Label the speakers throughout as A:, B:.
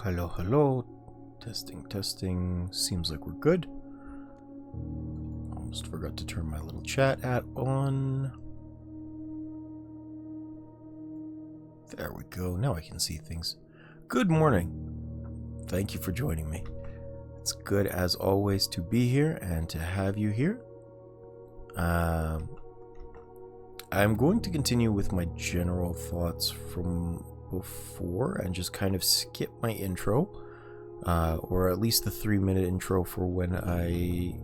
A: Hello, hello. Testing, testing. Seems like we're good. Almost forgot to turn my little chat app on. There we go. Now I can see things. Good morning. Thank you for joining me. It's good as always to be here and to have you here. I'm going to continue with my general thoughts from before and just kind of skip my intro, or at least the 3-minute intro for when I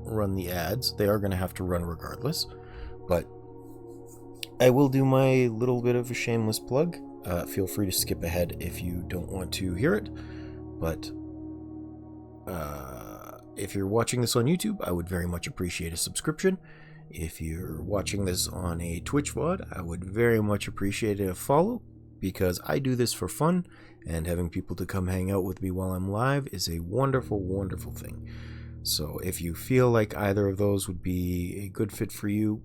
A: run the ads. They are going to have to run regardless, but I will do my little bit of a shameless plug. Feel free to skip ahead if you don't want to hear it, but if you're watching this on YouTube, I would very much appreciate a subscription. If you're watching this on a Twitch VOD, I would very much appreciate a follow, because I do this for fun, and having people to come hang out with me while I'm live is a wonderful, wonderful thing. So if you feel like either of those would be a good fit for you,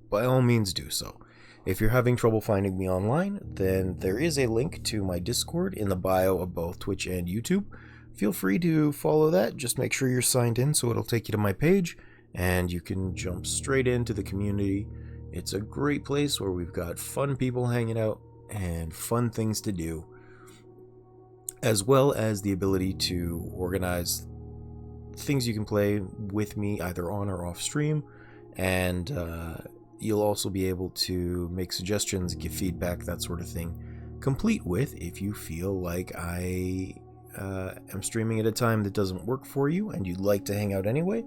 A: by all means do so. If you're having trouble finding me online, then there is a link to my Discord in the bio of both Twitch and YouTube. Feel free to follow that. Just make sure you're signed in so it'll take you to my page, and you can jump straight into the community. It's a great place where we've got fun people hanging out and fun things to do, as well as the ability to organize things you can play with me either on or off stream, and you'll also be able to make suggestions, give feedback, that sort of thing, complete with if you feel like I am streaming at a time that doesn't work for you and you'd like to hang out anyway.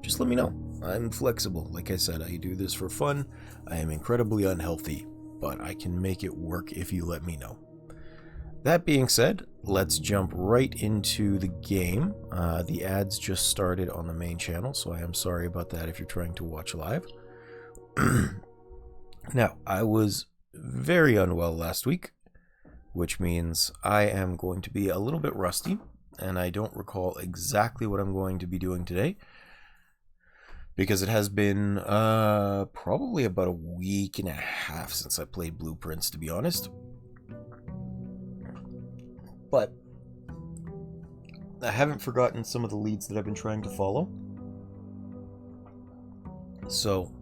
A: Just let me know. I'm flexible. Like I said, I do this for fun. I am incredibly unhealthy, but I can make it work if you let me know. That being said, let's jump right into the game. The ads just started on the main channel, so I am sorry about that if you're trying to watch live. Now, I was very unwell last week, which means I am going to be a little bit rusty, and I don't recall exactly what I'm going to be doing today, because it has been probably about a week and a half since I played Blueprints, to be honest. But I haven't forgotten some of the leads that I've been trying to follow. So,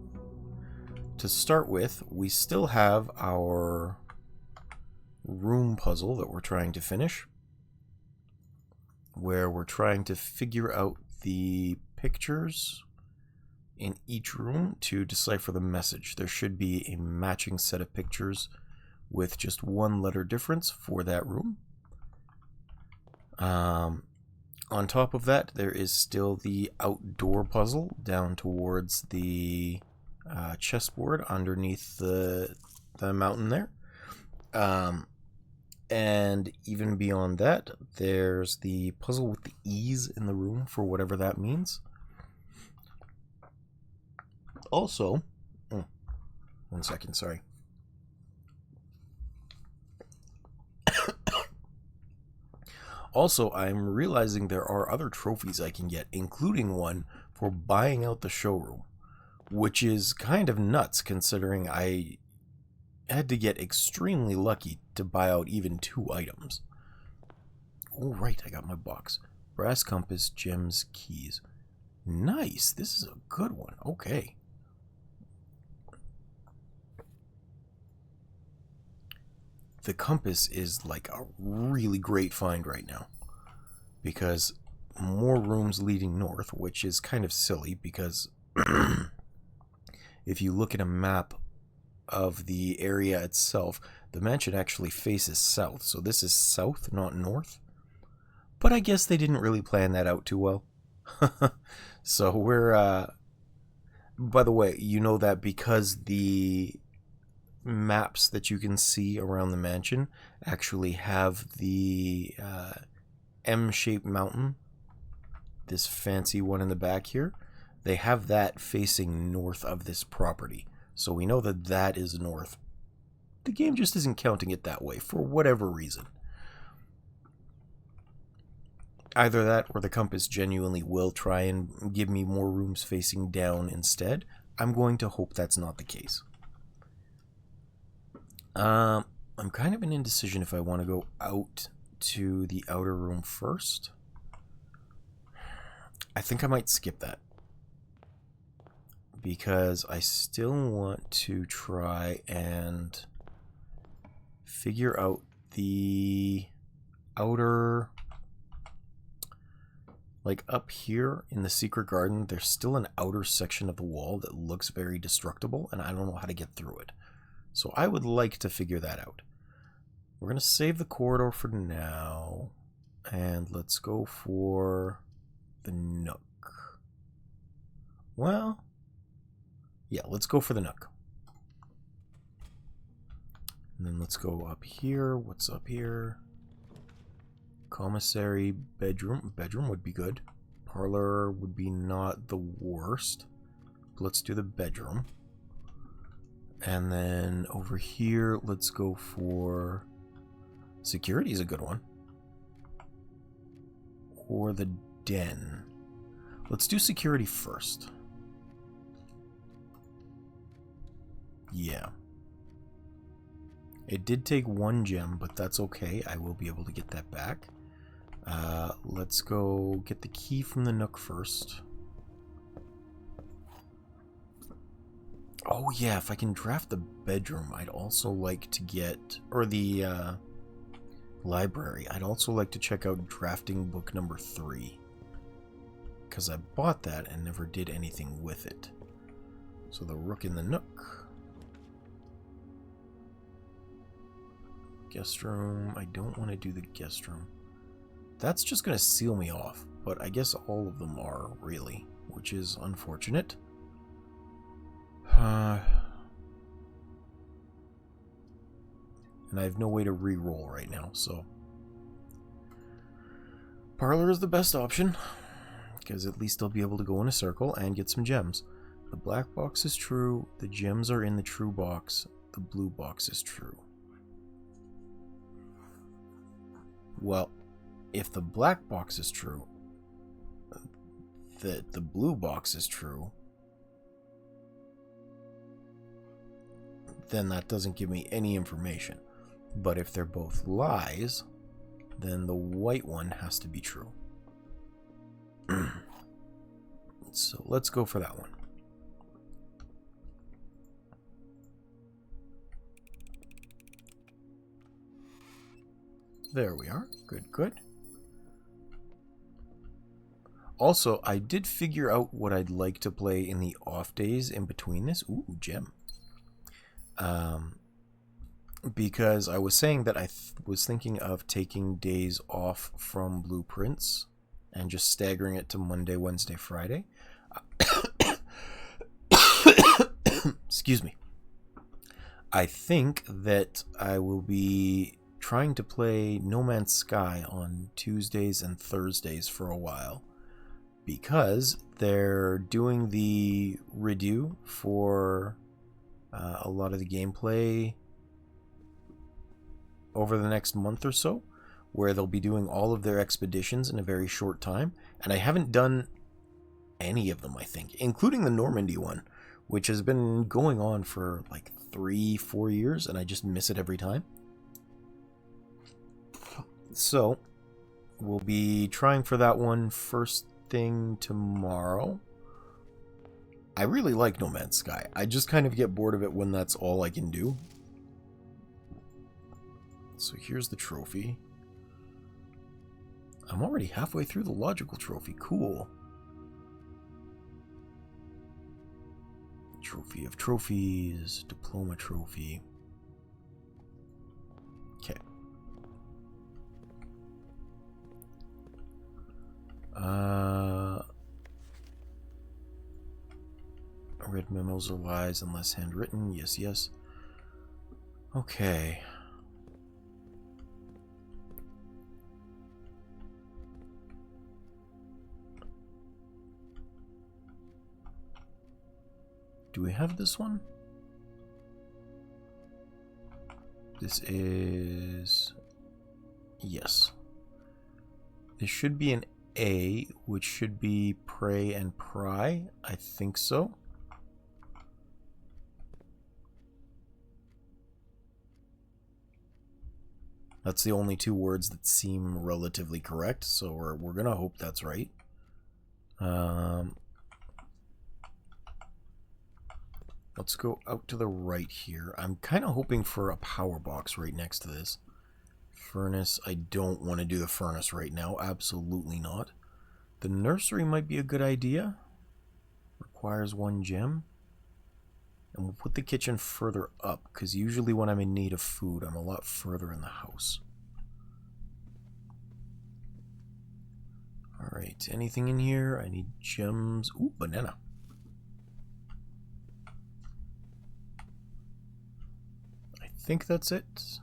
A: to start with, we still have our room puzzle that we're trying to finish, where we're trying to figure out the pictures in each room to decipher the message. There should be a matching set of pictures with just one letter difference for that room. On top of that, there is still the outdoor puzzle down towards the chessboard underneath the mountain there. And even beyond that, there's the puzzle with the E's in the room, for whatever that means. Also, one second, sorry. Also, I'm realizing there are other trophies I can get, including one for buying out the showroom, which is kind of nuts considering I had to get extremely lucky to buy out even 2 items. Oh, right, I got my box. Brass compass, gems, keys. Nice, this is a good one. Okay. The compass is like a really great find right now, because more rooms leading north, which is kind of silly because if you look at a map of the area itself, the mansion actually faces south, so this is south, not north. But I guess they didn't really plan that out too well. So we're by the way, you know that because the maps that you can see around the mansion actually have the M-shaped mountain, this fancy one in the back here, they have that facing north of this property, so we know that that is north. The game just isn't counting it that way for whatever reason. Either that or the compass genuinely will try and give me more rooms facing down instead. I'm going to hope that's not the case. I'm kind of an indecision if I want to go out to the outer room first. I think I might skip that, because I still want to try and figure out the outer, like up here in the secret garden, there's still an outer section of the wall that looks very destructible, and I don't know how to get through it. So I would like to figure that out. We're going to save the corridor for now, and let's go for the nook. Well, yeah, let's go for the nook. And then let's go up here. What's up here? Commissary, bedroom. Bedroom would be good. Parlor would be not the worst. Let's do the bedroom. And then over here, let's go for... security is a good one. Or the den. Let's do security first. Yeah. It did take 1 gem, but that's okay. I will be able to get that back. Let's go get the key from the nook first. Oh yeah, if I can draft the bedroom, I'd also like to get... or the library. I'd also like to check out drafting book number 3. Because I bought that and never did anything with it. So the rook in the nook. Guest room. I don't want to do the guest room. That's just going to seal me off. But I guess all of them are, really. Which is unfortunate. And I have no way to re-roll right now, so... Parlor is the best option. Because at least I'll be able to go in a circle and get some gems. The black box is true. The gems are in the true box. The blue box is true. Well, if the black box is true, the blue box is true, then that doesn't give me any information. But if they're both lies, then the white one has to be true. So let's go for that one. There we are. Good, good. Also, I did figure out what I'd like to play in the off days in between this. Ooh, gem. Because I was saying that I was thinking of taking days off from Blueprints and just staggering it to Monday, Wednesday, Friday. Excuse me. I think that I will be trying to play No Man's Sky on Tuesdays and Thursdays for a while, because they're doing the redo for a lot of the gameplay over the next month or so, where they'll be doing all of their expeditions in a very short time, and I haven't done any of them, I think, including the Normandy one, which has been going on for like 3-4 years, and I just miss it every time. So we'll be trying for that one first thing tomorrow. I really like No Man's Sky. I just kind of get bored of it when that's all I can do. So here's the trophy. I'm already halfway through the logical trophy. Cool. Trophy of trophies. Diploma trophy. Okay. Red memos are lies unless handwritten. Yes, yes. Okay. Do we have this one? This is... yes. This should be an A, which should be pray and pry. I think so. That's the only two words that seem relatively correct, so we're gonna hope that's right. Let's go out to the right here. I'm kind of hoping for a power box right next to this. Furnace, I don't want to do the furnace right now. Absolutely not. The nursery might be a good idea. Requires 1 gem. And we'll put the kitchen further up, because usually when I'm in need of food, I'm a lot further in the house. Alright, anything in here? I need gems. Ooh, banana. I think that's it.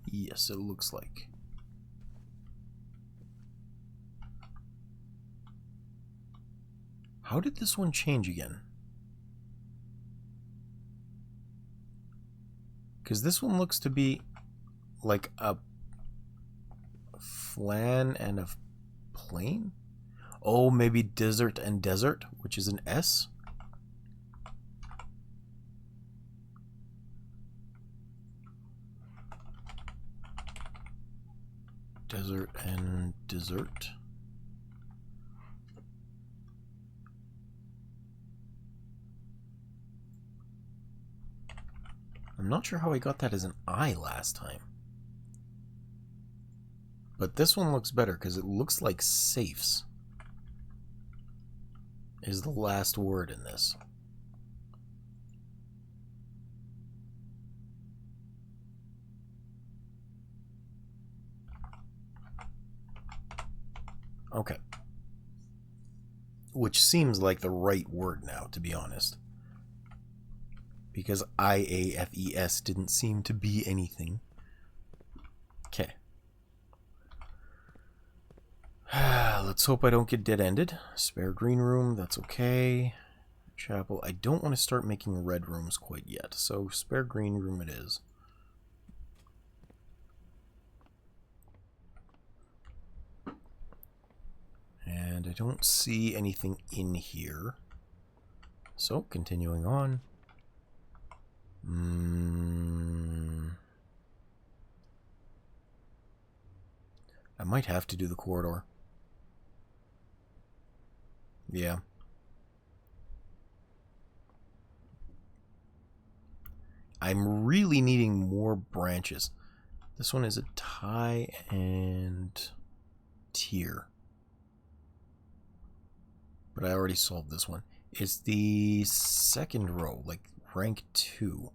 A: Yes, it looks like. How did this one change again? Because this one looks to be like a flan and a plain? Oh, maybe desert and desert, which is an S? Desert and dessert. I'm not sure how I got that as an I last time. But this one looks better because it looks like safes is the last word in this. Okay. Which seems like the right word now, to be honest. Because IAFES didn't seem to be anything. Okay. Let's hope I don't get dead-ended. Spare green room, that's okay. Chapel, I don't want to start making red rooms quite yet, so spare green room it is. And I don't see anything in here. So, continuing on. I might have to do the corridor. Yeah. I'm really needing more branches. This one is a tie and tier. But I already solved this one. It's the second row, like rank 2.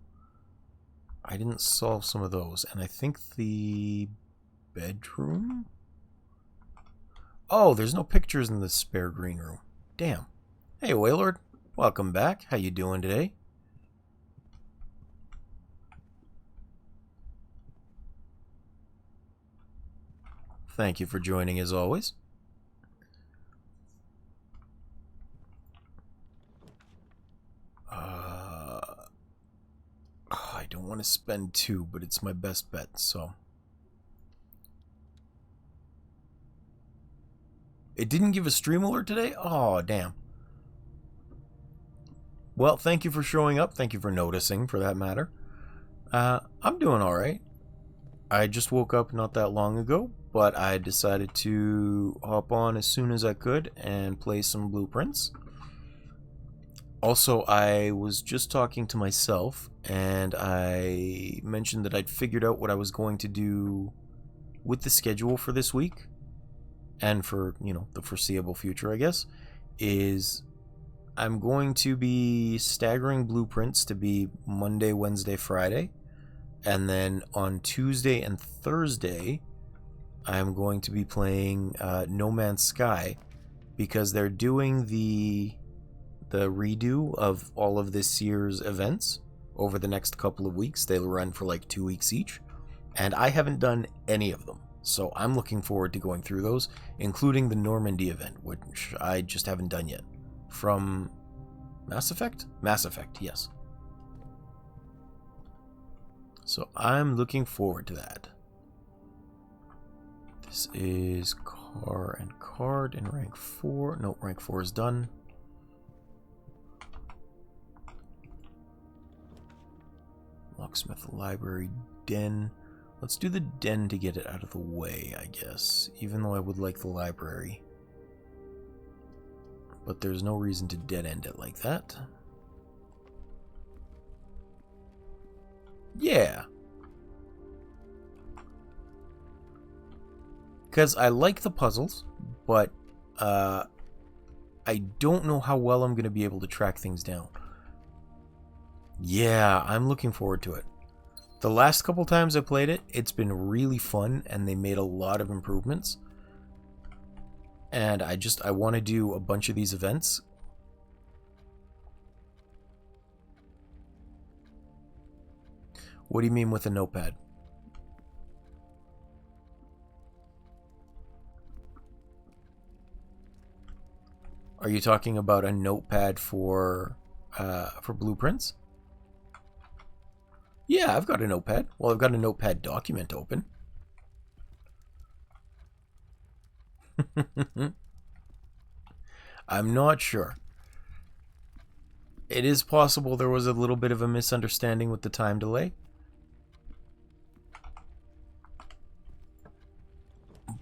A: I didn't solve some of those, and I think the bedroom? Oh, there's no pictures in the spare green room. Damn. Hey, Waylord. Welcome back. How you doing today? Thank you for joining as always. I don't want to spend 2, but it's my best bet, so. It didn't give a stream alert today? Oh, damn. Well, thank you for showing up. Thank you for noticing, for that matter. I'm doing alright. I just woke up not that long ago, but I decided to hop on as soon as I could and play some blueprints. Also, I was just talking to myself, and I mentioned that I'd figured out what I was going to do with the schedule for this week, and for, you know, the foreseeable future, I guess, is I'm going to be staggering blueprints to be Monday, Wednesday, Friday, and then on Tuesday and Thursday, I'm going to be playing No Man's Sky, because they're doing the redo of all of this year's events over the next couple of weeks. They'll run for like 2 weeks each, and I haven't done any of them, so I'm looking forward to going through those, including the Normandy event, which I just haven't done yet. From Mass Effect? Mass Effect, yes. So I'm looking forward to that. This is car and card in rank 4. No, rank 4 is done. Locksmith Library Den. Let's do the den to get it out of the way, I guess. Even though I would like the library. But there's no reason to dead end it like that. Yeah. Because I like the puzzles, but I don't know how well I'm going to be able to track things down. Yeah, I'm looking forward to it. The last couple times I played it, it's been really fun, and they made a lot of improvements. And I want to do a bunch of these events. What do you mean with a notepad? Are you talking about a notepad for blueprints? Yeah, I've got a notepad. Well, I've got a notepad document open. I'm not sure. It is possible there was a little bit of a misunderstanding with the time delay.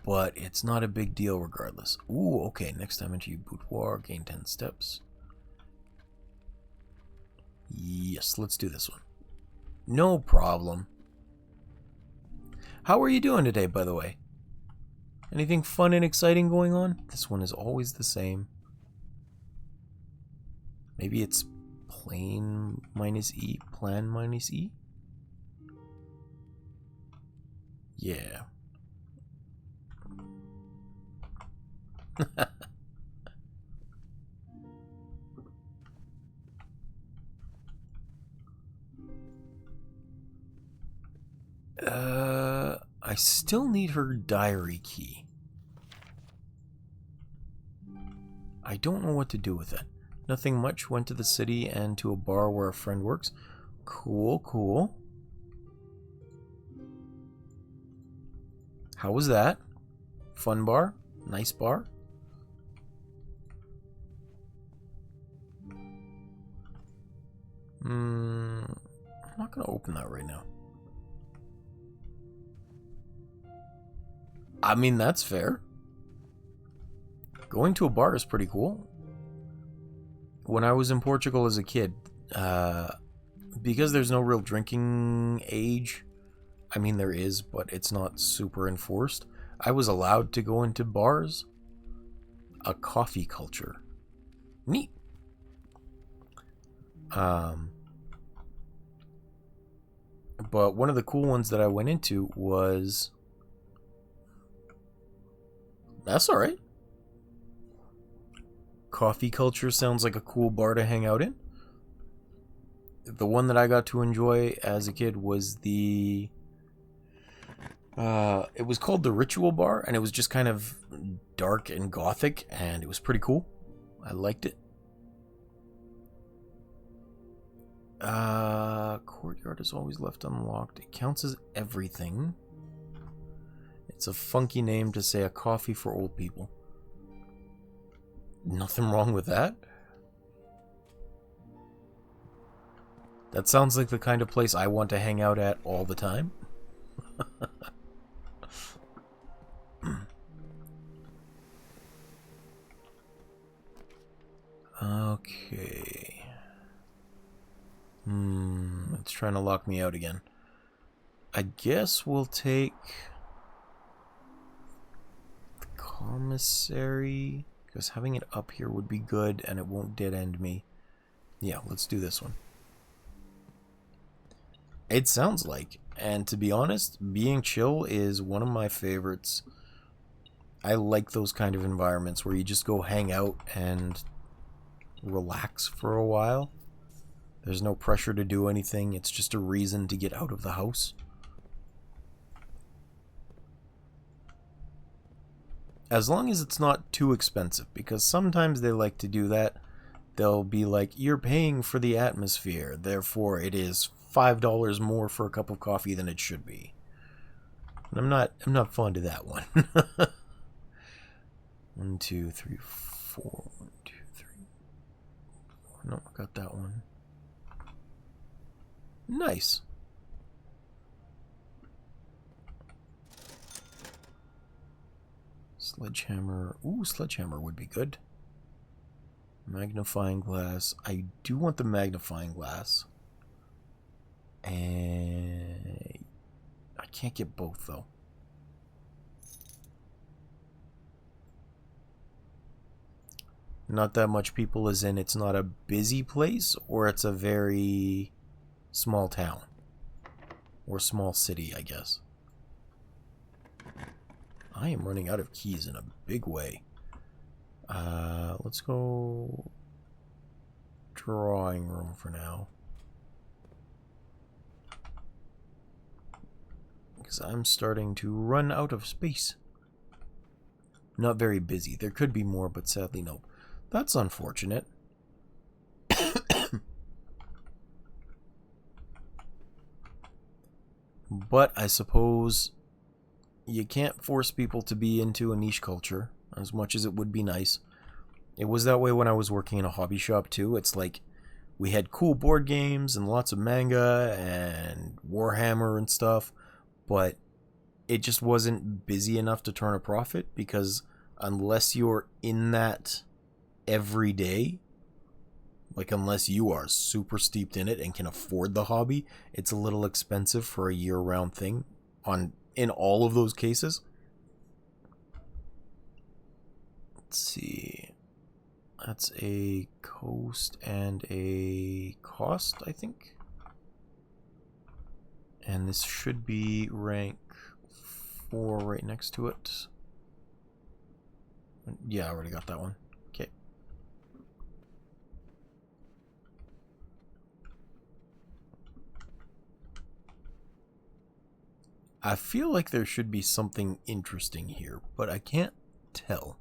A: But it's not a big deal regardless. Ooh, okay. Next time into your boudoir, gain 10 steps. Yes, let's do this one. No problem. How are you doing today, by the way? Anything fun and exciting going on? This one is always the same. Maybe it's plane minus E, plan minus E? Yeah. I still need her diary key. I don't know what to do with it. Nothing much. Went to the city and to a bar where a friend works. Cool, cool. How was that? Fun bar? Nice bar? I'm not going to open that right now. I mean, that's fair. Going to a bar is pretty cool. When I was in Portugal as a kid, because there's no real drinking age, I mean there is, but it's not super enforced, I was allowed to go into bars. A coffee culture. Neat. But one of the cool ones that I went into was... That's alright. Coffee culture sounds like a cool bar to hang out in. The one that I got to enjoy as a kid was the... it was called the Ritual Bar, and it was just kind of dark and gothic, and it was pretty cool. I liked it. Courtyard is always left unlocked. It counts as everything. It's a funky name to say a coffee for old people. Nothing wrong with that. That sounds like the kind of place I want to hang out at all the time. Okay. It's trying to lock me out again. I guess we'll take the commissary, because having it up here would be good and it won't dead end me. Yeah, let's do this one. It sounds like, and to be honest, being chill is one of my favorites. I like those kind of environments where you just go hang out and relax for a while. There's no pressure to do anything. It's just a reason to get out of the house. As long as it's not too expensive, because sometimes they like to do that. They'll be like, you're paying for the atmosphere, therefore it is $5 more for a cup of coffee than it should be. And I'm not fond of that one. 1, 2, 3, 4. 1, 2, 3, 4. No, I got that one. Nice. Sledgehammer. Ooh, sledgehammer would be good. Magnifying glass. I do want the magnifying glass. And I can't get both though. Not that much people, as in it's not a busy place, or it's a very small town. Or small city, I guess. I am running out of keys in a big way. Let's go drawing room for now. Because I'm starting to run out of space. Not very busy. There could be more, but sadly no. That's unfortunate. But I suppose you can't force people to be into a niche culture, as much as it would be nice. It was that way when I was working in a hobby shop too. It's like we had cool board games and lots of manga and Warhammer and stuff, but it just wasn't busy enough to turn a profit, because unless you're in that every day, like unless you are super steeped in it and can afford the hobby, it's a little expensive for a year-round thing in all of those cases. Let's see. That's a coast and a cost, I think. And this should be rank 4 right next to it. Yeah, I already got that one. Okay. I feel like there should be something interesting here, but I can't tell.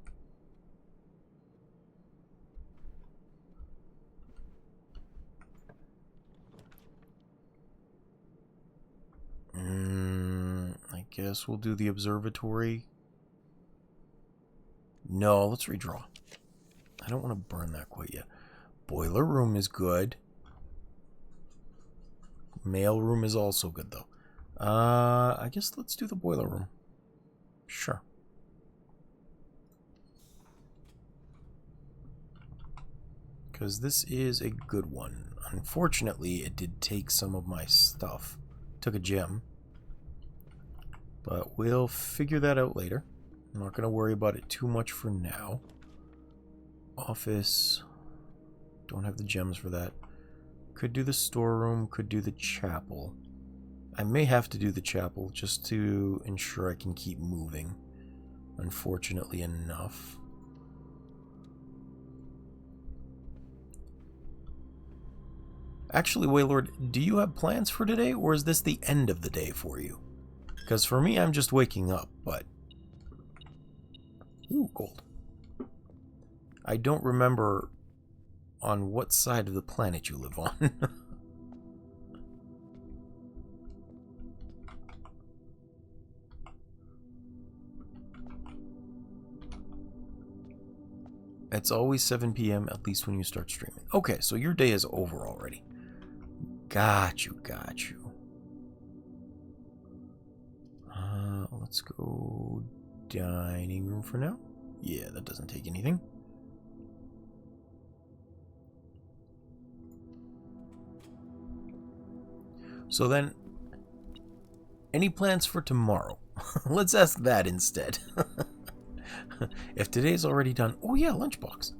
A: I guess we'll do the observatory. No, let's redraw. I don't want to burn that quite yet. Boiler room is good. Mail room is also good, though. I guess let's do the boiler room. Sure. Because this is a good one. Unfortunately, it did take some of my stuff. Took a gem. But we'll figure that out later. I'm not going to worry about it too much for now. Office. Don't have the gems for that. Could do the storeroom, could do the chapel. I may have to do the chapel just to ensure I can keep moving. Unfortunately enough. Actually, Waylord, do you have plans for today, or is this the end of the day for you? Because for me, I'm just waking up, but... Ooh, gold. I don't remember on what side of the planet you live on. It's always 7 p.m., at least when you start streaming. Okay, so your day is over already. Got you, got you. Let's go dining room for now. Yeah, that doesn't take anything. So then, any plans for tomorrow? Let's ask that instead. If today's already done... Oh yeah, lunchbox.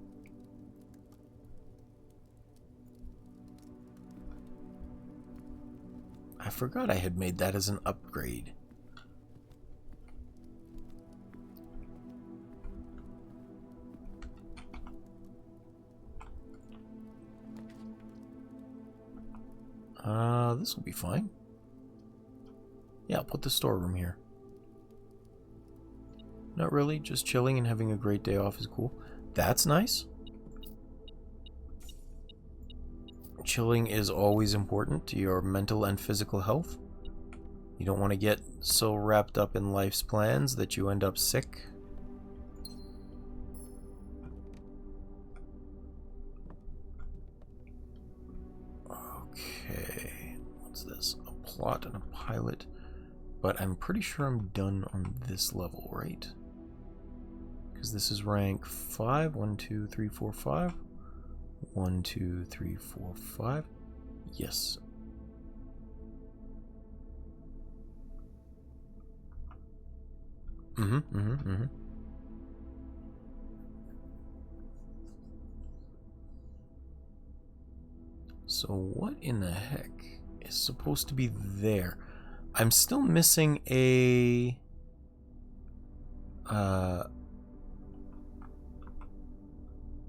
A: I forgot I had made that as an upgrade. This will be fine. Yeah, I'll put the storeroom here. Not really, just chilling and having a great day off is cool. That's nice. Chilling is always important to your mental and physical health. You don't want to get so wrapped up in life's plans that you end up sick. Okay, what's this? A plot and a pilot. But I'm pretty sure I'm done on this level, right? Because this is rank 5. 1, 2, 3, 4, 5. 1, 2, 3, 4, 5. Yes. So what in the heck is supposed to be there? I'm still missing a...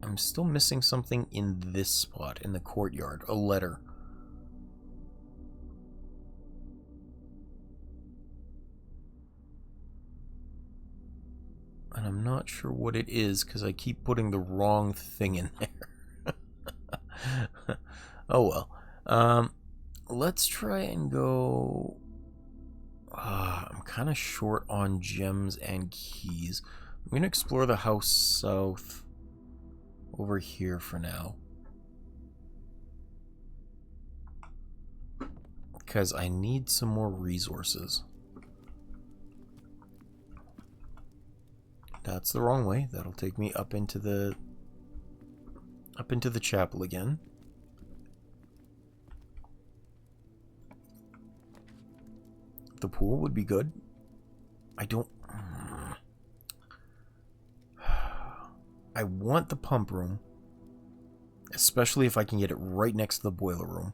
A: I'm still missing something in this spot, in the courtyard. A letter. And I'm not sure what it is, because I keep putting the wrong thing in there. Oh well. Let's try and go... I'm kind of short on gems and keys. I'm going to explore the house south over here for now. Because I need some more resources. That's the wrong way. That'll take me up into the chapel again. The pool would be good. I don't... I want the pump room. Especially if I can get it right next to the boiler room.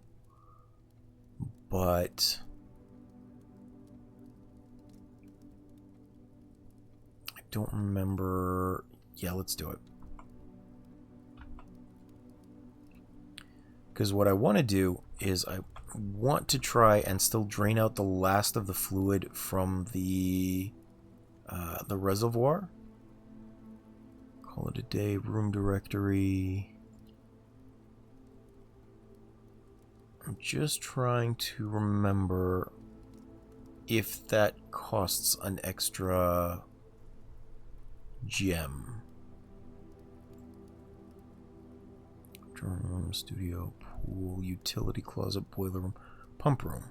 A: But... I don't remember... Yeah, let's do it. Because what I want to do is I want to try and still drain out the last of the fluid from the reservoir. Call it a day. Room directory. I'm just trying to remember if that costs an extra gem. Drawing room, studio, pool, utility closet, boiler room, pump room.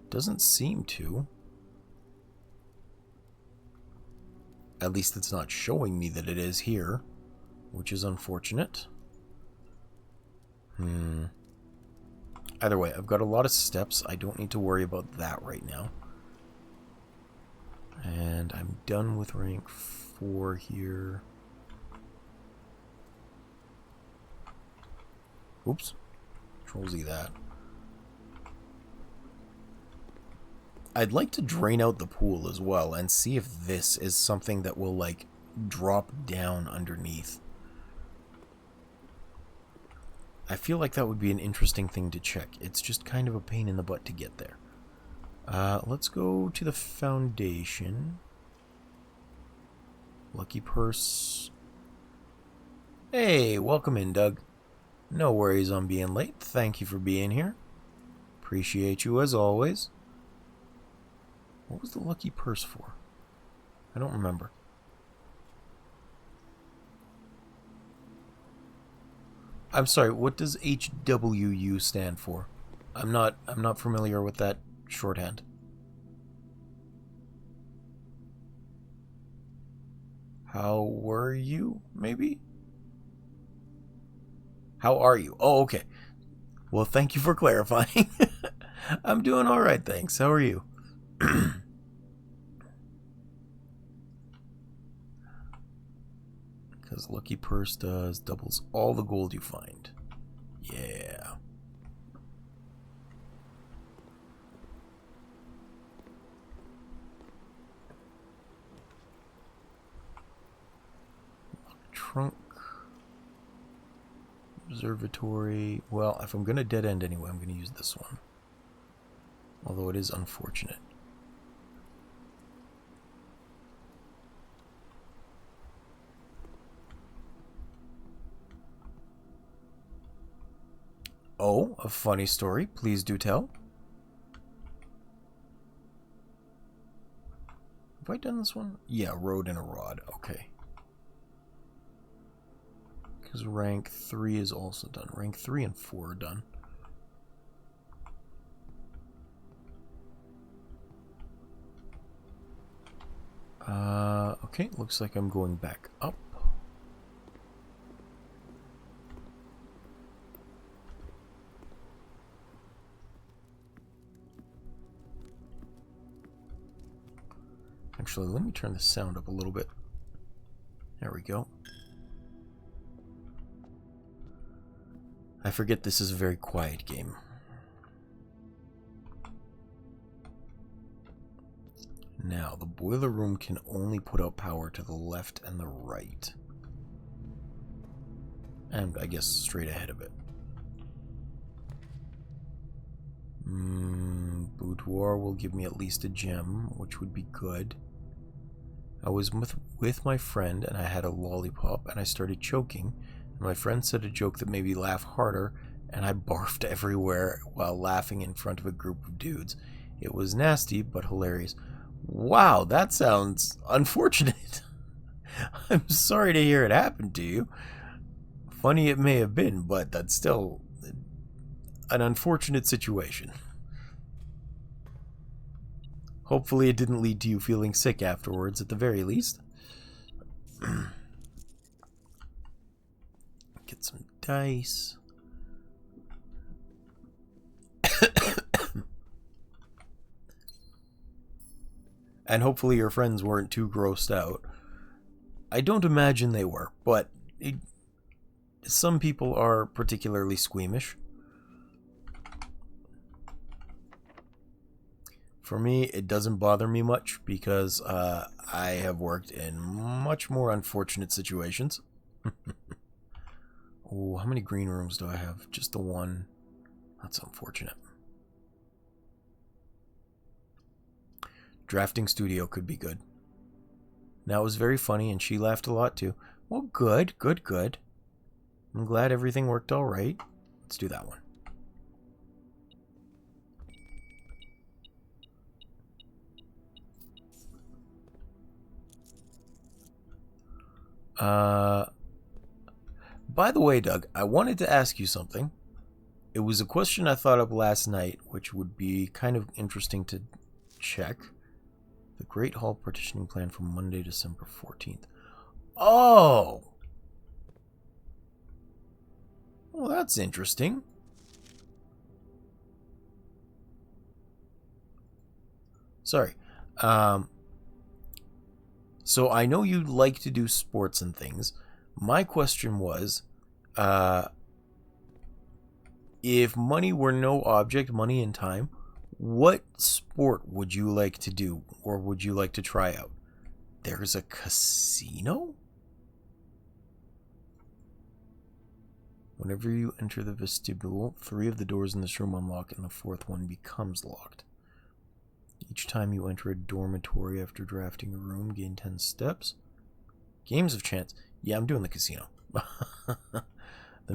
A: Doesn't seem to. At least it's not showing me that it is here, which is unfortunate. Either way, I've got a lot of steps. I don't need to worry about that right now. And I'm done with rank 4 here. Oops. Control-Z that. I'd like to drain out the pool as well and see if this is something that will, like, drop down underneath. I feel like that would be an interesting thing to check. It's just kind of a pain in the butt to get there. Let's go to the foundation. Lucky purse. Hey, welcome in, Doug. No worries on being late. Thank you for being here. Appreciate you as always. What was the lucky purse for? I don't remember. I'm sorry, what does HWU stand for? I'm not familiar with that shorthand. How were you, maybe? How are you? Oh, okay. Well, thank you for clarifying. I'm doing all right, thanks. How are you? Because Lucky Purse doubles all the gold you find. Yeah. Trunk. Observatory. Well, if I'm going to dead end anyway, I'm going to use this one. Although it is unfortunate. Oh, a funny story. Please do tell. Have I done this one? Yeah, road and a rod. Okay. Because rank 3 is also done. Rank 3 and 4 are done. Okay, looks like I'm going back up. Actually, let me turn the sound up a little bit. There we go. I forget this is a very quiet game. Now, the boiler room can only put out power to the left and the right. And I guess straight ahead of it. Boudoir will give me at least a gem, which would be good. I was with my friend and I had a lollipop and I started choking. And my friend said a joke that made me laugh harder and I barfed everywhere while laughing in front of a group of dudes. It was nasty but hilarious. Wow, that sounds unfortunate. I'm sorry to hear it happened to you. Funny it may have been, but that's still an unfortunate situation. Hopefully it didn't lead to you feeling sick afterwards, at the very least. Get some dice. And hopefully your friends weren't too grossed out. I don't imagine they were, but some people are particularly squeamish. For me, it doesn't bother me much because I have worked in much more unfortunate situations. Oh, how many green rooms do I have? Just the one. That's unfortunate. Drafting studio could be good. That was very funny and she laughed a lot too. Well, good, good, good. I'm glad everything worked all right. Let's do that one. By the way, Doug, I wanted to ask you something. It was a question I thought up last night, which would be kind of interesting to check. The Great Hall partitioning plan for Monday, December 14th. Oh! Well, that's interesting. Sorry. So I know you like to do sports and things. My question was, if money were no object, money and time, what sport would you like to do or would you like to try out? There's a casino? Whenever you enter the vestibule, 3 of the doors in this room unlock and the 4th one becomes locked. Each time you enter a dormitory after drafting a room, gain 10 steps. Games of chance. Yeah, I'm doing the casino. The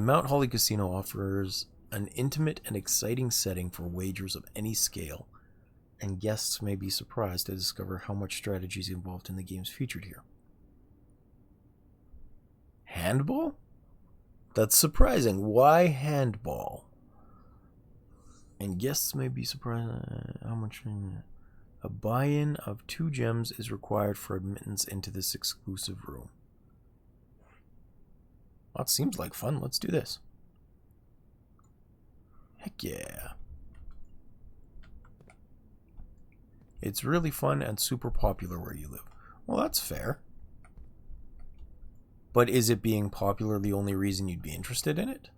A: Mount Holly Casino offers an intimate and exciting setting for wagers of any scale, and guests may be surprised to discover how much strategy is involved in the games featured here. Handball? That's surprising. Why handball? And guests may be surprised how much... A buy-in of 2 gems is required for admittance into this exclusive room. Well, that seems like fun. Let's do this. Heck yeah. It's really fun and super popular where you live. Well, that's fair. But is it being popular the only reason you'd be interested in it?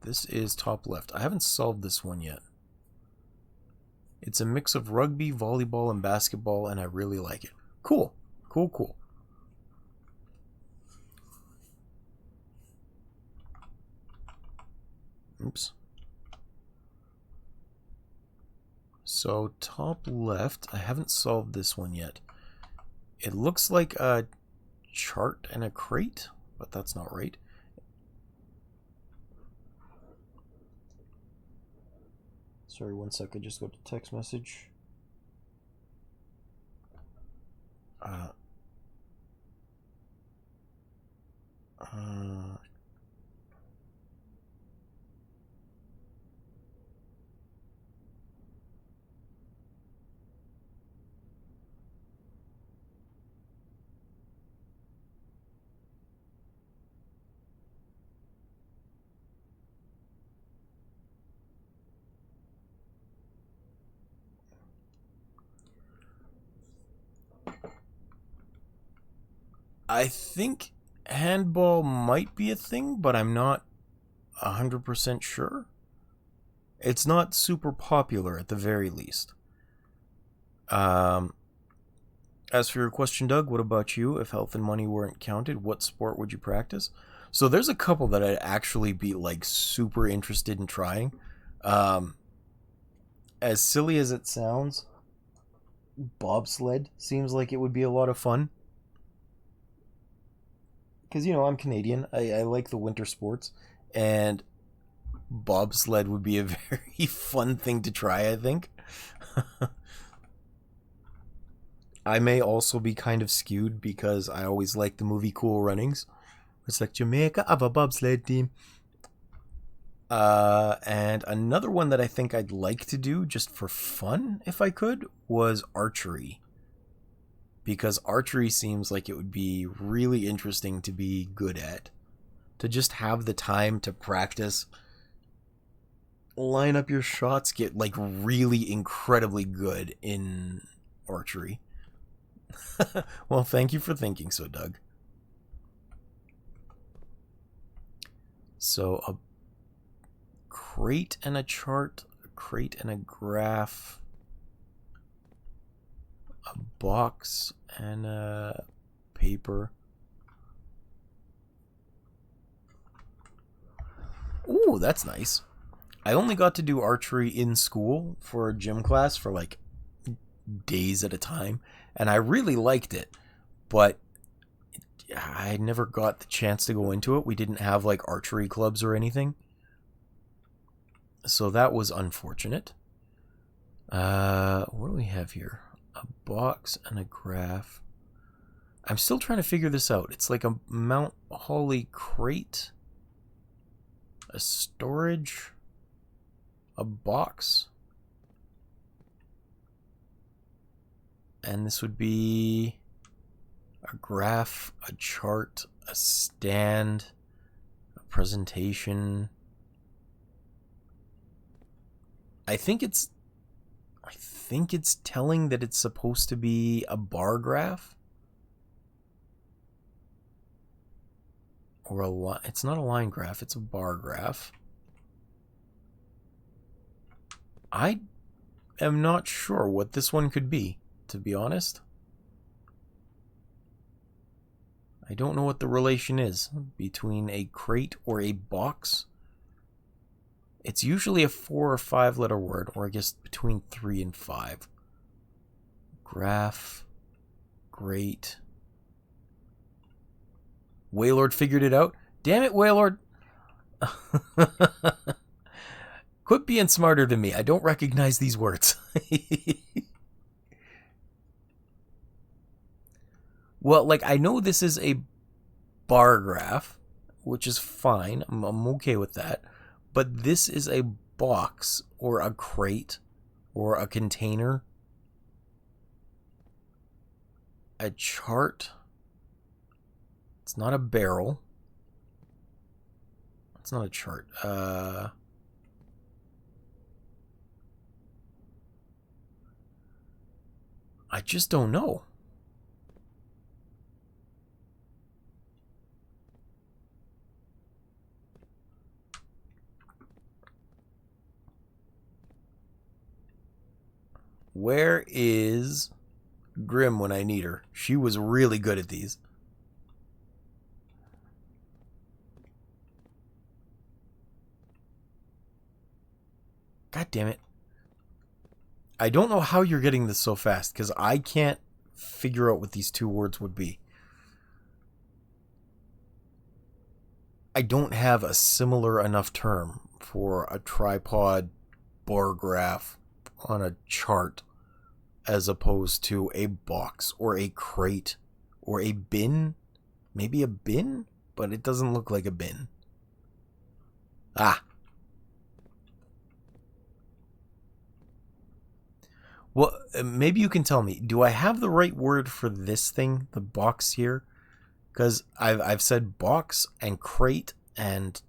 A: This is top left. I haven't solved this one yet. It's a mix of rugby, volleyball, and basketball, and I really like it. Cool. Cool, cool. Oops. So, top left, I haven't solved this one yet. It looks like a chart and a crate, but that's not right. Sorry, one sec, I just got a text message. I think handball might be a thing, but I'm not 100% sure. It's not super popular at the very least. As for your question, Doug, what about you? If health and money weren't counted, what sport would you practice? So there's a couple that I'd actually be like super interested in trying. As silly as it sounds, bobsled seems like it would be a lot of fun. Because, I'm Canadian. I like the winter sports. And bobsled would be a very fun thing to try, I think. I may also be kind of skewed because I always like the movie Cool Runnings. It's like Jamaica of a bobsled team. And another one that I think I'd like to do just for fun, if I could, was archery. Because archery seems like it would be really interesting to be good at. To just have the time to practice, line up your shots, get like really incredibly good in archery. Well, thank you for thinking so, Doug. So, a crate and a chart, a crate and a graph, a box and a paper. Ooh, that's nice. I only got to do archery in school for a gym class for like days at a time, and I really liked it, but I never got the chance to go into it. We didn't have like archery clubs or anything, so that was unfortunate. What do we have here? A box and a graph. I'm still trying to figure this out. It's like a Mount Holly crate, a storage, a box, and this would be a graph, a chart, a stand, a presentation. I think it's telling that it's supposed to be a bar graph. Or a line. It's not a line graph, it's a bar graph. I am not sure what this one could be, to be honest. I don't know what the relation is between a crate or a box. It's usually a 4 or 5 letter word, or I guess between 3 and 5. Graph. Great. Waylord figured it out. Damn it, Waylord. Quit being smarter than me. I don't recognize these words. Well, like, I know this is a bar graph, which is fine. I'm okay with that. But this is a box or a crate or a container. A chart. It's not a barrel. It's not a chart. I just don't know. Where is Grim when I need her? She was really good at these. God damn it. I don't know how you're getting this so fast, because I can't figure out what these two words would be. I don't have a similar enough term for a tripod bar graph on a chart as opposed to a box or a crate or a bin. Maybe a bin, but it doesn't look like a bin. Ah. Well, maybe you can tell me, do I have the right word for this thing, the box here? Because I've said box and crate and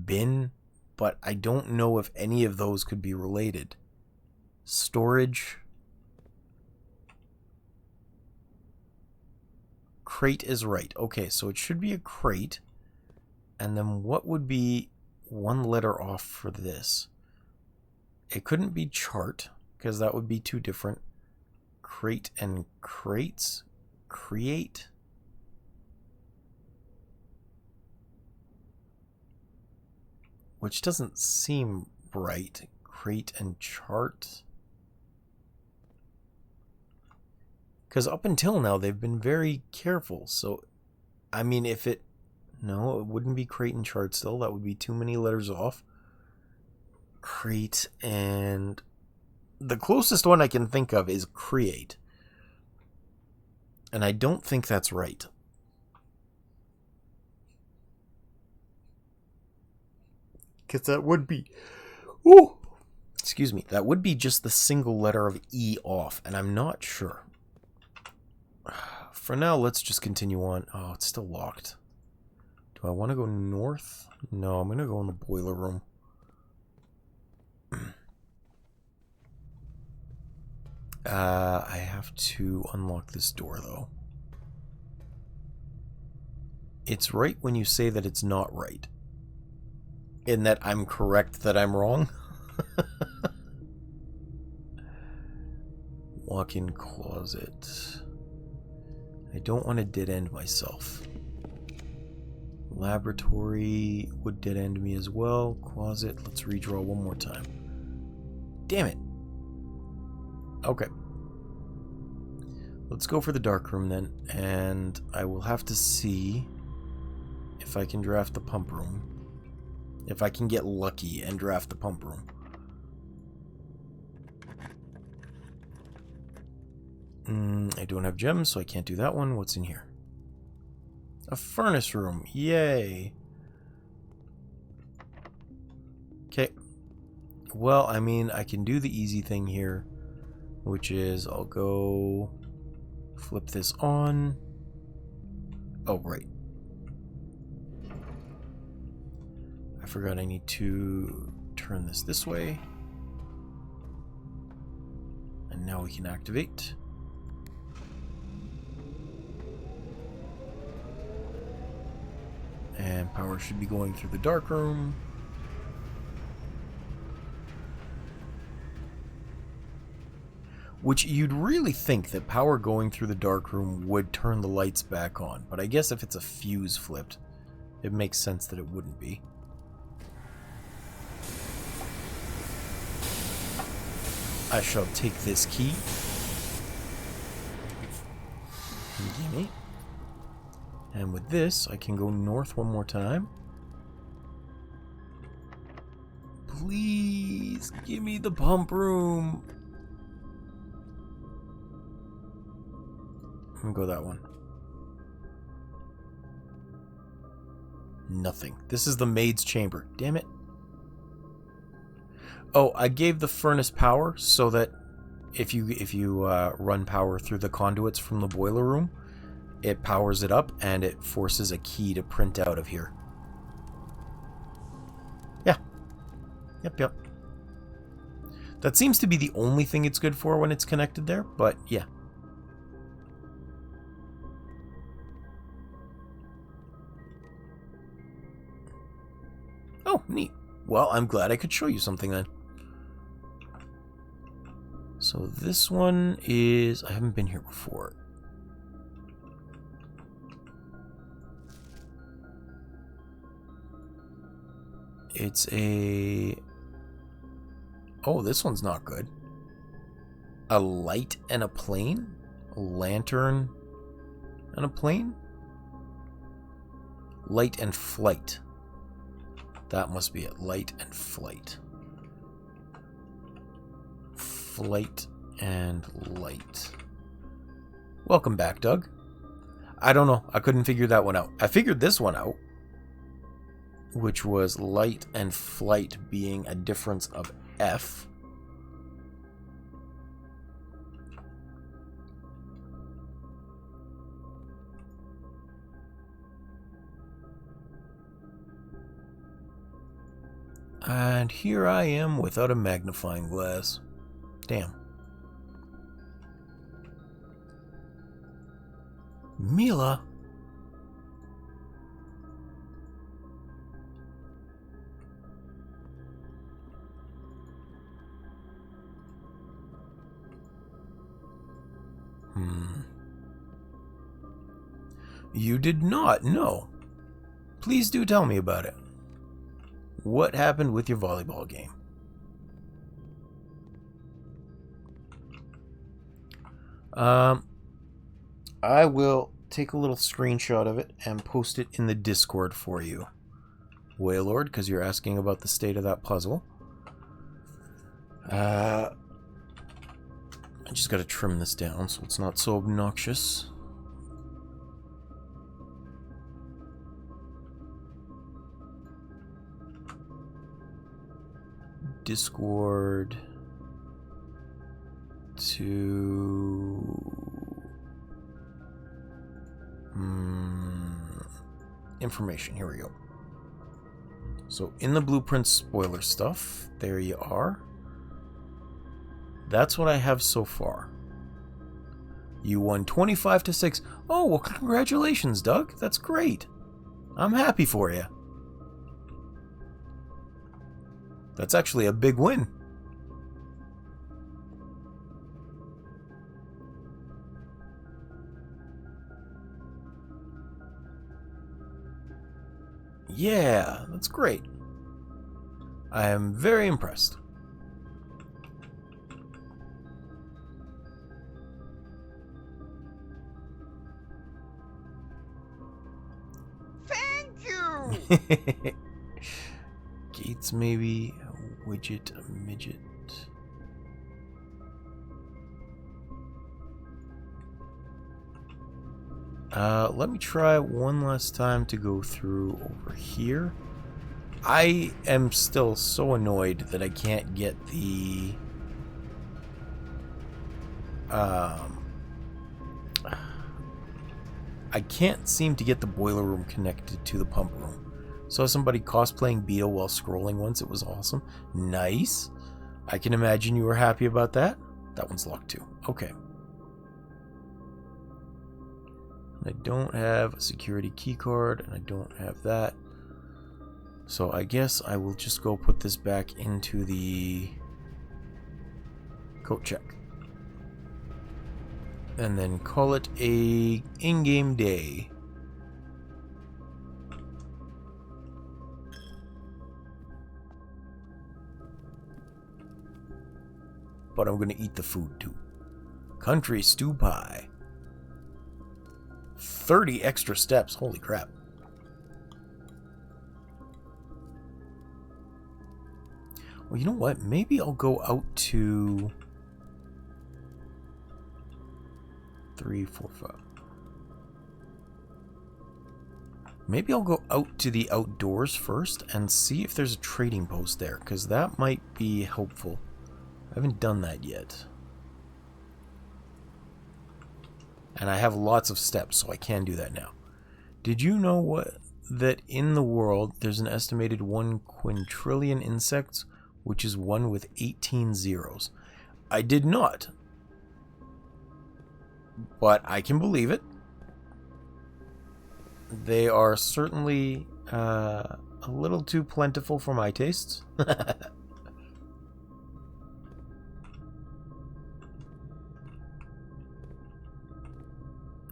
A: bin, but I don't know if any of those could be related. Storage. crate is right. Okay, so it should be a crate. And then what would be one letter off for this? It couldn't be chart, because that would be too different. Crate and crates? Create? Which doesn't seem right. Crate and chart? Because up until now, they've been very careful. So, I mean, if it... No, it wouldn't be crate and chart still. That would be too many letters off. Crate and... The closest one I can think of is create. And I don't think that's right. Because that would be... Ooh! Excuse me. That would be just the single letter of E off. And I'm not sure. For now, let's just continue on. Oh, it's still locked. Do I want to go north? No, I'm going to go in the boiler room. I have to unlock this door, though. It's right when you say that it's not right. In that I'm correct that I'm wrong. Walk-in closet. I don't want to dead-end myself. Laboratory would dead-end me as well. Closet, let's redraw one more time. Damn it. Okay. Let's go for the dark room then, and I will have to see if I can draft the pump room. If I can get lucky and draft the pump room. I don't have gems, so I can't do that one. What's in here? A furnace room. Yay. Okay. Well, I mean, I can do the easy thing here, which is I'll go flip this on. Oh, right. I forgot I need to turn this way. And now we can activate. And power should be going through the dark room. Which you'd really think that power going through the dark room would turn the lights back on. But I guess if it's a fuse flipped, it makes sense that it wouldn't be. I shall take this key. Gimme. And with this, I can go north one more time. Please, give me the pump room. I'm gonna go that one. Nothing. This is the maid's chamber. Damn it. Oh, I gave the furnace power so that if you run power through the conduits from the boiler room, it powers it up and it forces a key to print out of here. Yeah. Yep. That seems to be the only thing it's good for when it's connected there, but yeah. Oh, neat. Well, I'm glad I could show you something then. So this one is... I haven't been here before. It's a... Oh, this one's not good. A light and a plane? A lantern and a plane? Light and flight. That must be it. Light and flight. Flight and light. Welcome back, Doug. I don't know. I couldn't figure that one out. I figured this one out, which was light and flight being a difference of F. And here I am without a magnifying glass. Damn. Mila? You did not? No. Please do tell me about it. What happened with your volleyball game? I will take a little screenshot of it and post it in the Discord for you, Waylord, because you're asking about the state of that puzzle. I just gotta trim this down so it's not so obnoxious. Discord to information. Here we go. So in the blueprint spoiler stuff, there you are. That's what I have so far. You won 25-6. Oh, well, congratulations, Doug. That's great. I'm happy for you. That's actually a big win. Yeah, that's great. I am very impressed.
B: Thank you!
A: Gates, maybe. A widget, a midget. Let me try one last time to go through over here. I am still so annoyed that I can't get the... I can't seem to get the boiler room connected to the pump room. Saw somebody cosplaying Beetle while scrolling once. It was awesome. Nice. I can imagine you were happy about that. That one's locked too. Okay. I don't have a security key card, and I don't have that. So I guess I will just go put this back into the coat check. And then call it a in-game day. But I'm gonna eat the food too. Country stew pie. 30 extra steps, holy crap. Well, you know what? Maybe I'll go out to 3, 4, 5. Maybe I'll go out to the outdoors first and see if there's a trading post there, because that might be helpful. I haven't done that yet. And I have lots of steps, so I can do that now. Did you know that in the world there's an estimated 1 quintillion insects, which is 1 with 18 zeros? I did not. But I can believe it. They are certainly a little too plentiful for my tastes.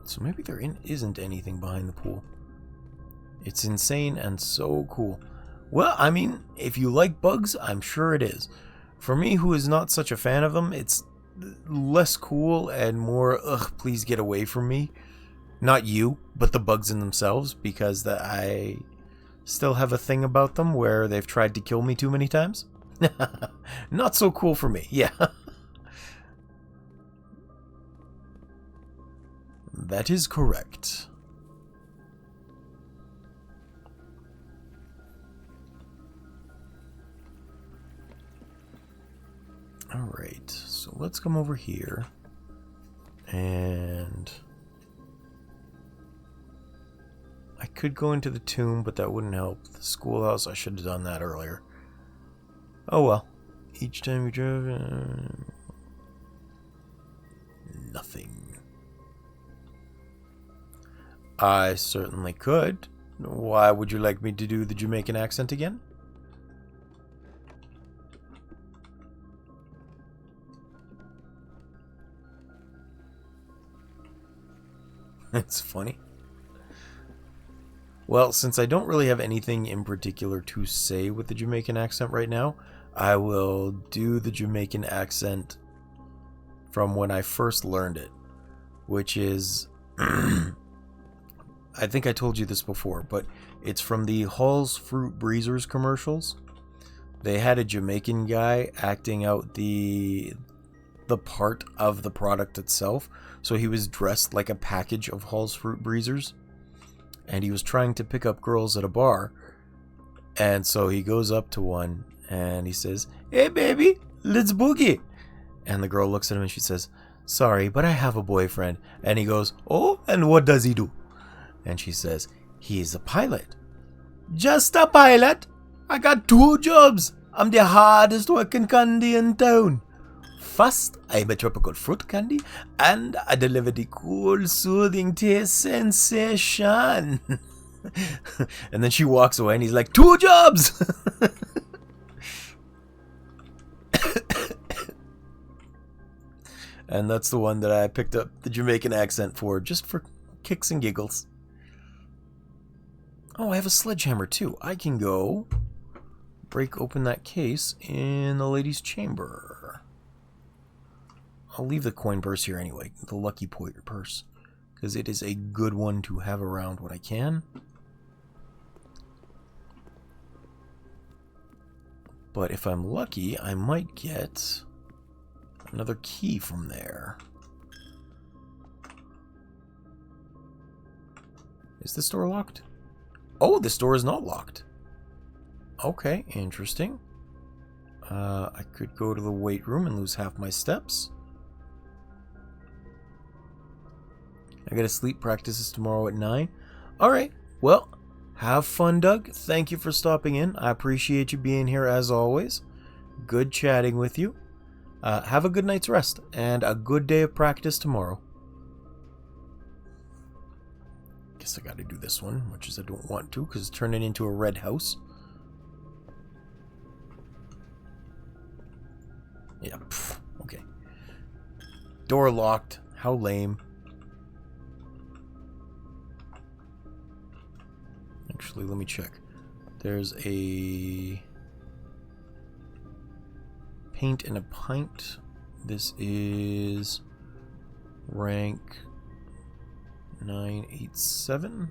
A: So maybe there isn't anything behind the pool. It's insane and so cool. Well, I mean, if you like bugs, I'm sure it is. For me, who is not such a fan of them, it's less cool and more, ugh, please get away from me. Not you, but the bugs in themselves, because I still have a thing about them where they've tried to kill me too many times. Not so cool for me, yeah. That is correct. Alright, so let's come over here. And I could go into the tomb, but that wouldn't help. The schoolhouse, I should have done that earlier. Oh well. Each time we drove... nothing. I certainly could. Why would you like me to do the Jamaican accent again? It's funny. Well, since I don't really have anything in particular to say with the Jamaican accent right now, I will do the Jamaican accent from when I first learned it, which is... I think I told you this before, but it's from the Hall's Fruit Breezers commercials. They had a Jamaican guy acting out the part of the product itself. So he was dressed like a package of Hall's Fruit Breezers, and he was trying to pick up girls at a bar. And so he goes up to one and he says, "Hey baby, let's boogie." And the girl looks at him and she says, "Sorry, but I have a boyfriend." And he goes, "Oh, and what does he do?" And she says, "He's a pilot." "Just a pilot? I got 2 jobs. I'm the hardest working candy in town. First, I'm a tropical fruit candy, and I deliver the cool, soothing taste sensation." And then she walks away and he's like, 2 jobs! And that's the one that I picked up the Jamaican accent for, just for kicks and giggles. Oh, I have a sledgehammer too. I can go break open that case in the lady's chamber. I'll leave the coin purse here anyway, the lucky purse, because it is a good one to have around when I can. But if I'm lucky, I might get another key from there. Is this door locked? Oh, this door is not locked. Okay, interesting. I could go to the weight room and lose half my steps. I got a sleep practices tomorrow at 9. Alright, well, have fun, Doug. Thank you for stopping in. I appreciate you being here as always. Good chatting with you. Have a good night's rest and a good day of practice tomorrow. Guess I gotta do this one, much as I don't want to, because it's turning into a red house. Yeah, okay. Door locked. How lame. Actually, let me check. There's a paint and a pint. This is rank 987.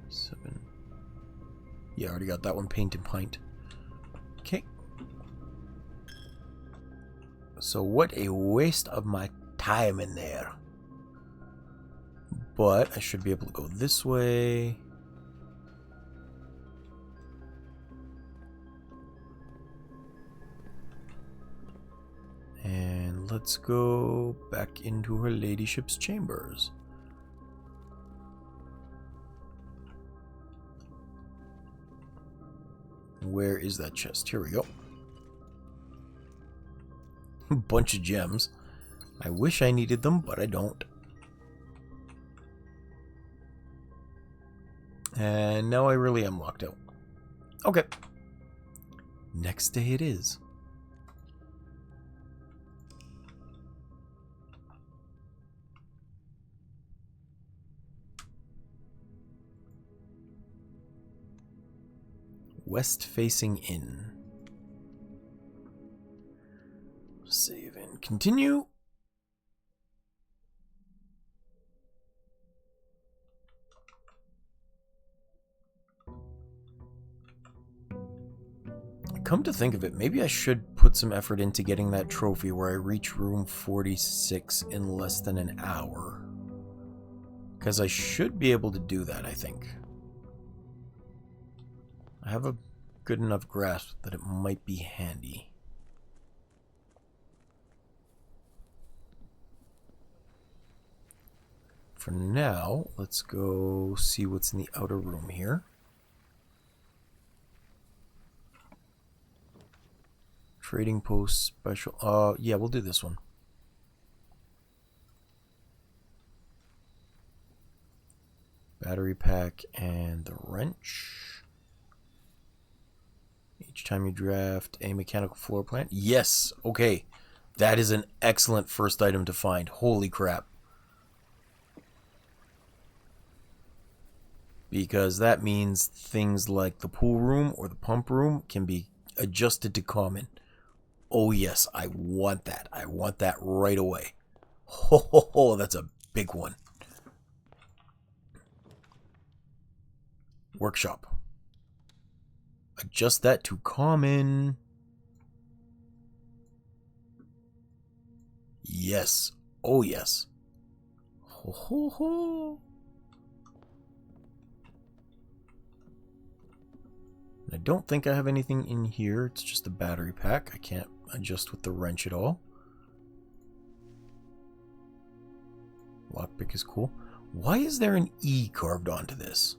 A: 7. Yeah, I already got that one, paint and pint. Okay. So what a waste of my time in there. But I should be able to go this way. And let's go back into her ladyship's chambers. Where is that chest? Here we go. Bunch of gems. I wish I needed them, but I don't. And now I really am locked out. Okay. Next day it is. West-facing inn. Save and continue. Come to think of it, maybe I should put some effort into getting that trophy where I reach room 46 in less than an hour. Because I should be able to do that, I think. I have a good enough grasp that it might be handy. For now, let's go see what's in the outer room here. Trading post special. Yeah, we'll do this one. battery pack and the wrench. Each time you draft a mechanical floor plan. Yes, okay. That is an excellent first item to find. Holy crap. Because that means things like the pool room or the pump room can be adjusted to common. Oh yes, I want that. I want that right away. Ho ho ho, that's a big one. Workshop. Adjust that to common. Yes. Oh yes. Ho ho ho. I don't think I have anything in here. It's just a battery pack. I can't adjust with the wrench at all. Lockpick is cool. Why is there an E carved onto this?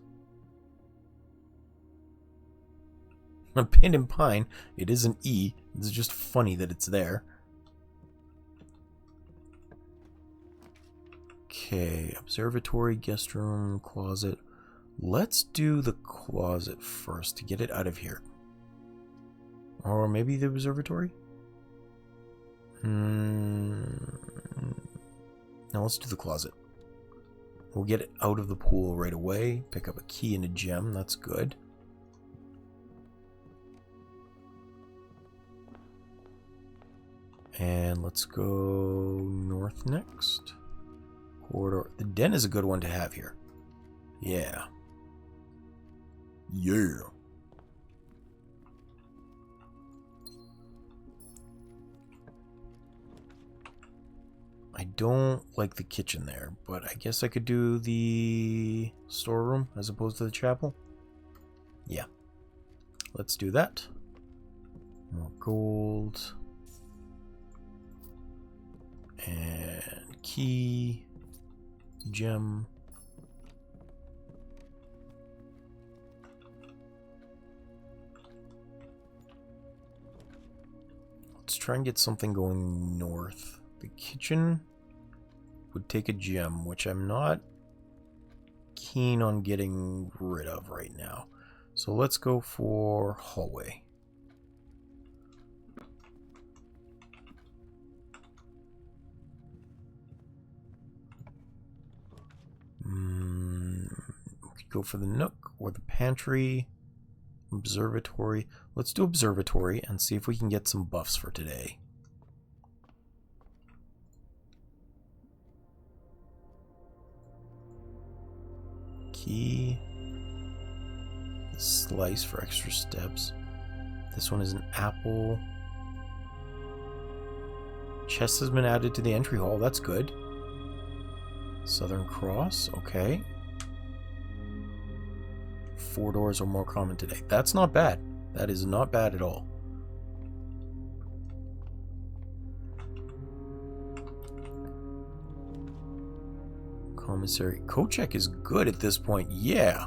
A: A pin and pine. It is an E. It's just funny that it's there. Okay, observatory, guest room, closet. Let's do the closet first to get it out of here. Or maybe the observatory? No, let's do the closet. We'll get it out of the pool right away. Pick up a key and a gem. That's good. And let's go north next. Corridor. The den is a good one to have here. Yeah. Yeah. I don't like the kitchen there, but I guess I could do the storeroom as opposed to the chapel. Yeah. Let's do that. More gold. And key. Gem. Let's try and get something going north. The kitchen would take a gem, which I'm not keen on getting rid of right now. So let's go for hallway. We could go for the nook or the pantry. Observatory. Let's do observatory and see if we can get some buffs for today. Key. Slice for extra steps. This one is an apple. Chest has been added to the entry hall. That's good. Southern Cross. Okay. 4 doors are more common today. That's not bad. That is not bad at all. Commissary. Kochek is good at this point. Yeah.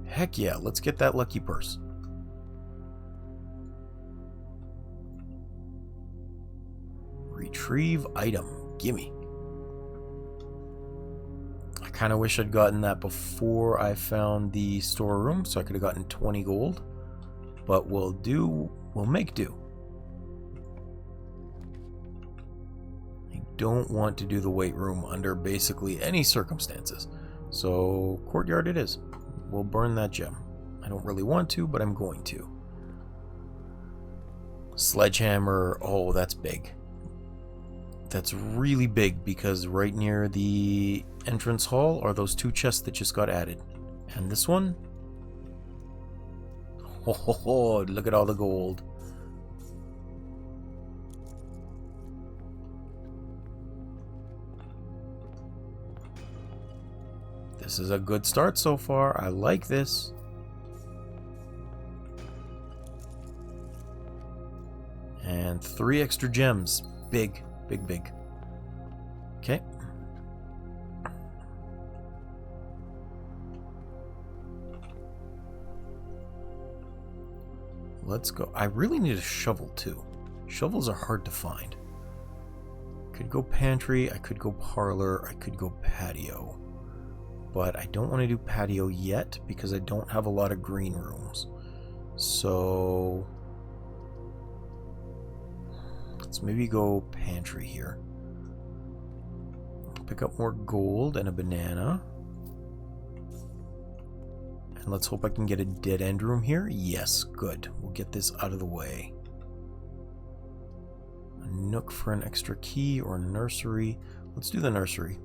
A: Heck yeah. Let's get that lucky purse. Retrieve item. Gimme. I kind of wish I'd gotten that before I found the storeroom, so I could have gotten 20 gold. But we'll make do. I don't want to do the weight room under basically any circumstances. So, courtyard it is. We'll burn that gem. I don't really want to, but I'm going to. Sledgehammer. Oh, that's big. That's really big because right near the entrance hall are those 2 chests that just got added. And this one? Oh, look at all the gold. This is a good start so far. I like this. And 3 extra gems. Big. Big, big. Okay. Let's go. I really need a shovel too. Shovels are hard to find. could go pantry, I could go parlor, I could go patio. But I don't want to do patio yet because I don't have a lot of green rooms. So let's maybe go pantry here. Pick up more gold and a banana. And let's hope I can get a dead end room here. Yes, good. We'll get this out of the way. A nook for an extra key or nursery. Let's do the nursery.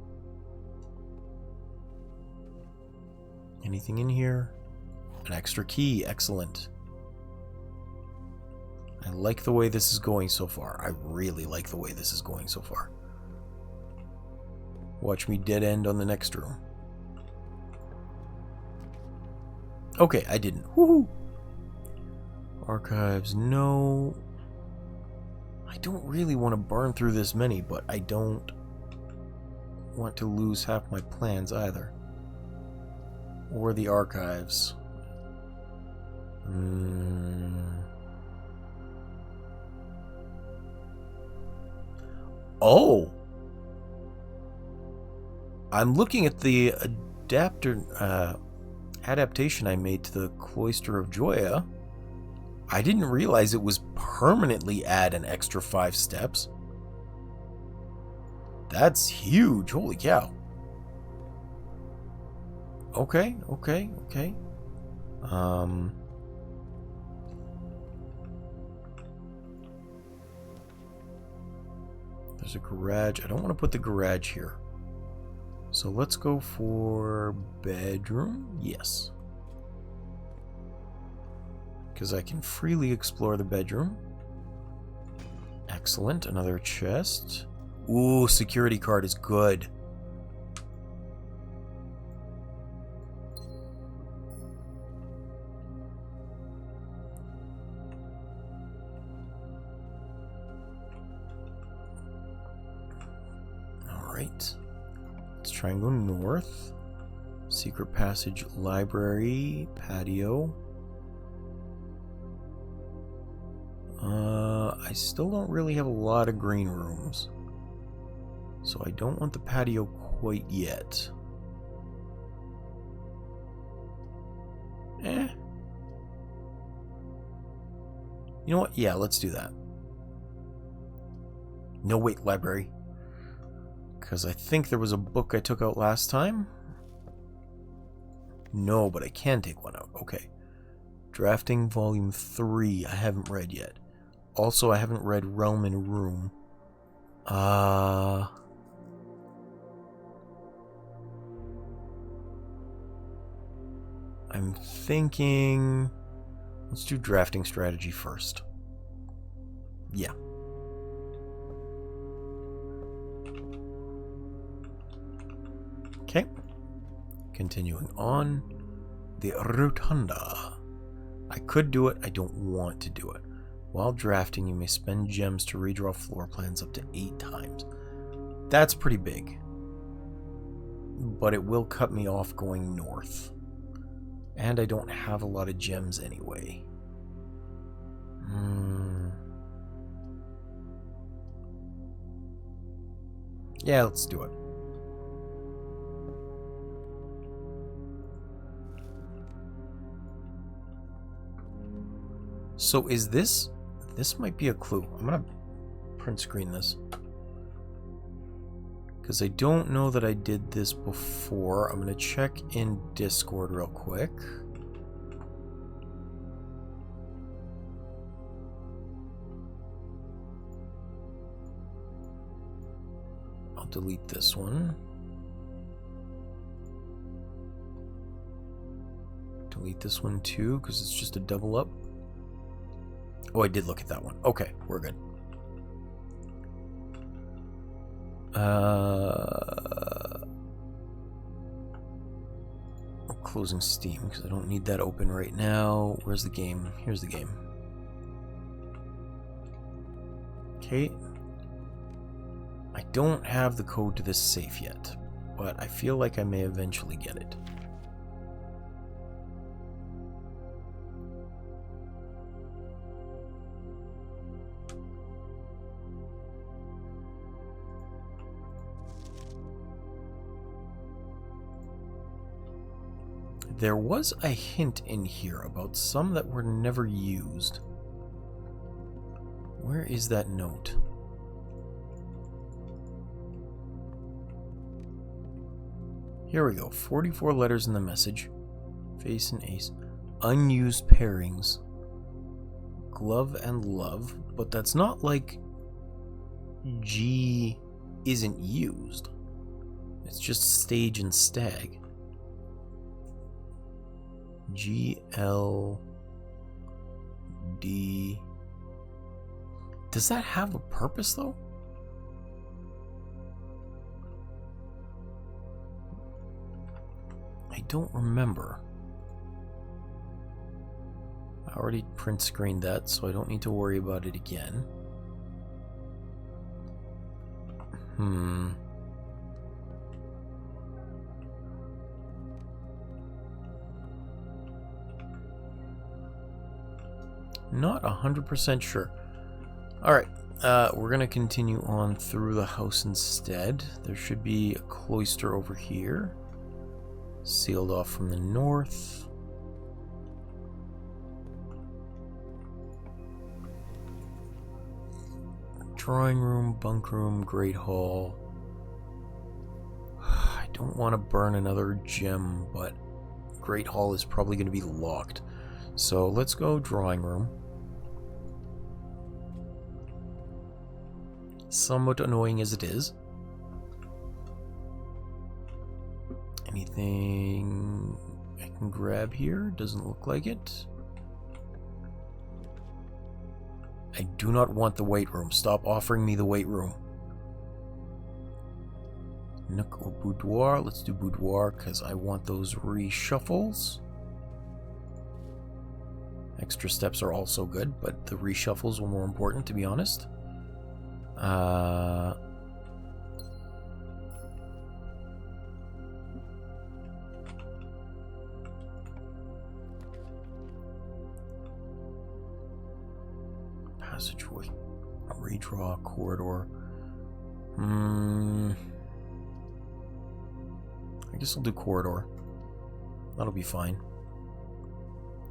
A: Anything in here? An extra key. Excellent. I like the way this is going so far. I really like the way this is going so far. Watch me dead end on the next room. Okay, I didn't. Woohoo! Archives, no. I don't really want to burn through this many, but I don't want to lose half my plans either. Or the archives. Oh! I'm looking at the adaptation I made to the Cloister of Joya. I didn't realize it was permanently add an extra 5 steps. That's huge. Holy cow. Okay. There's a garage. I don't want to put the garage here. So let's go for bedroom. Yes. Because I can freely explore the bedroom. Excellent. Another chest. Ooh, security card is good. Alright. Let's try and go north. Secret passage, library, patio. I still don't really have a lot of green rooms. So I don't want the patio quite yet. You know what? Yeah, let's do that. No, wait, library. Because I think there was a book I took out last time. No, but I can take one out. Okay. Drafting Volume 3. I haven't read yet. Also, I haven't read Realm and Room. I'm thinking... Let's do drafting strategy first. Yeah. Okay. Continuing on. The Rotunda. I could do it. I don't want to do it. While drafting, you may spend gems to redraw floor plans up to 8 times. That's pretty big. But it will cut me off going north. And I don't have a lot of gems anyway. Yeah, let's do it. So is this... This might be a clue. I'm going to print screen this. Because I don't know that I did this before. I'm going to check in Discord real quick. I'll delete this one. Delete this one too, because it's just a double up. Oh, I did look at that one. Okay, we're good. I'm closing Steam because I don't need that open right now. Where's the game? Here's the game. Okay. I don't have the code to this safe yet, but I feel like I may eventually get it. There was a hint in here about some that were never used. Where is that note? Here we go. 44 letters in the message. Face and ace. Unused pairings. Glove and love. But that's not like G isn't used. It's just stage and stag. G, L, D. Does that have a purpose though? I don't remember. I already print screened that, so I don't need to worry about it again. Not 100% sure. Alright, we're going to continue on through the house instead. There should be a cloister over here. Sealed off from the north. Drawing room, bunk room, great hall. I don't want to burn another gem, but great hall is probably going to be locked. So let's go drawing room. Somewhat annoying as it is. Anything I can grab here? Doesn't look like it. I do not want the weight room. Stop offering me the weight room. Nook or boudoir? Let's do boudoir because I want those reshuffles. Extra steps are also good, but the reshuffles were more important, to be honest. Passageway, redraw, corridor. I guess I'll do corridor. That'll be fine.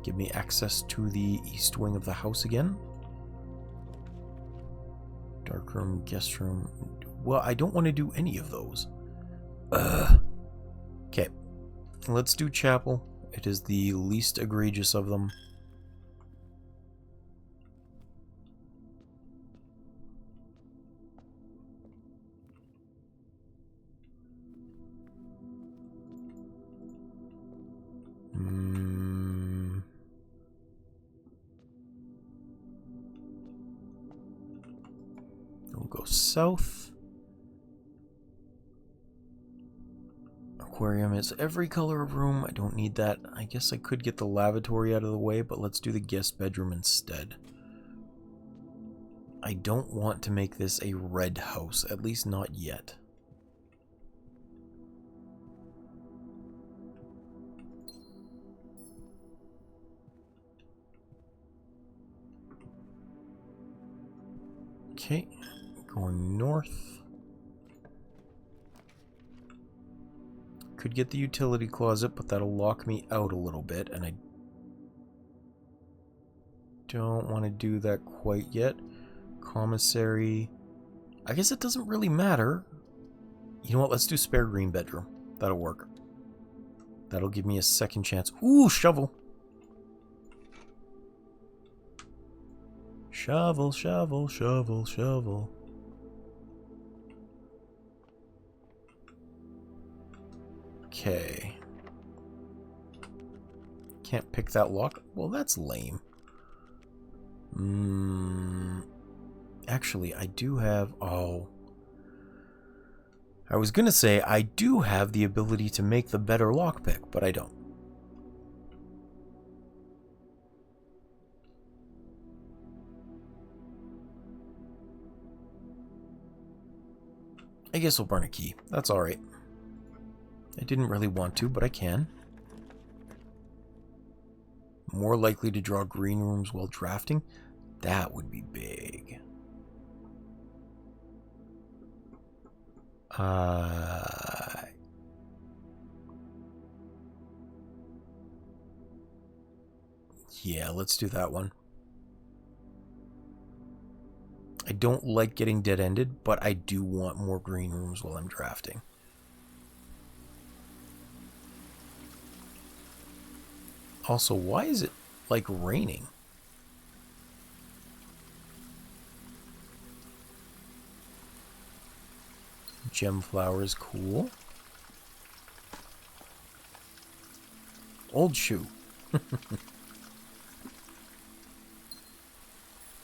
A: Give me access to the east wing of the house again. Dark room, guest room. Well, I don't want to do any of those. Okay. Let's do chapel. It is the least egregious of them. We'll go south. Aquarium is every color of room. I don't need that. I guess I could get the lavatory out of the way, but let's do the guest bedroom instead. I don't want to make this a red house, at least not yet. Okay, going north. Could get the utility closet, but that'll lock me out a little bit, and I don't want to do that quite yet. Commissary. I guess it doesn't really matter. You know what? Let's do spare green bedroom. That'll work. That'll give me a second chance. Ooh, shovel. Shovel, shovel, shovel, shovel. Okay. Can't pick that lock. Well, that's lame. Actually, I do have... Oh. I was gonna say I do have the ability to make the better lockpick, but I don't. I guess I'll burn a key. That's alright. I didn't really want to, but I can. More likely to draw green rooms while drafting? That would be big. Yeah, let's do that one. I don't like getting dead-ended, but I do want more green rooms while I'm drafting. Also, why is it like raining? Gem flowers, cool. Old shoe.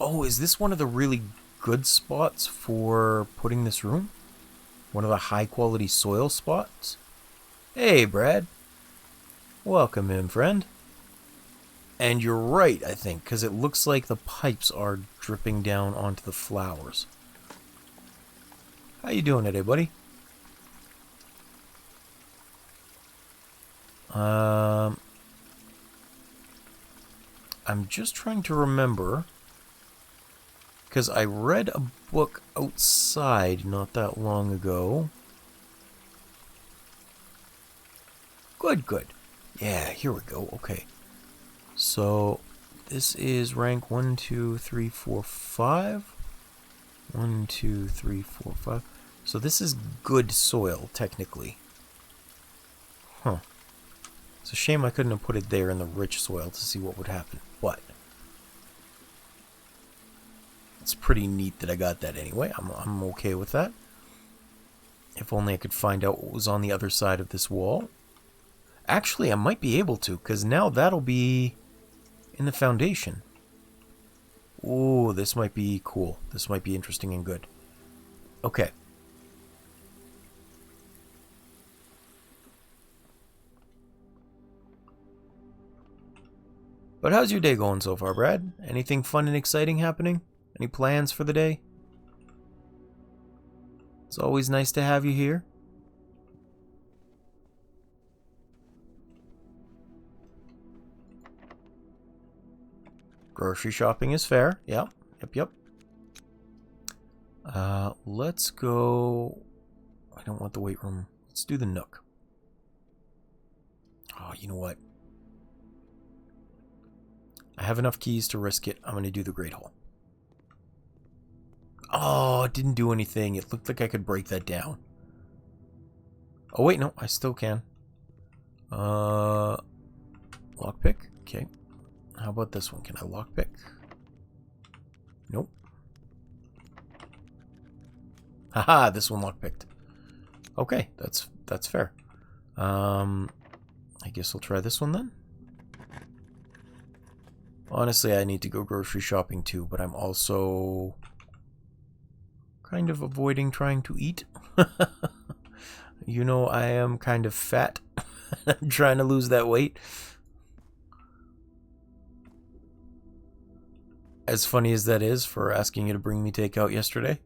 A: Oh, is this one of the really good spots for putting this room? One of the high quality soil spots? Hey, Brad. Welcome in, friend. And you're right, I think, because it looks like the pipes are dripping down onto the flowers. How you doing today, buddy? I'm just trying to remember, because I read a book outside not that long ago. Good, good. Yeah, here we go. Okay. So, this is rank 1, 2, 3, 4, 5. 1, 2, 3, 4, 5. So this is good soil, technically. Huh. It's a shame I couldn't have put it there in the rich soil to see what would happen, but it's pretty neat that I got that anyway. I'm okay with that. If only I could find out what was on the other side of this wall. Actually, I might be able to, because now that'll be in the foundation. Ooh, this might be cool. This might be interesting and good. Okay. But how's your day going so far, Brad? Anything fun and exciting happening? Any plans for the day? It's always nice to have you here. Grocery shopping is fair. Yep. Let's go... I don't want the weight room. Let's do the Nook. Oh, you know what? I have enough keys to risk it. I'm going to do the Great Hall. Oh, it didn't do anything. It looked like I could break that down. Oh, wait, no. I still can. Lockpick? Okay. How about this one? Can I lockpick? Nope. Haha, this one lockpicked. Okay, that's fair. I guess I'll try this one then. Honestly, I need to go grocery shopping too, but I'm also kind of avoiding trying to eat. You know, I am kind of fat. I'm trying to lose that weight. As funny as that is for asking you to bring me takeout yesterday.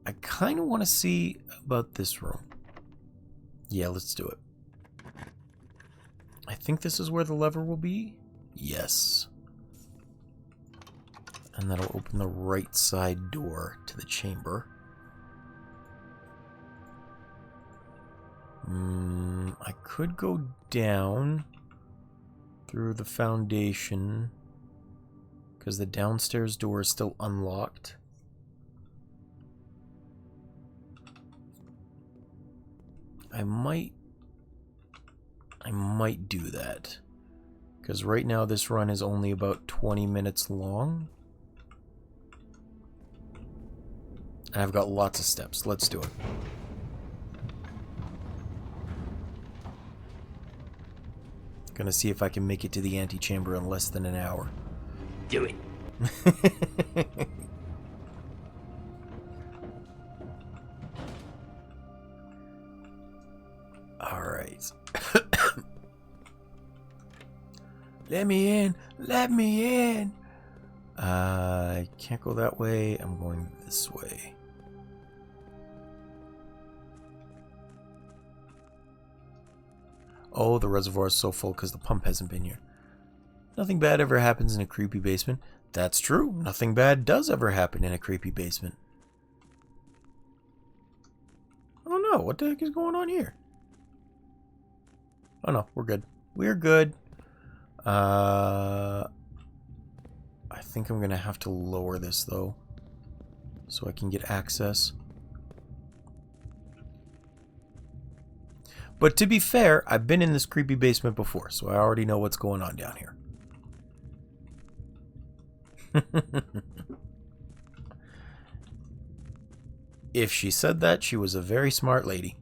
A: I kind of want to see about this room. Yeah, let's do it. I think this is where the lever will be. Yes. And that'll open the right side door to the chamber. I could go down through the foundation because the downstairs door is still unlocked. I might do that because right now this run is only about 20 minutes long. And I've got lots of steps. Let's do it. Gonna see if I can make it to the antechamber in less than an hour.
B: Do it.
A: Alright. Let me in! Let me in! I can't go that way. I'm going this way. Oh, the reservoir is so full because the pump hasn't been here. Nothing bad ever happens in a creepy basement. That's true. Nothing bad does ever happen in a creepy basement. Oh, what the heck is going on here? Oh no, we're good. We're good. I think I'm gonna have to lower this though, so I can get access. But to be fair, I've been in this creepy basement before, so I already know what's going on down here. If she said that, she was a very smart lady.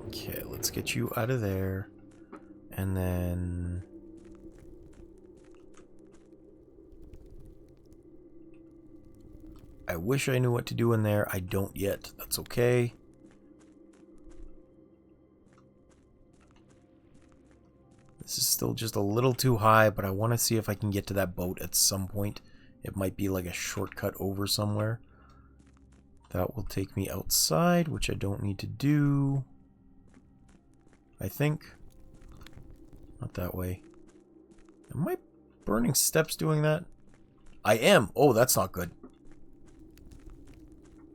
A: Okay, let's get you out of there. And then... I wish I knew what to do in there. I don't yet. That's okay. This is still just a little too high, but I want to see if I can get to that boat at some point. It might be like a shortcut over somewhere. That will take me outside, which I don't need to do. I think. Not that way. Am I burning steps doing that? I am. Oh, that's not good.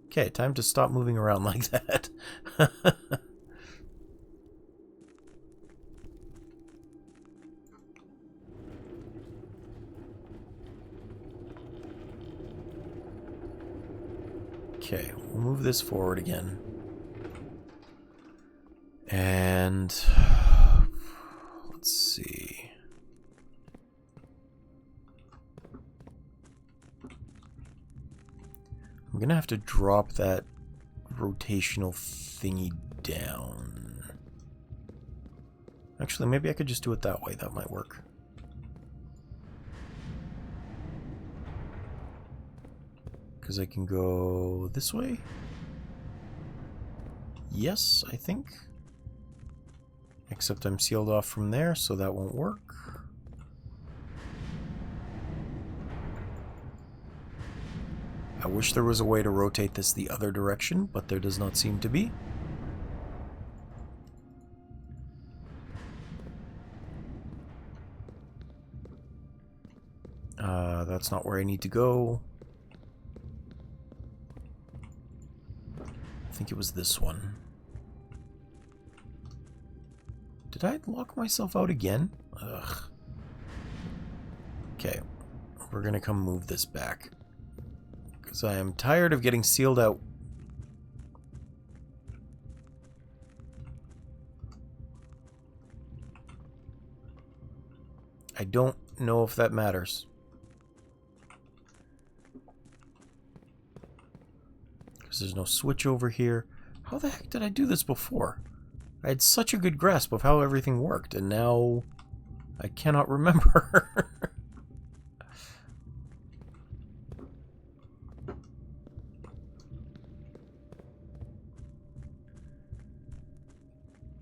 A: Okay, time to stop moving around like that. Okay, we'll move this forward again. And let's see. I'm gonna have to drop that rotational thingy down. Actually, maybe I could just do it that way. That might work. Because I can go this way. Yes, I think. Except I'm sealed off from there, so that won't work. I wish there was a way to rotate this the other direction, but there does not seem to be. That's not where I need to go. I think it was this one. Did I lock myself out again? Ugh. Okay, we're gonna come move this back. Because I am tired of getting sealed out. I don't know if that matters. Because there's no switch over here. How the heck did I do this before? I had such a good grasp of how everything worked, and now I cannot remember.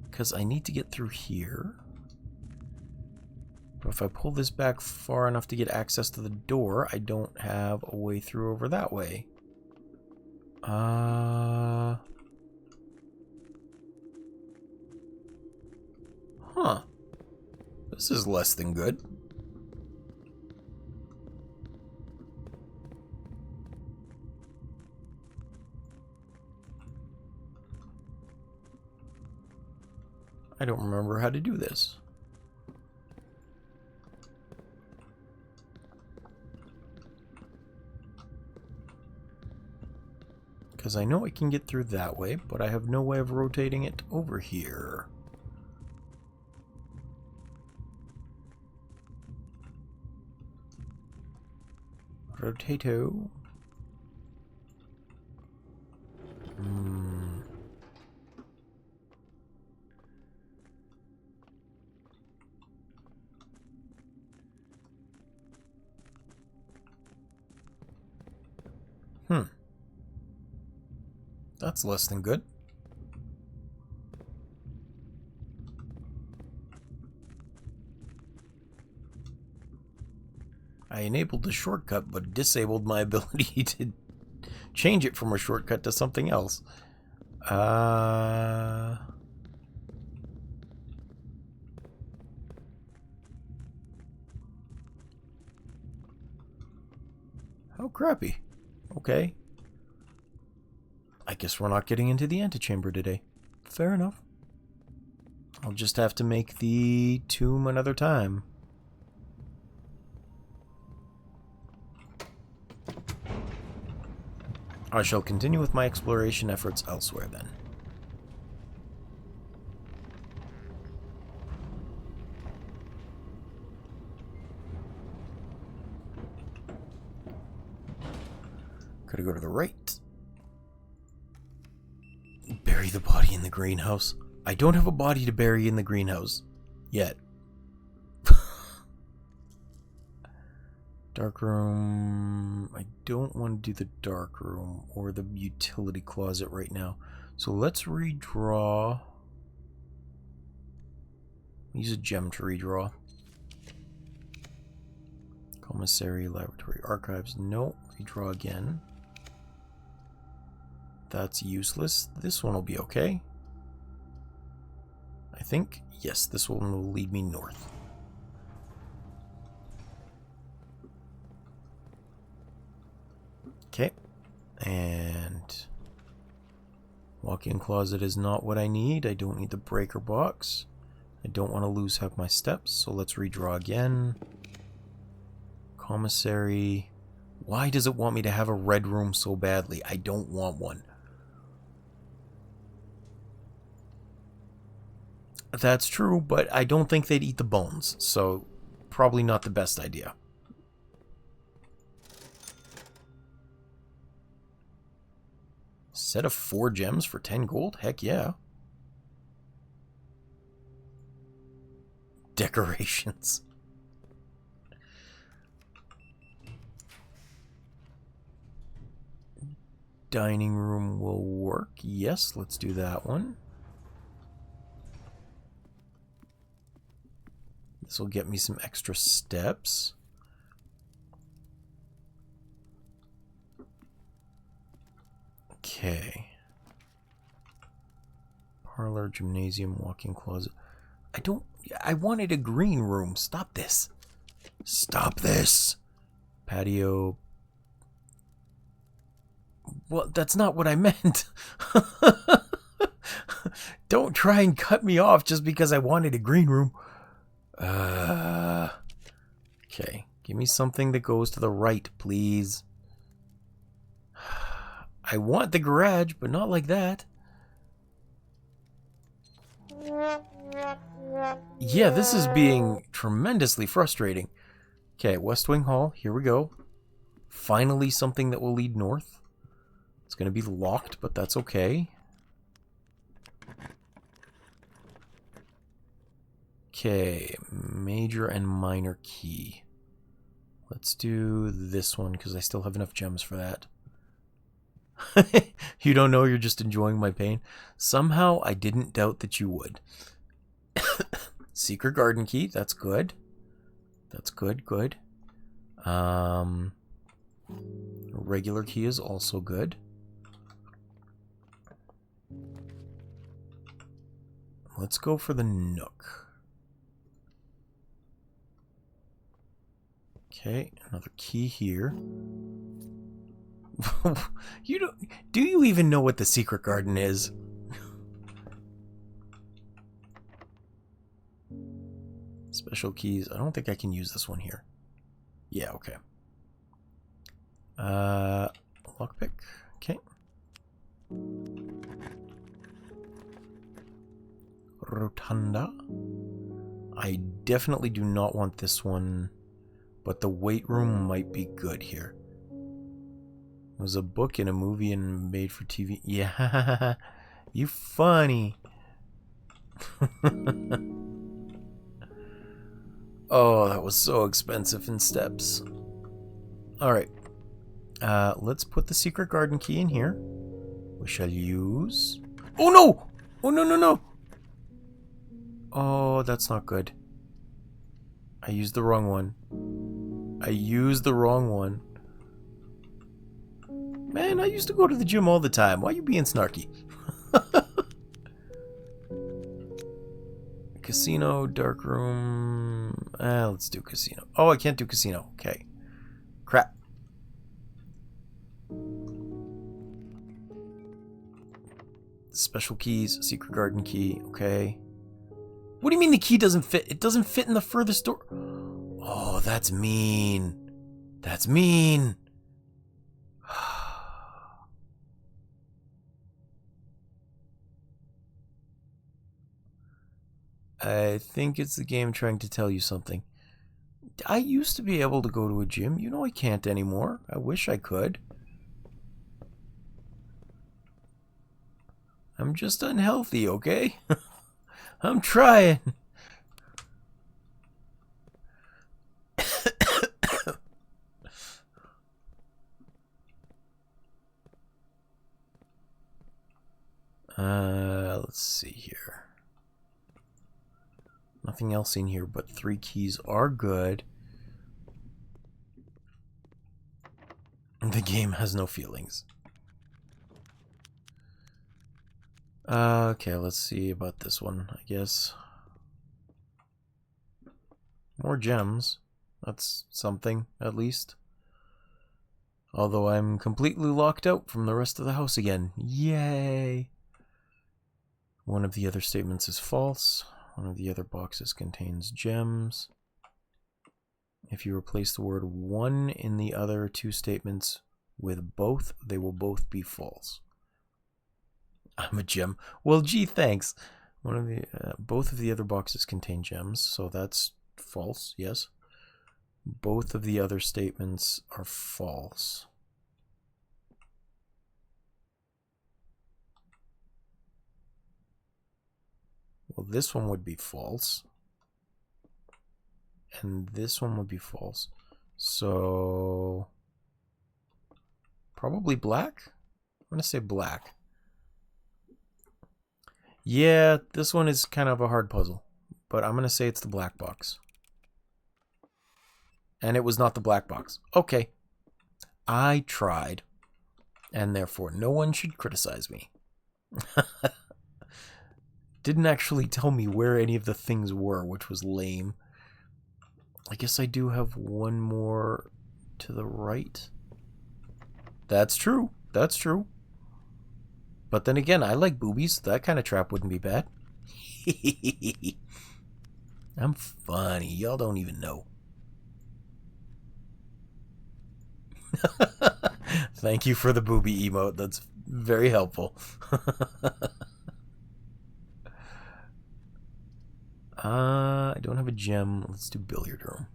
A: Because I need to get through here. But if I pull this back far enough to get access to the door, I don't have a way through over that way. Huh. This is less than good. I don't remember how to do this. Because I know I can get through that way, but I have no way of rotating it over here. Rotato. That's less than good. I enabled the shortcut, but disabled my ability to change it from a shortcut to something else. How crappy. Okay. I guess we're not getting into the antechamber today. Fair enough. I'll just have to make the tomb another time. I shall continue with my exploration efforts elsewhere then. Gotta go to the right. Bury the body in the greenhouse. I don't have a body to bury in the greenhouse. Yet. Dark room. I don't want to do the dark room or the utility closet right now. So let's redraw. Use a gem to redraw. Commissary, laboratory, archives. No. Redraw again. That's useless. This one will be okay. I think. Yes, this one will lead me north. Okay. And walk-in closet is not what I need. I don't need the breaker box. I don't want to lose half my steps, so let's redraw again. Commissary. Why does it want me to have a red room so badly? I don't want one. That's true, but I don't think they'd eat the bones, so probably not the best idea. Set of 4 gems for 10 gold? Heck yeah. Decorations. Dining room will work. Yes, let's do that one. This will get me some extra steps. Okay. Parlor, gymnasium, walk-in closet. I wanted a green room. Stop this. Stop this. Patio. Well, that's not what I meant. Don't try and cut me off just because I wanted a green room. Okay. Give me something that goes to the right, please. I want the garage, but not like that. Yeah, this is being tremendously frustrating. Okay, West Wing Hall. Here we go. Finally something that will lead north. It's going to be locked, but that's okay. Okay, major and minor key. Let's do this one because I still have enough gems for that. You don't know, you're just enjoying my pain. Somehow I didn't doubt that you would. Secret garden key, that's good. That's good, good. Regular key is also good. Let's go for the nook. Okay, another key here. Do you even know what the secret garden is? Special keys. I don't think I can use this one here. Yeah, okay. Lockpick. Okay. Rotunda. I definitely do not want this one, but the weight room might be good here. It was a book and a movie and made for TV. Yeah, you funny. Oh, that was so expensive in steps. Alright. Let's put the secret garden key in here. We shall use... Oh no! Oh no, no, no! Oh, that's not good. I used the wrong one. I used the wrong one. Man, I used to go to the gym all the time. Why are you being snarky? Casino, dark room. Let's do casino. Oh, I can't do casino. Okay. Crap. Special keys, secret garden key, okay. What do you mean the key doesn't fit? It doesn't fit in the furthest door. Oh, that's mean. That's mean. I think it's the game trying to tell you something. I used to be able to go to a gym. You know I can't anymore. I wish I could. I'm just unhealthy, okay? I'm trying. Let's see here. Nothing else in here, but 3 keys are good. The game has no feelings. Okay, let's see about this one, I guess. More gems. That's something, at least. Although I'm completely locked out from the rest of the house again. Yay! One of the other statements is false. One of the other boxes contains gems. If you replace the word one in the other 2 statements with both, they will both be false. I'm a gem. Well, gee, thanks. One of the both of the other boxes contain gems, so that's false. Yes. Both of the other statements are false. Well, this one would be false. And this one would be false. So probably black? I'm going to say black. Yeah, this one is kind of a hard puzzle, but I'm going to say it's the black box. And it was not the black box. Okay. I tried, and therefore no one should criticize me. Didn't actually tell me where any of the things were, which was lame. I guess I do have one more to the right. That's true. That's true. But then again, I like boobies. That kind of trap wouldn't be bad. I'm funny. Y'all don't even know. Thank you for the booby emote. That's very helpful. I don't have a gem. Let's do billiard room.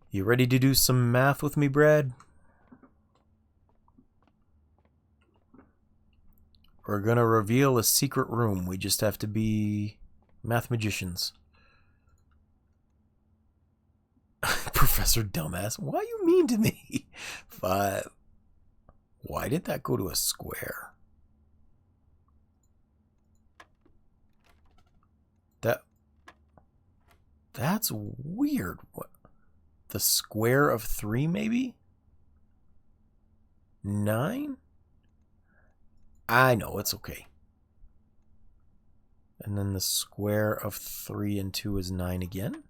A: You ready to do some math with me, Brad? We're gonna reveal a secret room. We just have to be math magicians. Professor Dumbass, why are you mean to me? 5. Why did that go to a square? That's weird. What? The square of 3, maybe? 9? I know, it's okay. And then the square of 3 and 2 is 9 again.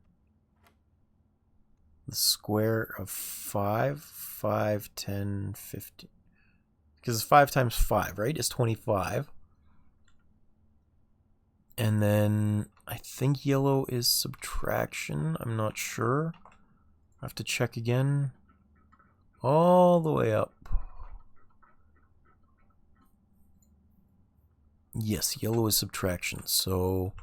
A: The square of 5, 10, 15. Because 5 times 5, right, is 25. And then I think yellow is subtraction. I'm not sure. I have to check again. All the way up. Yes, yellow is subtraction. So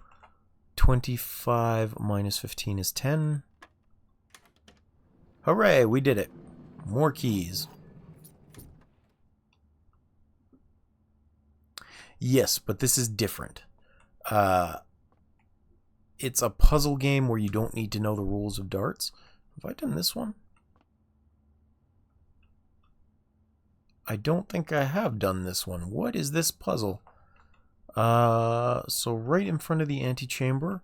A: 25 minus 15 is 10. Hooray, we did it. More keys. Yes, but this is different. It's a puzzle game where you don't need to know the rules of darts. Have I done this one? I don't think I have done this one. What is this puzzle? So right in front of the antechamber.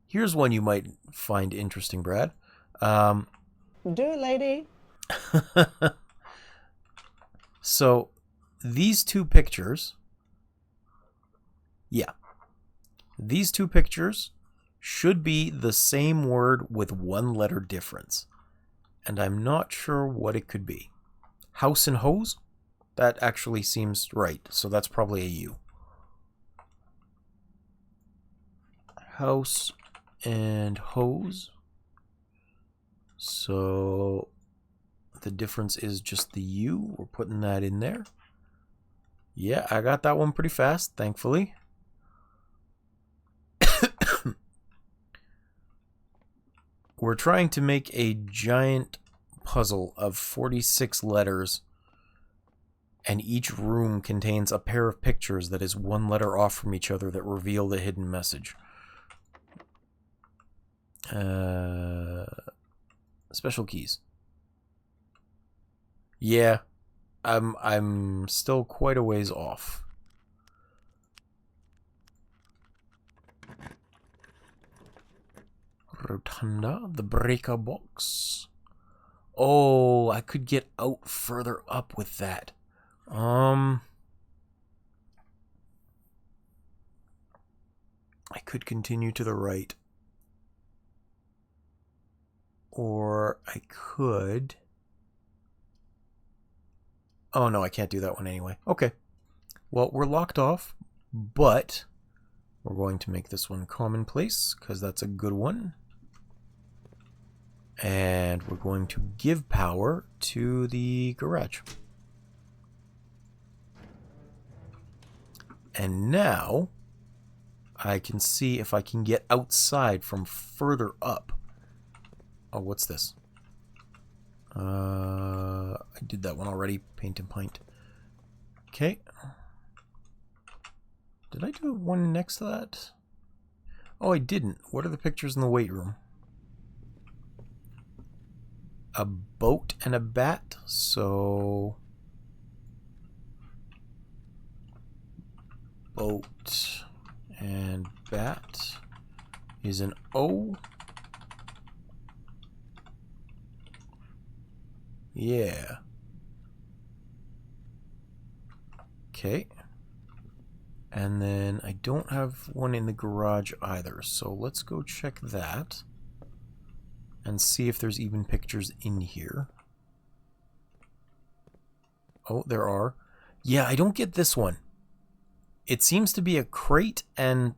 A: Here's one you might find interesting, Brad.
B: Do it, lady.
A: So these 2 pictures. Yeah. These 2 pictures should be the same word with 1 letter difference. And I'm not sure what it could be. House and hose? That actually seems right. So that's probably a U. House and hose. So the difference is just the U. We're putting that in there. Yeah, I got that one pretty fast, thankfully. We're trying to make a giant puzzle of 46 letters, and each room contains a pair of pictures that is one letter off from each other that reveal the hidden message. Special keys. Yeah, I'm still quite a ways off. Rotunda, the breaker box. Oh, I could get out further up with that. I could continue to the right. Or I could... Oh, no, I can't do that one anyway. Okay. Well, we're locked off, but we're going to make this one commonplace, because that's a good one. And we're going to give power to the garage. And now I can see if I can get outside from further up. Oh, what's this? I did that one already. Paint and pint. Okay. Did I do one next to that? Oh, I didn't. What are the pictures in the weight room? A boat and a bat, so... Boat and bat is an O. Yeah. Okay. And then I don't have one in the garage either, so let's go check that and see if there's even pictures in here. Oh, there are. Yeah, I don't get this one. It seems to be a crate and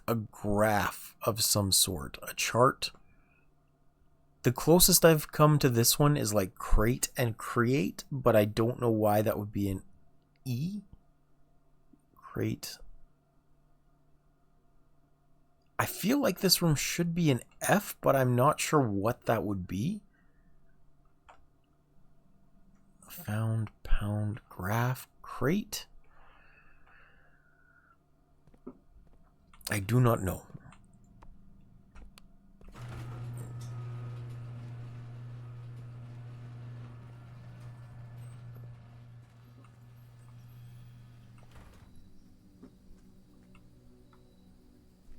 A: a graph of some sort, a chart. The closest I've come to this one is like crate and create, but I don't know why that would be an E. Crate. I feel like this room should be an F, but I'm not sure what that would be. Found, pound, graph, crate. I do not know.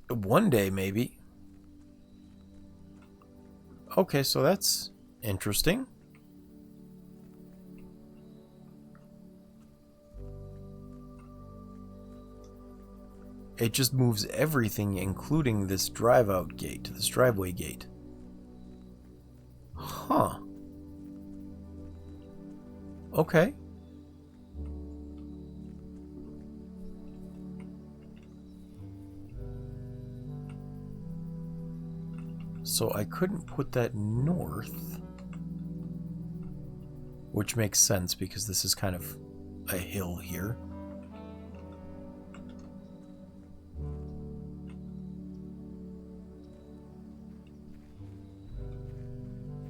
A: One day, maybe. Okay, so that's interesting. It just moves everything, including this drive-out gate, this driveway gate. Huh. Okay. So I couldn't put that north, which makes sense because this is kind of a hill here.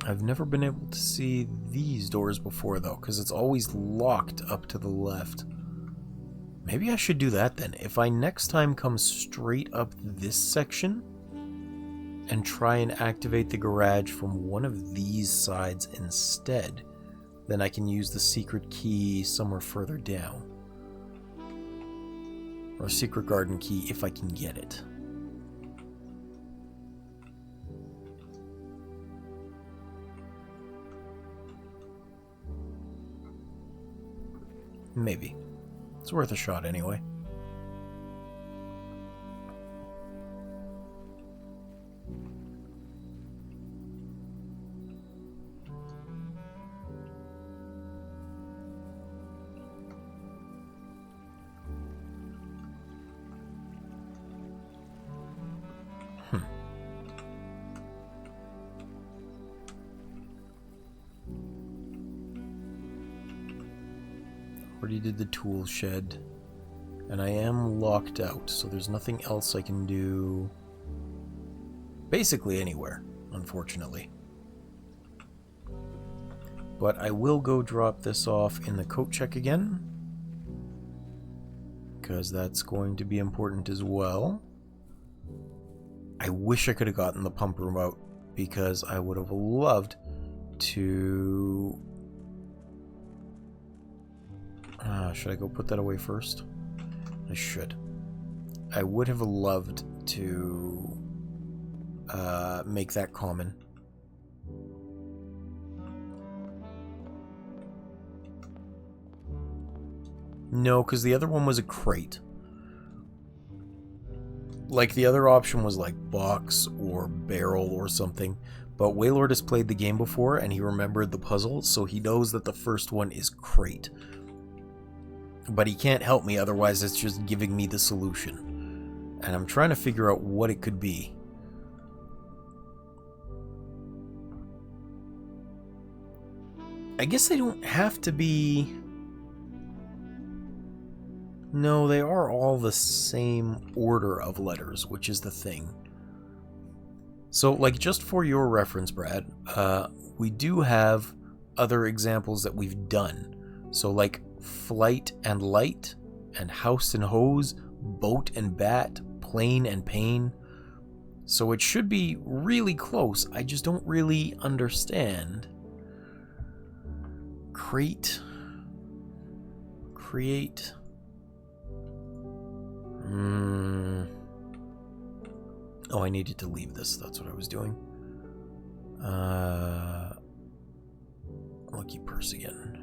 A: I've never been able to see these doors before though, because it's always locked up to the left. Maybe I should do that then. If I next time come straight up this section and try and activate the garage from one of these sides instead, then I can use the secret key somewhere further down. Or secret garden key if I can get it. Maybe. It's worth a shot anyway. Already did the tool shed. And I am locked out, so there's nothing else I can do basically anywhere, unfortunately. But I will go drop this off in the coat check again, because that's going to be important as well. I wish I could have gotten the pump room out, because I would have loved to... should I go put that away first? I should. I would have loved to make that common. No, because the other one was a crate. Like, the other option was like box or barrel or something. But Waylord has played the game before and he remembered the puzzle, so he knows that the first one is crate. But he can't help me, otherwise it's just giving me the solution. And I'm trying to figure out what it could be. I guess they don't have to be... No, they are all the same order of letters, which is the thing. So, like, just for your reference, Brad, we do have other examples that we've done. So, like, flight and light, and house and hose, boat and bat, plane and pane. So it should be really close. I just don't really understand. Crate. Create. Oh, I needed to leave this. That's what I was doing. Lucky purse again.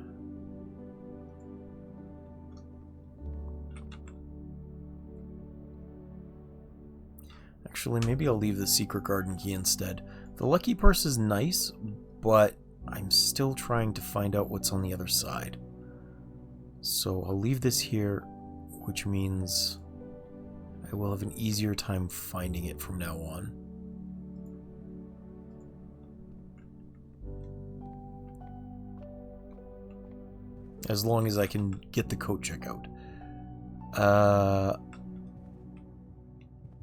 A: Actually, maybe I'll leave the secret garden key instead. The lucky purse is nice, but I'm still trying to find out what's on the other side. So I'll leave this here, which means I will have an easier time finding it from now on. As long as I can get the coat check out.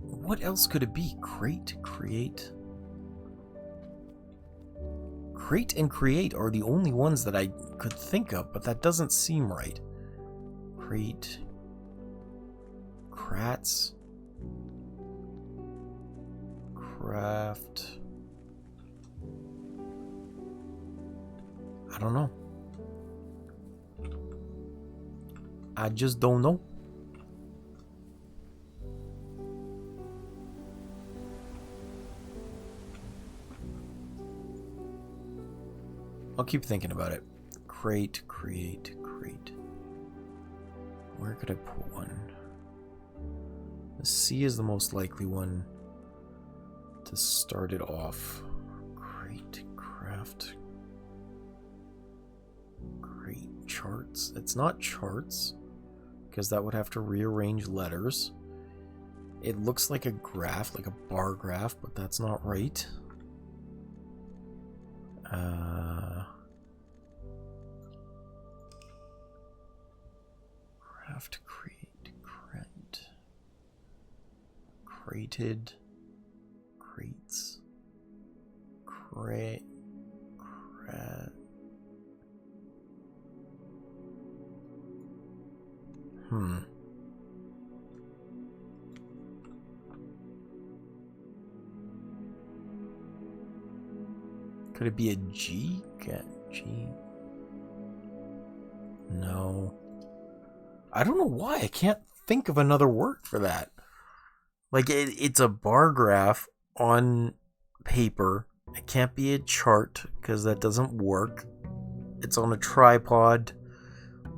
A: What else could it be? Crate, create. Crate and create are the only ones that I could think of, but that doesn't seem right. Crate. Crats. Craft. I don't know. I just don't know. I'll keep thinking about it. Crate, create, crate. Where could I put one? The C is the most likely one to start it off. Crate, craft. Crate, charts. It's not charts, because that would have to rearrange letters. It looks like a graph, like a bar graph, but that's not right. Craft, create, crate, crated, crates, crate, crat. Could it be a G? G? No. I don't know why. I can't think of another word for that. Like, it's a bar graph on paper. It can't be a chart, because that doesn't work. It's on a tripod.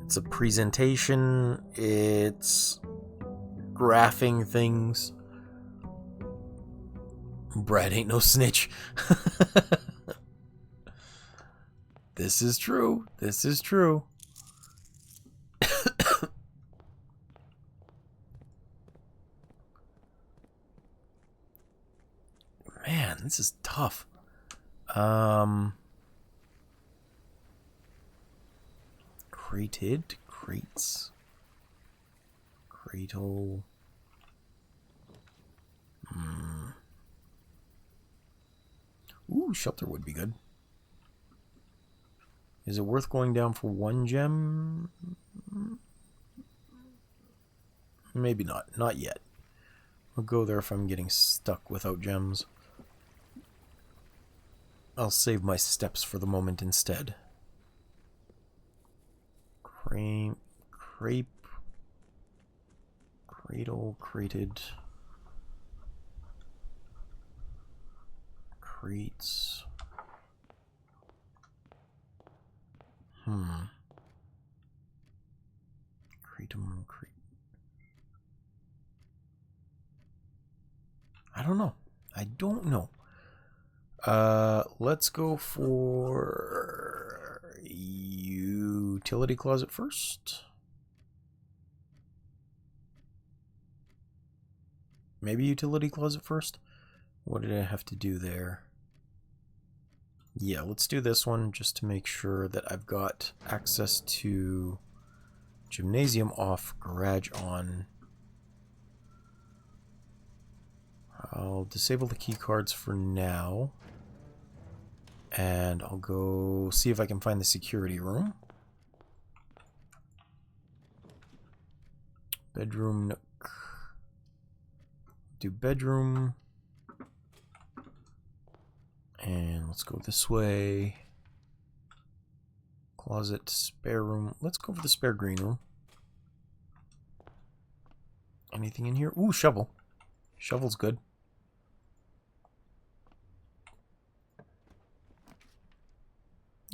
A: It's a presentation. It's graphing things. Brad ain't no snitch. This is true. This is true. Man, this is tough. Created, crates. Cradle. Ooh, shelter would be good. Is it worth going down for 1 gem? Maybe not. Not yet. I'll go there if I'm getting stuck without gems. I'll save my steps for the moment instead. Crepe. Cradle. Crated. Crates. Kratom. I don't know. I don't know. Let's go for utility closet first. Maybe utility closet first? What did I have to do there? Yeah, let's do this one just to make sure that I've got access to gymnasium off, garage on. I'll disable the key cards for now. And I'll go see if I can find the security room. Bedroom nook. Do bedroom. And let's go this way. Closet, spare room. Let's go for the spare green room. Anything in here? Ooh, shovel. Shovel's good.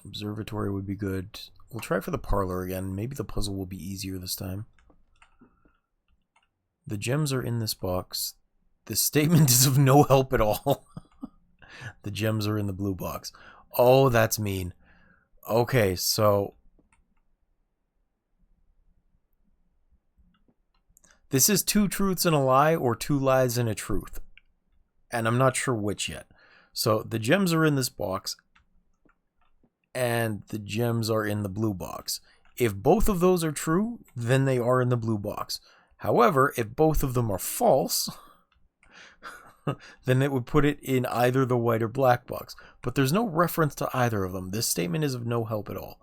A: Observatory would be good. We'll try for the parlor again. Maybe the puzzle will be easier this time. The gems are in this box. This statement is of no help at all. The gems are in the blue box. Oh, that's mean. Okay, so this is 2 truths and a lie or 2 lies and a truth. And I'm not sure which yet. So the gems are in this box and the gems are in the blue box. If both of those are true, then they are in the blue box. However, if both of them are false, then it would put it in either the white or black box. But there's no reference to either of them. This statement is of no help at all.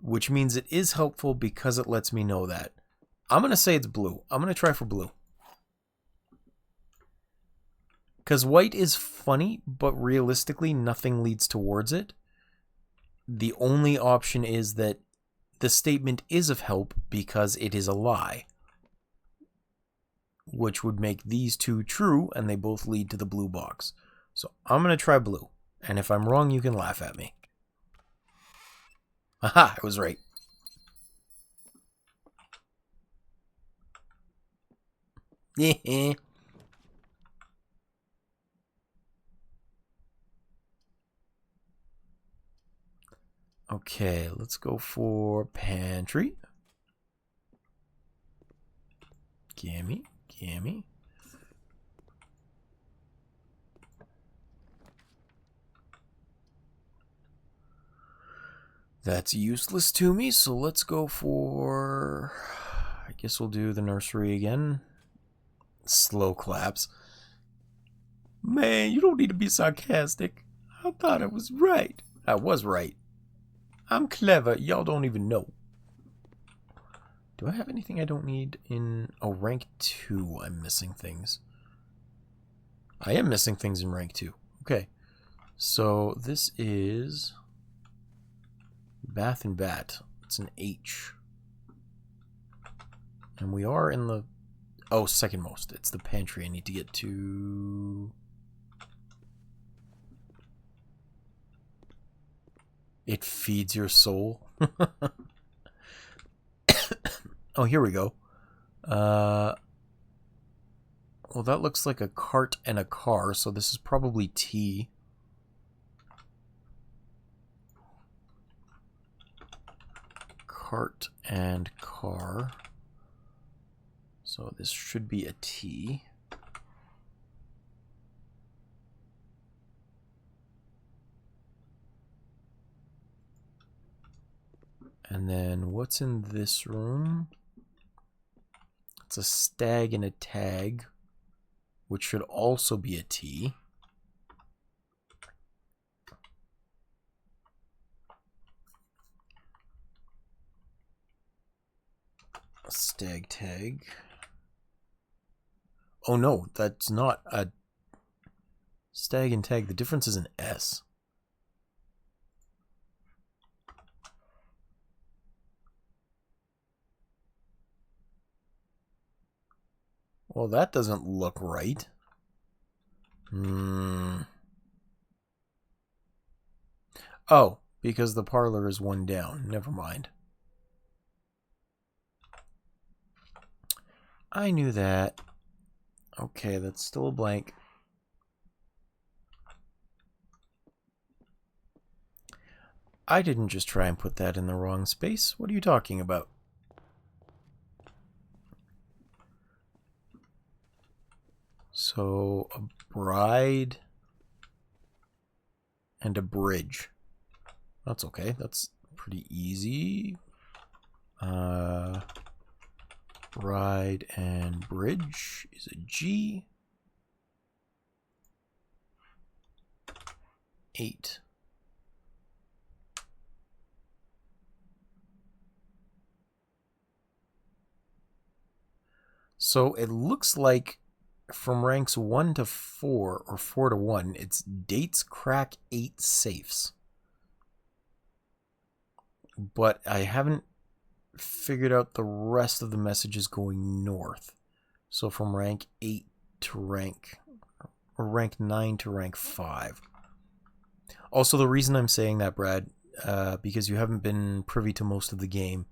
A: Which means it is helpful because it lets me know that. I'm going to say it's blue. I'm going to try for blue. Because white is funny, but realistically nothing leads towards it. The only option is that the statement is of help because it is a lie. Which would make these 2 true, and they both lead to the blue box. So I'm going to try blue. And if I'm wrong, you can laugh at me. Aha, I was right. Yeah. Okay, let's go for pantry. Gimme. That's useless to me, so let's go for... I guess we'll do the nursery again. Slow claps. Man, you don't need to be sarcastic. I thought I was right. I was right. I'm clever. Y'all don't even know. Do I have anything I don't need in... Oh, rank 2. I'm missing things. I am missing things in rank 2. Okay. So this is... Bath and Bat. It's an H. And we are in the... Oh, second most. It's the pantry I need to get to... It feeds your soul. Oh, here we go. Well, that looks like a cart and a car, so this is probably T. Cart and car. So this should be a T. And then what's in this room? It's a stag and a tag, which should also be a T. A stag tag. Oh no, that's not a stag and tag. The difference is an S. Well, that doesn't look right. Oh, because the parlor is one down. Never mind. I knew that. Okay, that's still a blank. I didn't just try and put that in the wrong space. What are you talking about? So, a bride and a bridge. That's okay. That's pretty easy. Bride and bridge is a G. 8. So it looks like from ranks 1 to 4 or 4 to 1, it's dates crack 8 safes. But I haven't figured out the rest of the messages going north. So from rank 8 to rank 9 to rank 5. Also, the reason I'm saying that, Brad, because you haven't been privy to most of the game,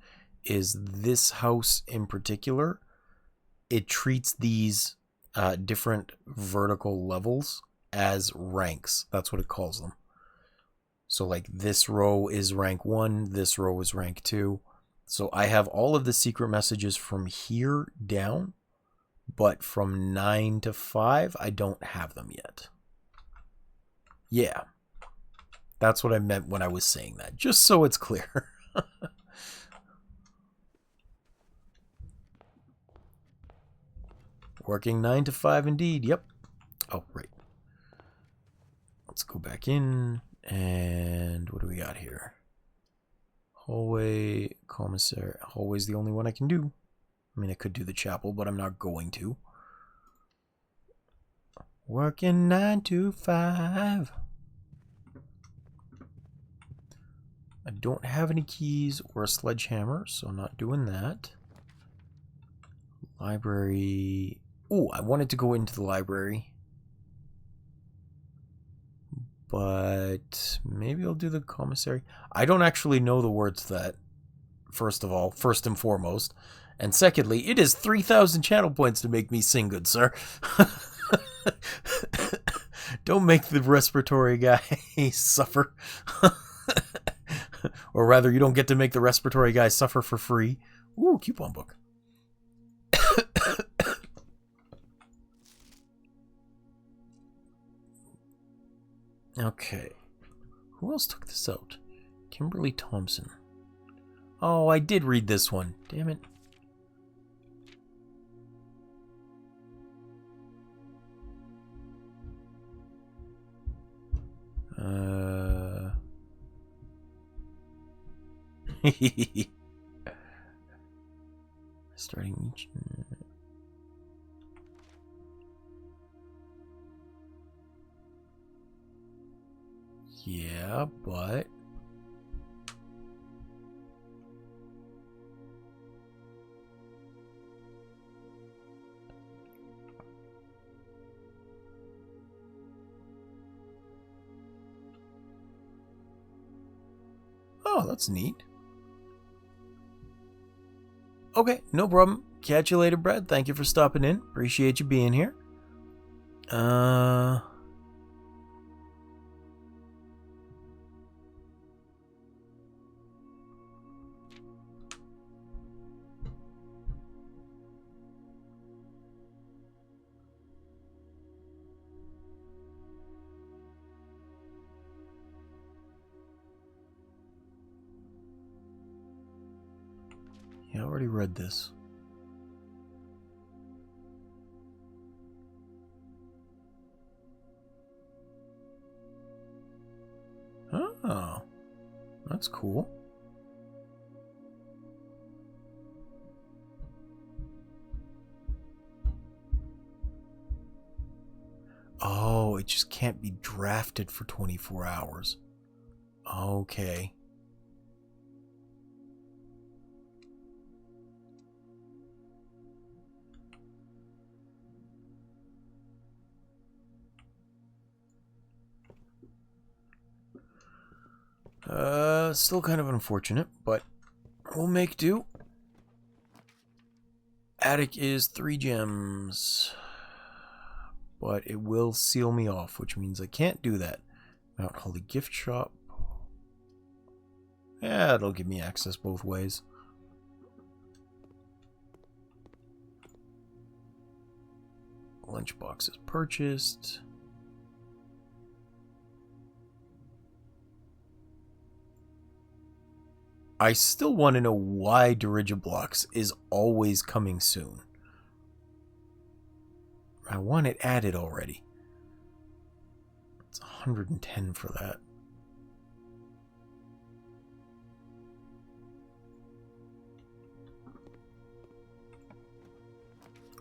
A: is this house in particular, it treats these different vertical levels as ranks. That's what it calls them. So like this row is rank 1, this row is rank 2. So I have all of the secret messages from here down, but from 9 to 5, I don't have them yet. Yeah. That's what I meant when I was saying that, just so it's clear. Working 9 to 5 indeed, yep. Oh, right. Let's go back in, and what do we got here? Hallway, commissary. Hallway's the only one I can do. I mean, I could do the chapel, but I'm not going to. Working 9 to 5. I don't have any keys or a sledgehammer, so I'm not doing that. Library. Oh, I wanted to go into the library. But maybe I'll do the commissary. I don't actually know the words to that, first of all, first and foremost. And secondly, it is 3,000 channel points to make me sing, good sir. Don't make the respiratory guy suffer. Or rather, you don't get to make the respiratory guy suffer for free. Ooh, coupon book. Okay. Who else took this out? Kimberly Thompson. Oh, I did read this one. Damn it. Starting each. Yeah, but oh, that's neat. Okay, no problem. Catch you later, Brad. Thank you for stopping in. Appreciate you being here. Yeah, I already read this. Oh, that's cool. Oh, it just can't be drafted for 24 hours. Okay. Still kind of unfortunate, but we'll make do. Attic is 3 gems. But it will seal me off, which means I can't do that. Mount Holly gift shop. Yeah, it'll give me access both ways. Lunchbox is purchased. I still want to know why Dirigiblocks is always coming soon. I want it added already. It's 110 for that.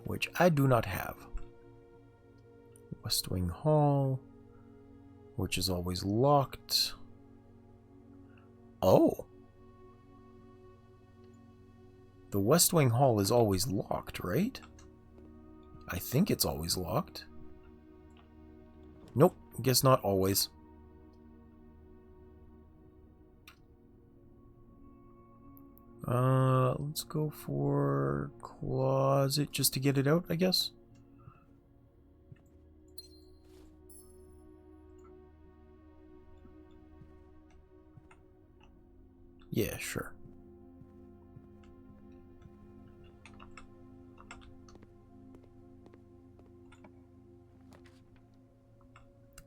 A: Which I do not have. West Wing Hall, which is always locked. Oh. The West Wing Hall is always locked, right? I think it's always locked. Nope, guess not always. Let's go for closet just to get it out, I guess. Yeah, sure.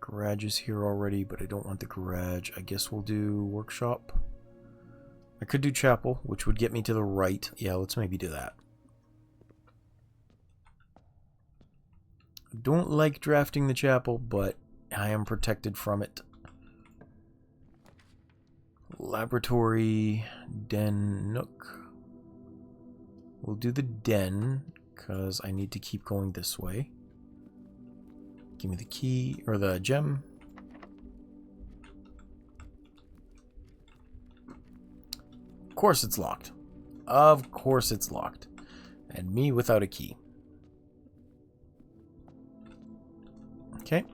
A: Garage is here already, but I don't want the garage. I guess we'll do workshop. I could do chapel, which would get me to the right. Yeah, let's maybe do that. I don't like drafting the chapel, but I am protected from it. Laboratory, den, nook. We'll do the den, because I need to keep going this way. Give me the key, or the gem. Of course it's locked. Of course it's locked. And me without a key. Okay.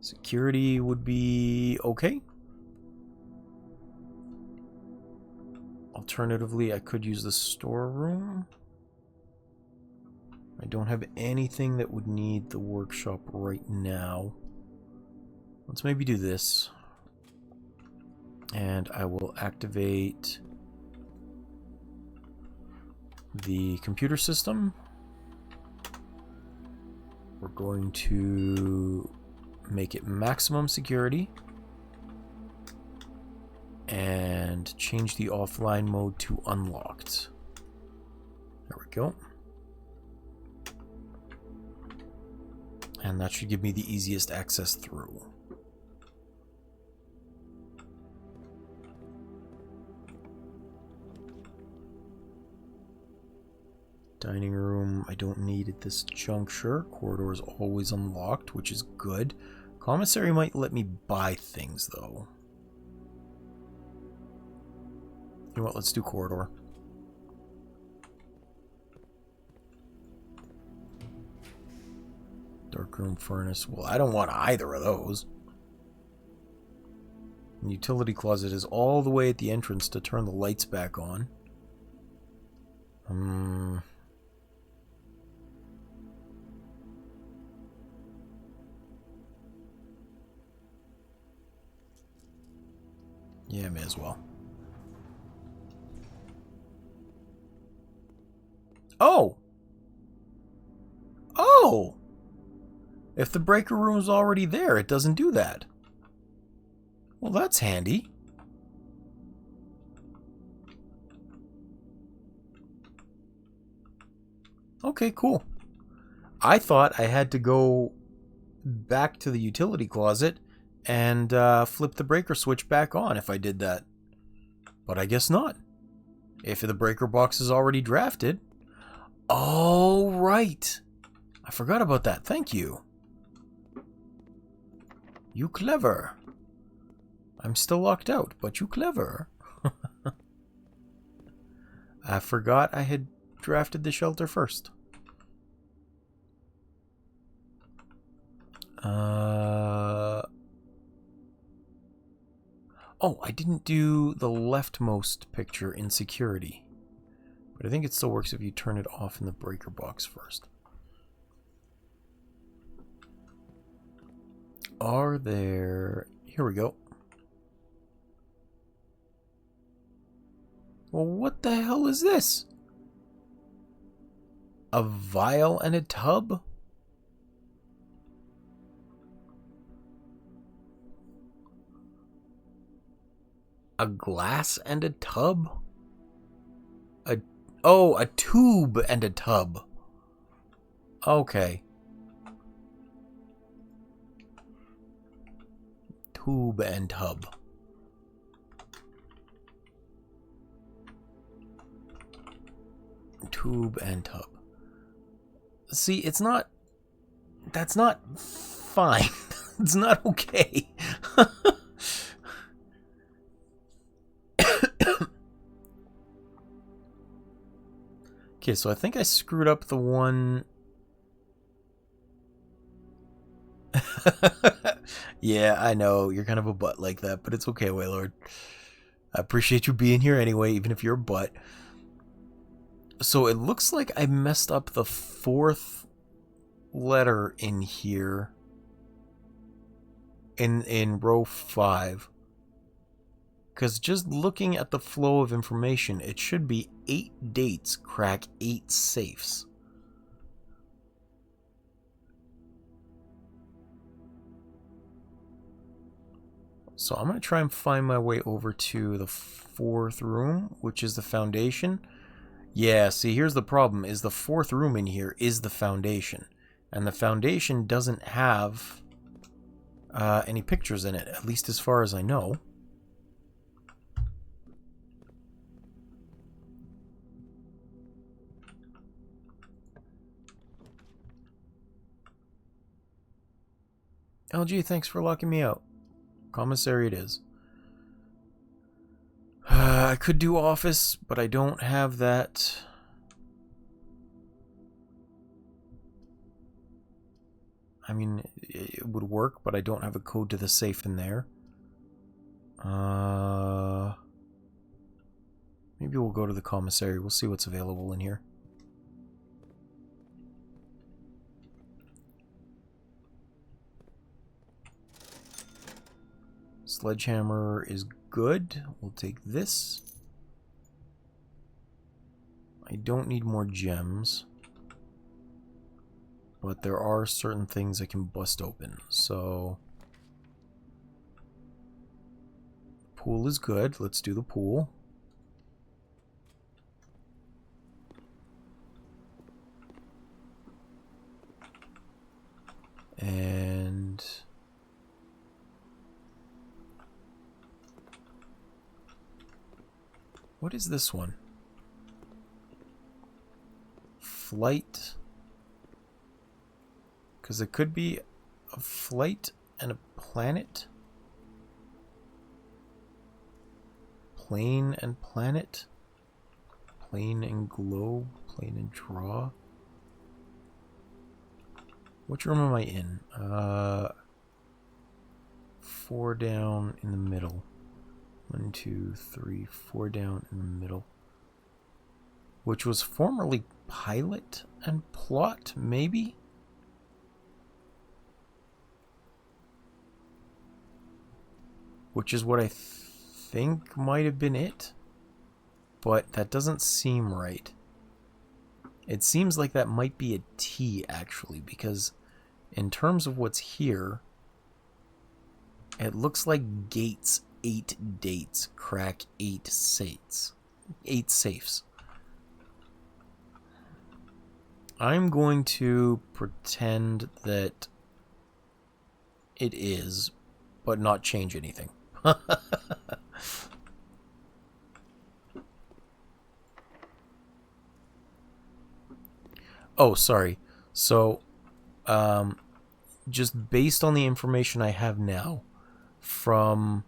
A: Security would be okay. Alternatively, I could use the storeroom. I don't have anything that would need the workshop right now. Let's maybe do this. And I will activate the computer system. We're going to make it maximum security. And change the offline mode to unlocked. There we go. And that should give me the easiest access through. Dining room, I don't need at this juncture. Corridor is always unlocked, which is good. Commissary might let me buy things, though. You know what, let's do corridor. Darkroom furnace. Well, I don't want either of those. And utility closet is all the way at the entrance to turn the lights back on. Yeah, may as well. Oh! Oh! If the breaker room is already there, it doesn't do that. Well, that's handy. Okay, cool. I thought I had to go back to the utility closet and flip the breaker switch back on if I did that. But I guess not. If the breaker box is already drafted. Oh, right. I forgot about that. Thank you. You clever. I'm still locked out, but you clever. I forgot I had drafted the shelter first. Oh, I didn't do the leftmost picture in security. But I think it still works if you turn it off in the breaker box first. Are there... Here we go. Well, what the hell is this? A vial and a tub? A glass and a tub? Oh, a tube and a tub. Okay. Tube and tub. Tube and tub. See, it's not... That's not fine. It's not okay. Okay, so I think I screwed up the one... Yeah, I know, you're kind of a butt like that, but it's okay, Waylord. I appreciate you being here anyway, even if you're a butt. So it looks like I messed up the fourth letter in here. In row 5. Because just looking at the flow of information, it should be 8 dates crack 8 safes. So I'm going to try and find my way over to the 4th room, which is the foundation. Yeah, see, here's the problem, is the 4th room in here is the foundation. And the foundation doesn't have any pictures in it, at least as far as I know. LG, thanks for locking me out. Commissary it is. I could do office, but I don't have that. I mean, it would work, but I don't have a code to the safe in there. Maybe we'll go to the commissary. We'll see what's available in here. Sledgehammer is good. We'll take this. I don't need more gems. But there are certain things I can bust open. So... Pool is good. Let's do the pool. And... what is this one? Flight. Because it could be a flight and a planet. Plane and planet. Plane and globe. Plane and draw. Which room am I in? 4 down in the middle. 1, 2, 3, 4 down in the middle. Which was formerly pilot and plot, maybe? Which is what I think might have been it. But that doesn't seem right. It seems like that might be a T, actually, because in terms of what's here, it looks like gates 8 dates crack 8 safes. 8 safes. I'm going to pretend that it is, but not change anything. Oh, sorry. So, just based on the information I have now from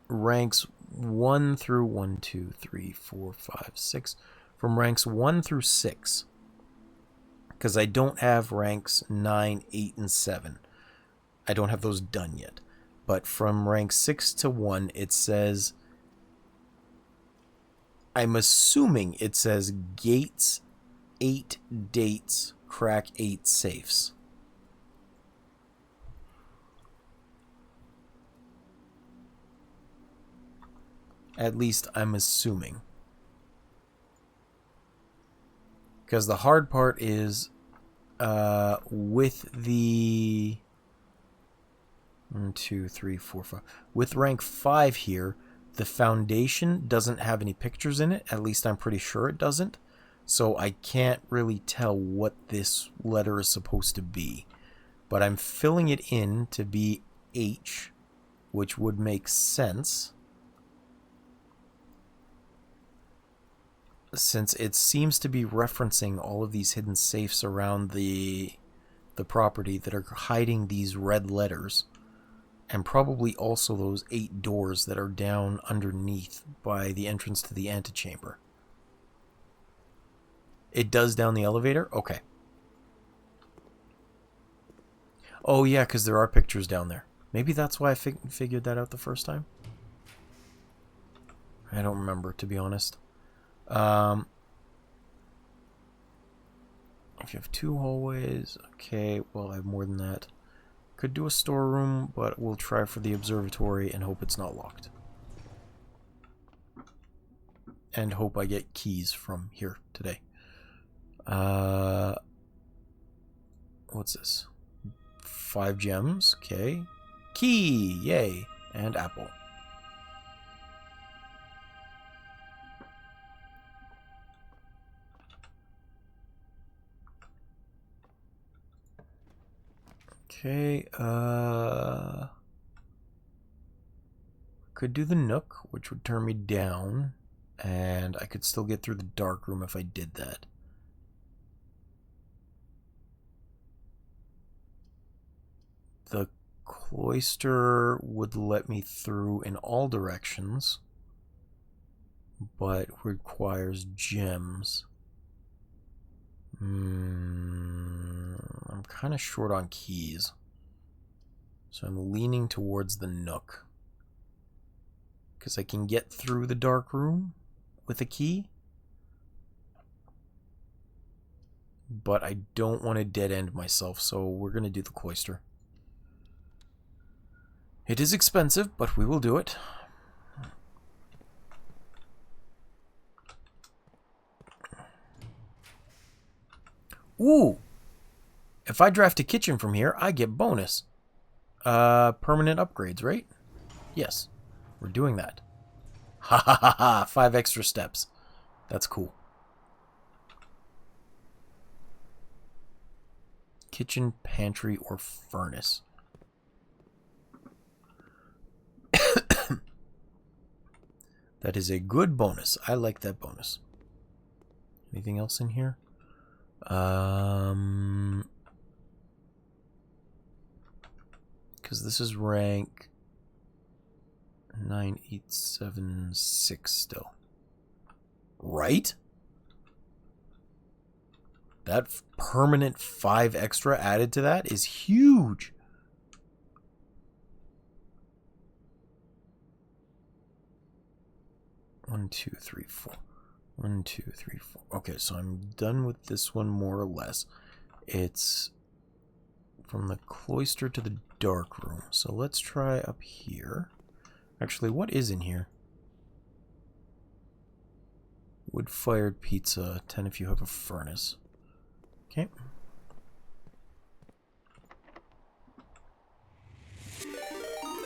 A: ranks 1 through 1, 2, 3, 4, 5, 6, from ranks 1 through 6, because I don't have ranks 9, 8, and 7. I don't have those done yet. But from rank 6 to 1, it says, I'm assuming it says gates, 8 dates, crack 8 safes. At least I'm assuming. Because the hard part is with the 1, 2, 3, 4, 5. With rank 5 here, the foundation doesn't have any pictures in it. At least I'm pretty sure it doesn't. So I can't really tell what this letter is supposed to be. But I'm filling it in to be H, which would make sense, since it seems to be referencing all of these hidden safes around the property that are hiding these red letters, and probably also those 8 doors that are down underneath by the entrance to the antechamber. It does down the elevator? Okay. Oh yeah, because there are pictures down there. Maybe that's why I figured that out the first time. I don't remember, to be honest. If you have 2 hallways, okay, well, I have more than that. Could do a storeroom, but we'll try for the observatory and hope it's not locked. And hope I get keys from here today. What's this? 5 gems, okay. Key, yay, and apple. Okay, could do the nook, which would turn me down, and I could still get through the dark room if I did that. The cloister would let me through in all directions, but requires gems. I'm kind of short on keys, so I'm leaning towards the nook, because I can get through the dark room with a key, but I don't want to dead end myself, so we're going to do the cloister. It is expensive, but we will do it. Ooh! If I draft a kitchen from here, I get bonus. Permanent upgrades, right? Yes. We're doing that. Ha ha ha ha! 5 extra steps. That's cool. Kitchen, pantry, or furnace. That is a good bonus. I like that bonus. Anything else in here? Because this is rank 9, 8, 7, 6 still. Right? That permanent 5 extra added to that is huge. One, two, three, four. 1, 2, 3, 4. Okay, so I'm done with this one more or less. It's from the cloister to the dark room. So let's try up here. Actually, what is in here? Wood-fired pizza. 10 if you have a furnace. Okay.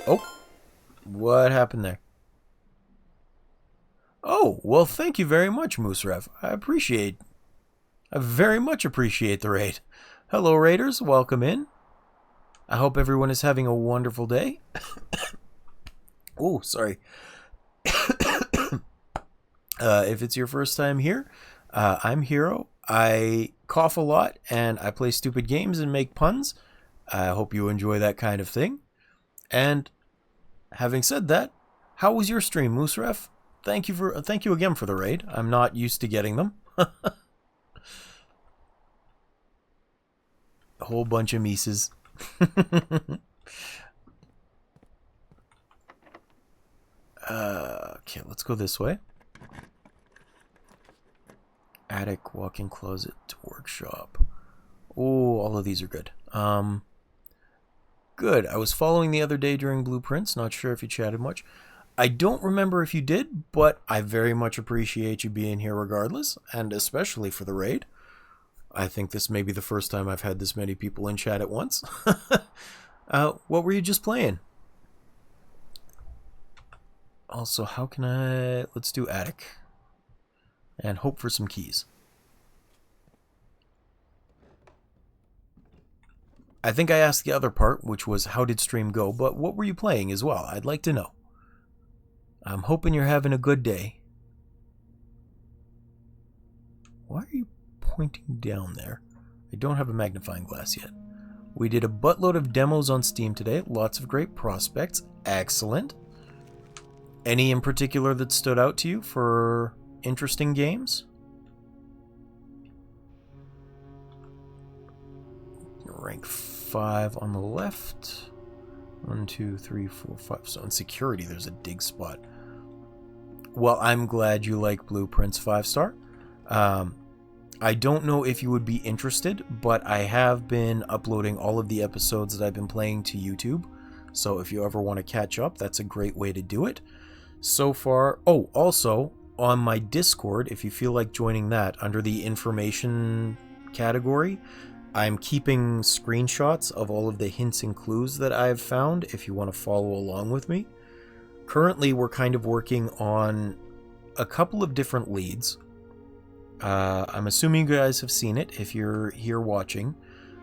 A: Oh! What happened there? Oh, well, thank you very much, Mooserev. I very much appreciate the raid. Hello, raiders. Welcome in. I hope everyone is having a wonderful day. Oh, sorry. If it's your first time here, I'm Hero. I cough a lot, and I play stupid games and make puns. I hope you enjoy that kind of thing. And having said that, how was your stream, Mooseref? Thank you again for the raid. I'm not used to getting them. A whole bunch of Mises. Okay, let's go this way. Attic, walk-in closet, workshop. Oh, all of these are good. Good. I was following the other day during Blueprints. Not sure if you chatted much. I don't remember if you did, but I very much appreciate you being here regardless, and especially for the raid. I think this may be the first time I've had this many people in chat at once. What were you just playing? Also, how can I... Let's do attic. And hope for some keys. I think I asked the other part, which was how did stream go, but what were you playing as well? I'd like to know. I'm hoping you're having a good day. Why are you pointing down there? I don't have a magnifying glass yet. We did a buttload of demos on Steam today. Lots of great prospects. Excellent. Any in particular that stood out to you for interesting games? Rank 5 on the left. 1, 2, 3, 4, 5. So in security, there's a dig spot. Well, I'm glad you like Blueprints 5-star. I don't know if you would be interested, but I have been uploading all of the episodes that I've been playing to YouTube. So if you ever want to catch up, that's a great way to do it. So far... Oh, also, on my Discord, if you feel like joining that, under the information category, I'm keeping screenshots of all of the hints and clues that I've found if you want to follow along with me. Currently, we're kind of working on a couple of different leads. I'm assuming you guys have seen it if you're here watching.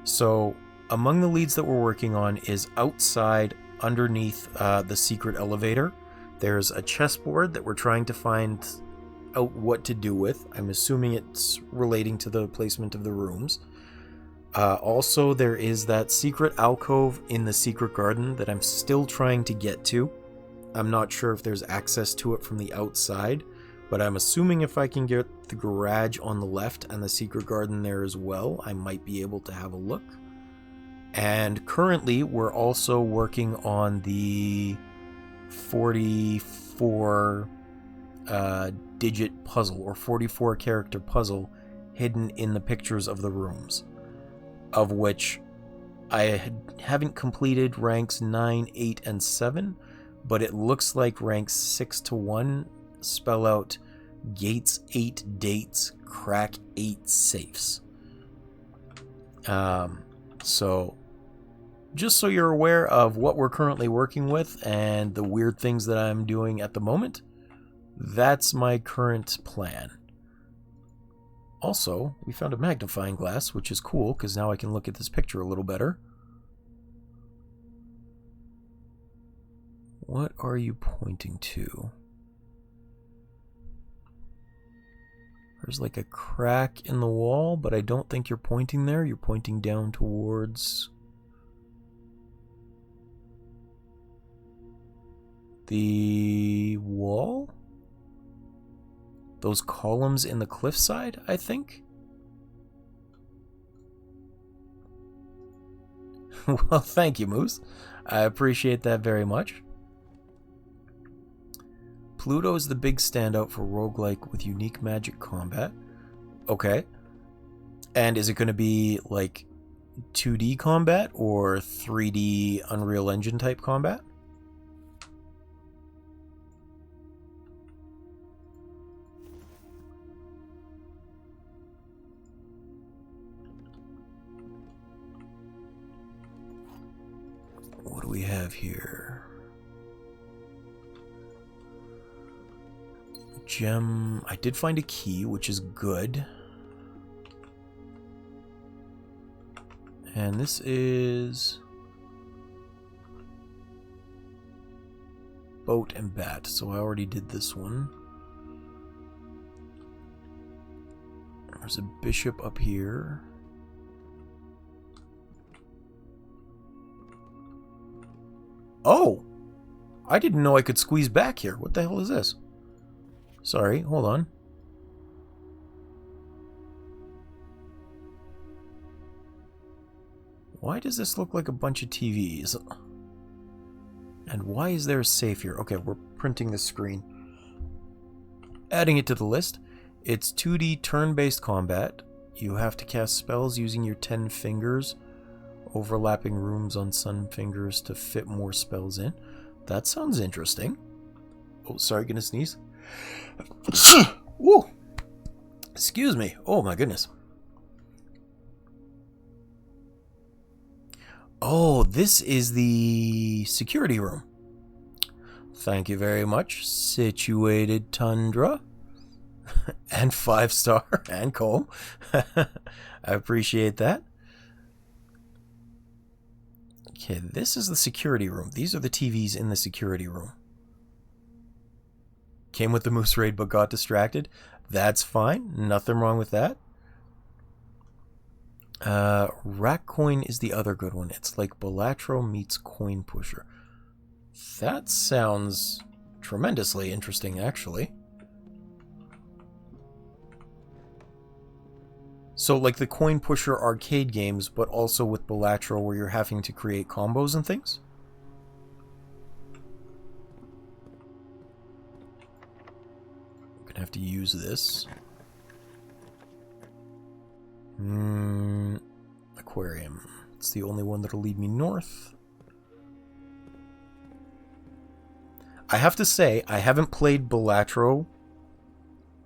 A: So, among the leads that we're working on is outside, underneath the secret elevator. There's a chessboard that we're trying to find out what to do with. I'm assuming it's relating to the placement of the rooms. Also, there is that secret alcove in the secret garden that I'm still trying to get to. I'm not sure if there's access to it from the outside, but I'm assuming if I can get the garage on the left and the secret garden there as well, I might be able to have a look. And currently, we're also working on the 44 digit puzzle, or 44 character puzzle, hidden in the pictures of the rooms, of which I haven't completed ranks 9, 8, and 7, but it looks like ranks 6 to 1 spell out gates 8 dates, crack 8 safes. So just so you're aware of what we're currently working with and the weird things that I'm doing at the moment, that's my current plan. Also, we found a magnifying glass, which is cool because now I can look at this picture a little better. What are you pointing to? There's like a crack in the wall, but I don't think you're pointing there. You're pointing down towards the wall? Those columns in the cliffside, I think? Well, thank you, Moose. I appreciate that very much. Pluto is the big standout for roguelike with unique magic combat. Okay. And is it going to be like 2D combat or 3D Unreal Engine type combat? What do we have here? Gem. I did find a key, which is good. And this is boat and bat, so I already did this one. There's a bishop up here. Oh! I didn't know I could squeeze back here. What the hell is this? Sorry, hold on. Why does this look like a bunch of TVs? And why is there a safe here? Okay, we're printing the screen. Adding it to the list. It's 2D turn-based combat. You have to cast spells using your 10 fingers, overlapping rooms on sun fingers to fit more spells in. That sounds interesting. Oh, sorry, gonna sneeze. Whoa! Excuse me. Oh my goodness. Oh, this is the security room. Thank you very much. Situated Tundra. And 5-star. And Cole. I appreciate that. Okay, this is the security room. These are the TVs in the security room. Came with the Moose Raid but got distracted. That's fine. Nothing wrong with that. Rack Coin is the other good one. It's like Balatro meets Coin Pusher. That sounds tremendously interesting, actually. So, like the Coin Pusher arcade games, but also with Balatro where you're having to create combos and things? I'm gonna have to use this. Aquarium. It's the only one that'll lead me north. I have to say, I haven't played Balatro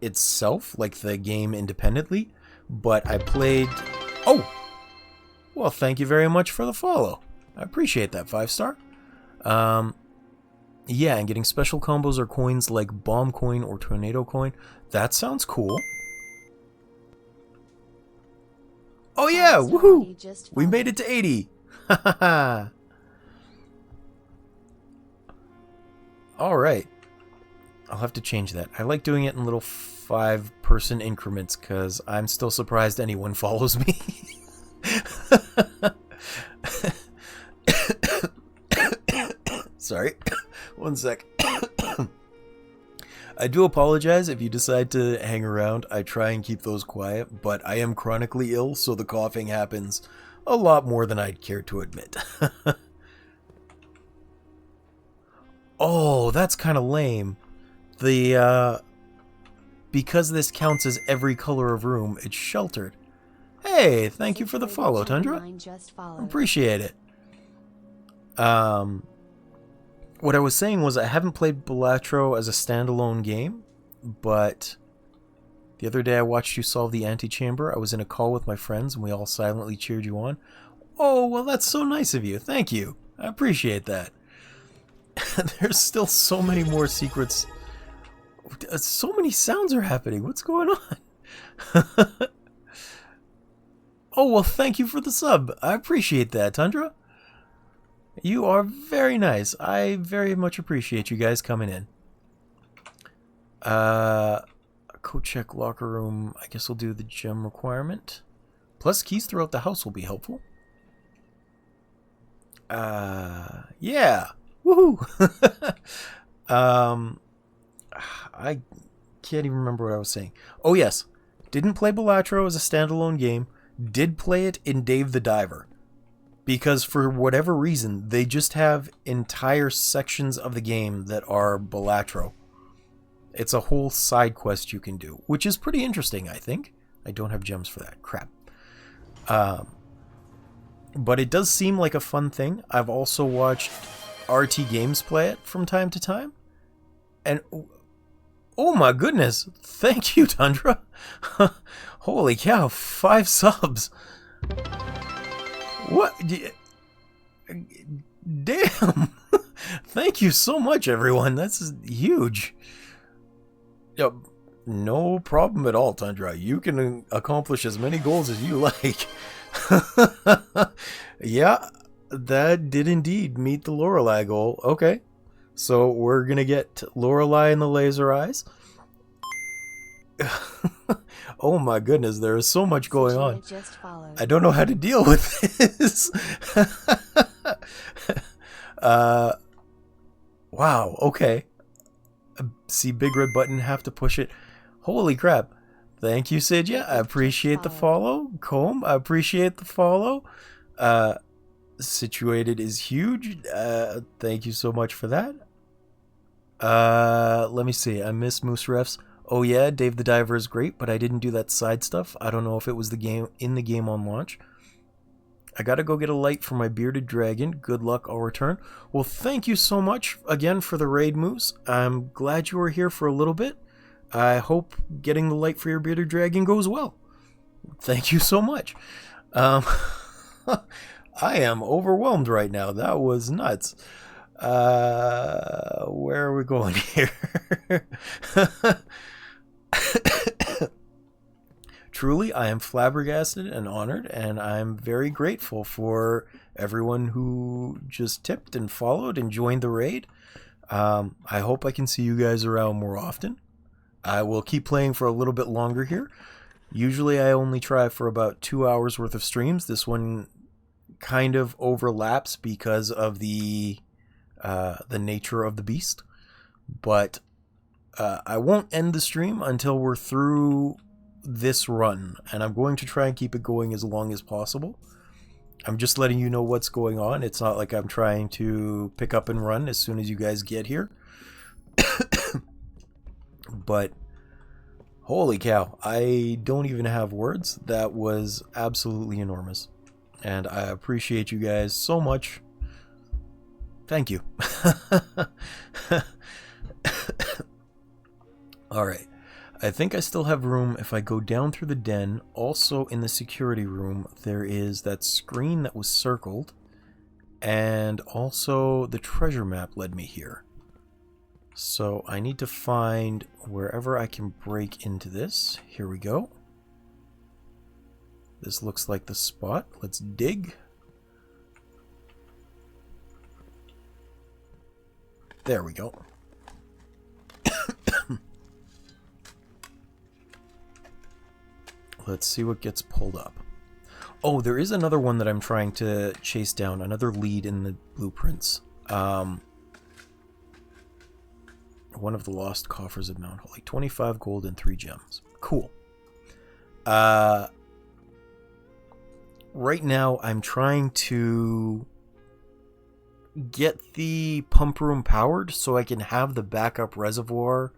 A: itself, like the game independently, but I played... Oh! Well, thank you very much for the follow. I appreciate that, 5-star. Yeah, and getting special combos or coins like Bomb Coin or Tornado Coin. That sounds cool. Oh yeah, woohoo! We made it to 80! Hahaha! Alright. I'll have to change that. I like doing it in little 5-person increments because I'm still surprised anyone follows me. Sorry. One sec. I do apologize if you decide to hang around. I try and keep those quiet, but I am chronically ill, so the coughing happens a lot more than I'd care to admit. Oh, that's kind of lame. Because this counts as every color of room, it's sheltered. Hey, thank you for the follow, Tundra. Appreciate it. What I was saying was I haven't played Balatro as a standalone game, but the other day I watched you solve the antechamber. I was in a call with my friends and we all silently cheered you on. Oh, well, that's so nice of you. Thank you. I appreciate that. There's still so many more secrets. So many sounds are happening. What's going on? Oh, well, thank you for the sub. I appreciate that, Tundra. You are very nice. I very much appreciate you guys coming in. Code check locker room. I guess we'll do the gem requirement. Plus keys throughout the house will be helpful. Yeah. Woohoo! I can't even remember what I was saying. Oh, yes. Didn't play Balatro as a standalone game. Did play it in Dave the Diver. Because for whatever reason, they just have entire sections of the game that are Balatro. It's a whole side quest you can do, which is pretty interesting, I think. I don't have gems for that. Crap. But it does seem like a fun thing. I've also watched RT Games play it from time to time. And oh my goodness. Thank you, Tundra. Holy cow, 5 subs. What? Damn. Thank you so much, everyone. That's huge. Yep. No problem at all, Tundra. You can accomplish as many goals as you like. Yeah, that did indeed meet the Lorelei goal. Okay. So we're going to get Lorelei and the laser eyes. Oh my goodness, there is so much going on. I don't know how to deal with this. Wow, okay. See big red button, have to push it. Holy crap. Thank you, Sidya. I appreciate the follow. Comb, I appreciate the follow. Situated is huge. Thank you so much for that. Let me see. I miss Moose Refs. Oh yeah, Dave the Diver is great, but I didn't do that side stuff. I don't know if it was in the game on launch. I gotta go get a light for my bearded dragon. Good luck, I'll return. Well, thank you so much again for the raid, Moose. I'm glad you were here for a little bit. I hope getting the light for your bearded dragon goes well. Thank you so much. I am overwhelmed right now. That was nuts. Where are we going here? Truly, I am flabbergasted and honored, and I'm very grateful for everyone who just tipped and followed and joined the raid. I hope I can see you guys around more often. I will keep playing for a little bit longer here. Usually I only try for about 2 hours worth of streams. This one kind of overlaps because of the nature of the beast. But I won't end the stream until we're through this run, and I'm going to try and keep it going as long as possible. I'm just letting you know what's going on. It's not like I'm trying to pick up and run as soon as you guys get here. But holy cow, I don't even have words. That was absolutely enormous, and I appreciate you guys so much. Thank you. Alright, I think I still have room if I go down through the den. Also in the security room, there is that screen that was circled, and also the treasure map led me here. So I need to find wherever I can break into this. Here we go. This looks like the spot. Let's dig. There we go. Let's see what gets pulled up. Oh, there is another one that I'm trying to chase down. Another lead in the blueprints. One of the lost coffers of Mount Holly. 25 gold and 3 gems. Cool. Right now, I'm trying to get the pump room powered so I can have the backup reservoir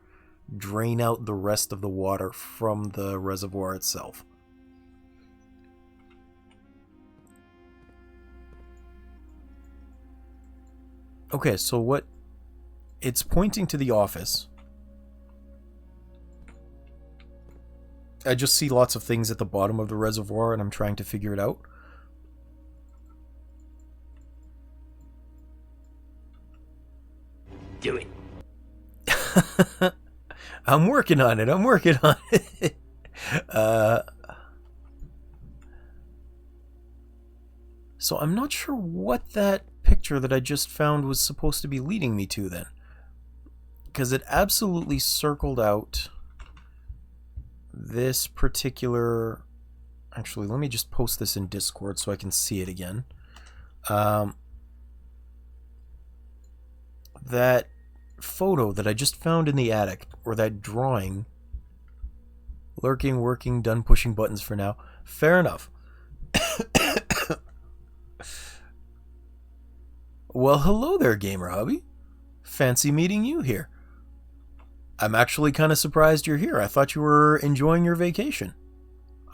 A: drain out the rest of the water from the reservoir itself. Okay, so what it's pointing to the office. I just see lots of things at the bottom of the reservoir and I'm trying to figure it out.
B: Do it.
A: I'm working on it. I'm working on it. So I'm not sure what that picture that I just found was supposed to be leading me to then. Because it absolutely circled out this particular... Actually, let me just post this in Discord so I can see it again. That photo that I just found in the attic, or that drawing, lurking, working, done pushing buttons for now. Fair enough. Well, hello there, Gamer Hubby. Fancy meeting you here. I'm actually kind of surprised you're here. I thought you were enjoying your vacation.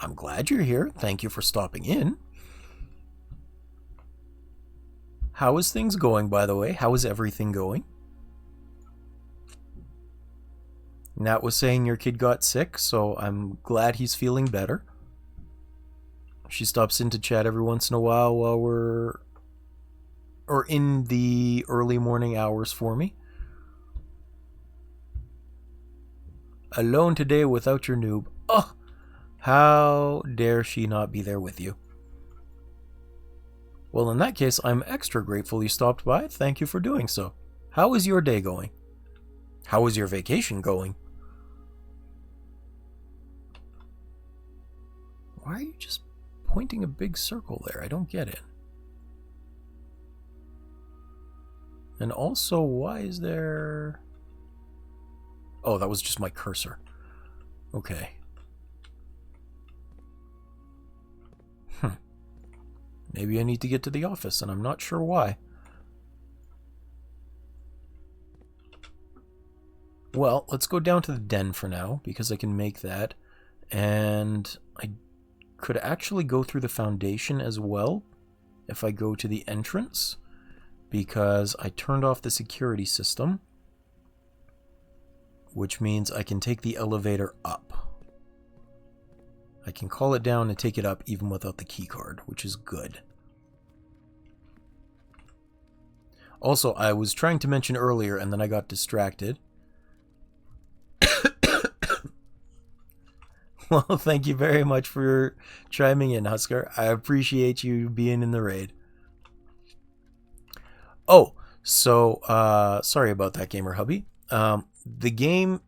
A: I'm glad you're here. Thank you for stopping in. How is things going, by the way? How is everything going? Nat was saying your kid got sick, so I'm glad he's feeling better. She stops in to chat every once in a while we're... or in the early morning hours for me. Alone today without your noob. Oh, how dare she not be there with you? Well, in that case, I'm extra grateful you stopped by. Thank you for doing so. How is your day going? How is your vacation going? Why are you just pointing a big circle there? I don't get it. And also, why is there... Oh, that was just my cursor. Okay. Maybe I need to get to the office, and I'm not sure why. Well, let's go down to the den for now, because I can make that. And I could actually go through the foundation as well, if I go to the entrance, because I turned off the security system, which means I can take the elevator up. I can call it down and take it up even without the key card, which is good. Also, I was trying to mention earlier and then I got distracted. Well, thank you very much for chiming in, Husker. I appreciate you being in the raid. Oh, so, sorry about that, Gamer Hubby. The game,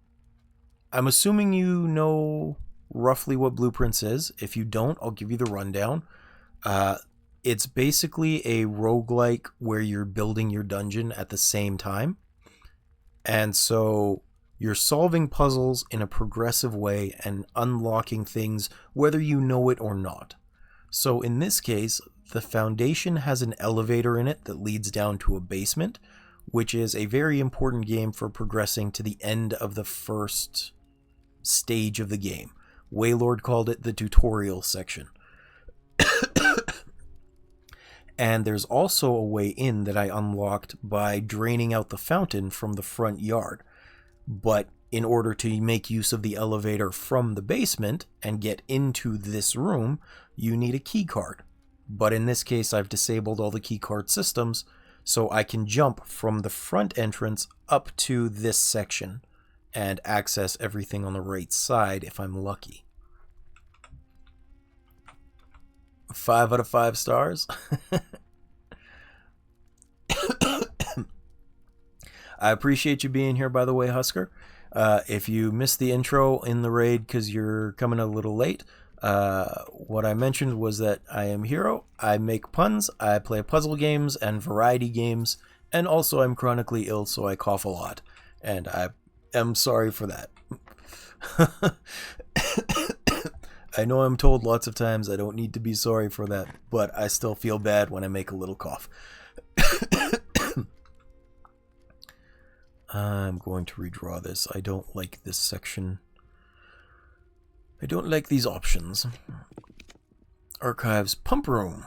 A: I'm assuming you know roughly what Blueprints is. If you don't, I'll give you the rundown. It's basically a roguelike where you're building your dungeon at the same time. And so you're solving puzzles in a progressive way and unlocking things whether you know it or not. So in this case, the foundation has an elevator in it that leads down to a basement, which is a very important game for progressing to the end of the first stage of the game. Waylord called it the tutorial section. And there's also a way in that I unlocked by draining out the fountain from the front yard. But in order to make use of the elevator from the basement and get into this room, you need a key card. But in this case, I've disabled all the key card systems, so I can jump from the front entrance up to this section and access everything on the right side if I'm lucky. 5 out of 5 stars. I appreciate you being here, by the way, Husker. If you missed the intro in the raid because you're coming a little late, what I mentioned was that I am Hero, I make puns, I play puzzle games and variety games, and also I'm chronically ill, so I cough a lot. And I am sorry for that. I know I'm told lots of times I don't need to be sorry for that, but I still feel bad when I make a little cough. I'm going to redraw this. I don't like this section. I don't like these options. Archives, pump room.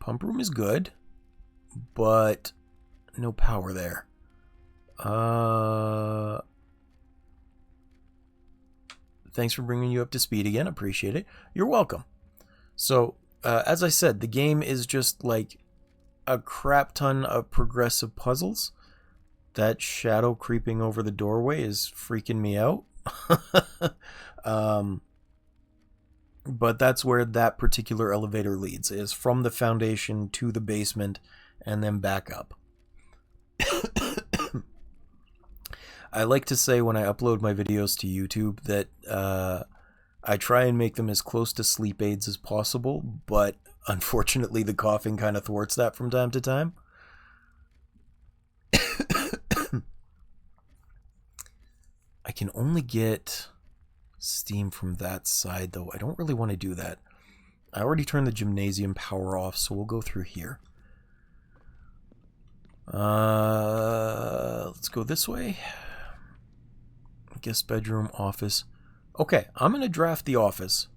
A: Pump room is good, but no power there. Thanks for bringing you up to speed again. Appreciate it. You're welcome. So, as I said, the game is just like a crap ton of progressive puzzles. That shadow creeping over the doorway is freaking me out. But that's where that particular elevator leads, is from the foundation to the basement and then back up. I like to say when I upload my videos to YouTube that I try and make them as close to sleep aids as possible, but unfortunately the coughing kind of thwarts that from time to time. I can only get steam from that side, though. I don't really want to do that. I already turned the gymnasium power off, so we'll go through here. Let's go this way. Guest bedroom, office. Okay, I'm going to draft the office.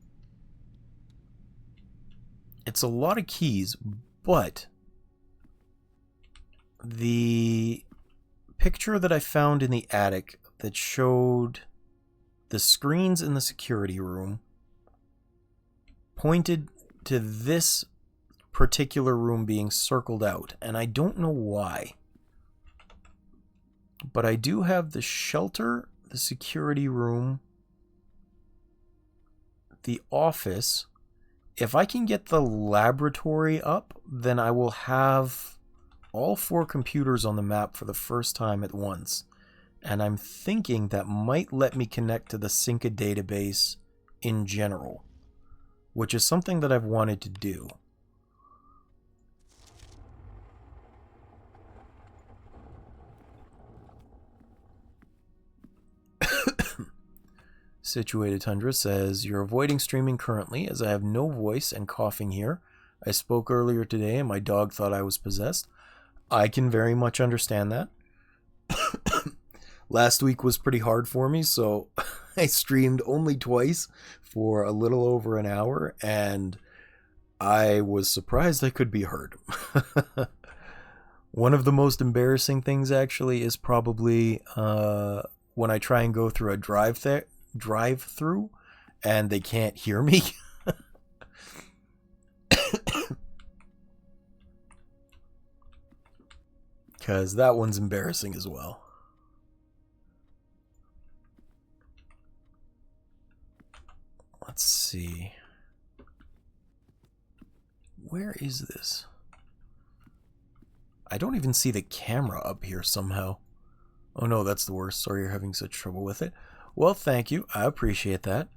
A: It's a lot of keys, but the picture that I found in the attic that showed the screens in the security room pointed to this particular room being circled out, and I don't know why. But I do have the shelter the security room, the office. If I can get the laboratory up, then I will have all 4 computers on the map for the first time at once. And I'm thinking that might let me connect to the Synca database in general, which is something that I've wanted to do. Situated Tundra says, you're avoiding streaming currently as I have no voice and coughing here. I spoke earlier today and my dog thought I was possessed. I can very much understand that. Last week was pretty hard for me, so I streamed only twice for a little over an hour, and I was surprised I could be heard. One of the most embarrassing things, actually, is probably when I try and go through a drive-through and they can't hear me. Because that one's embarrassing as well. Let's see. Where is this? I don't even see the camera up here somehow. Oh no, that's the worst. Sorry you're having such trouble with it. Well, thank you. I appreciate that.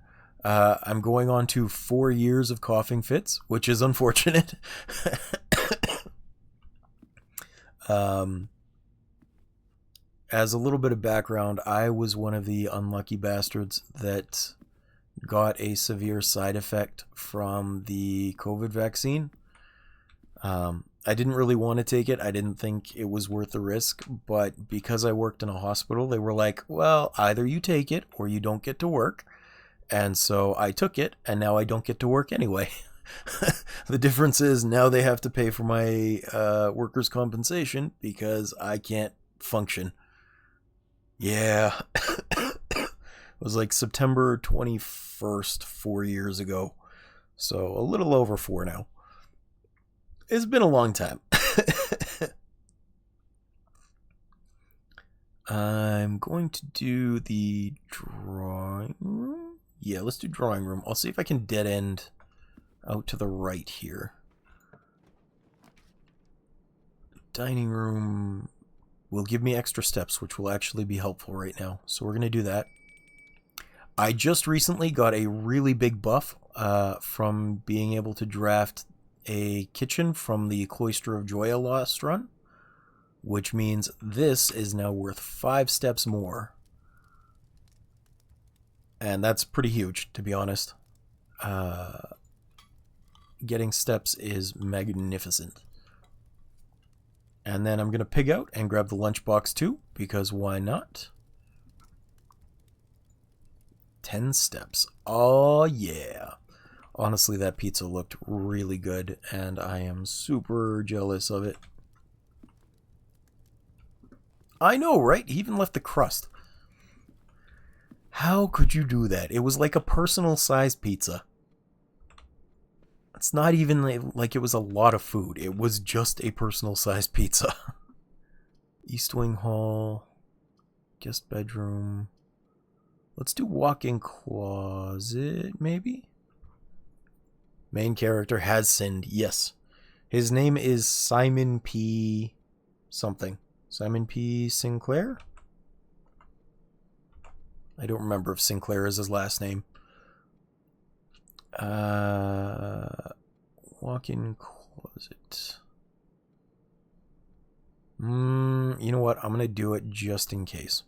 A: I'm going on to 4 years of coughing fits, which is unfortunate. As a little bit of background, I was one of the unlucky bastards that got a severe side effect from the COVID vaccine. I didn't really want to take it. I didn't think it was worth the risk, but because I worked in a hospital, they were like, well, either you take it or you don't get to work. And so I took it, and now I don't get to work anyway. The difference is now they have to pay for my workers' compensation because I can't function. Yeah. It was like September 21st, 4 years ago. So a little over 4 now. It's been a long time. I'm going to do the drawing room. Yeah, let's do drawing room. I'll see if I can dead end out to the right here. Dining room will give me extra steps, which will actually be helpful right now. So we're going to do that. I just recently got a really big buff from being able to draft a kitchen from the Cloister of Joya last run, which means this is now worth 5 steps more. And that's pretty huge, to be honest. Getting steps is magnificent. And then I'm going to pig out and grab the lunchbox too, because why not? 10 steps. Oh yeah. Honestly, that pizza looked really good, and I am super jealous of it. I know, right? He even left the crust. How could you do that? It was like a personal-sized pizza. It's not even like it was a lot of food. It was just a personal-sized pizza. East Wing Hall. Guest bedroom. Let's do walk-in closet, maybe? Main character has sinned. Yes. His name is Simon P. something. Simon P. Sinclair? I don't remember if Sinclair is his last name. Walk-in closet. You know what? I'm going to do it just in case.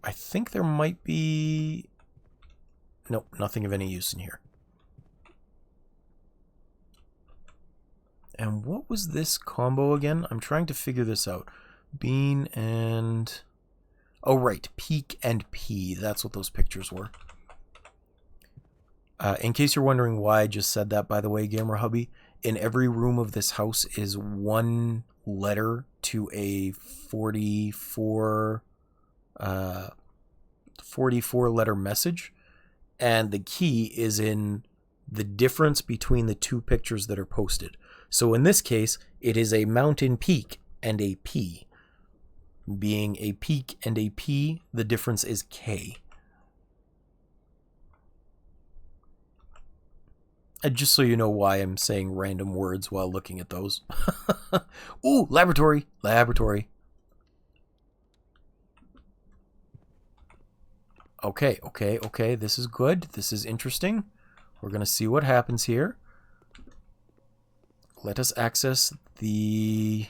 A: I think there might be... Nope, nothing of any use in here. And what was this combo again? I'm trying to figure this out. Bean and... Oh, right. Peak and P. That's what those pictures were. In case you're wondering why I just said that, by the way, Gamer Hubby, in every room of this house is one letter to a 44 letter message. And the key is in the difference between the two pictures that are posted. So in this case, it is a mountain peak and a P. Being a peak and a P, the difference is K. And just so you know why I'm saying random words while looking at those. Ooh, laboratory, laboratory. Okay, okay, okay, this is good. This is interesting. We're going to see what happens here. Let us access the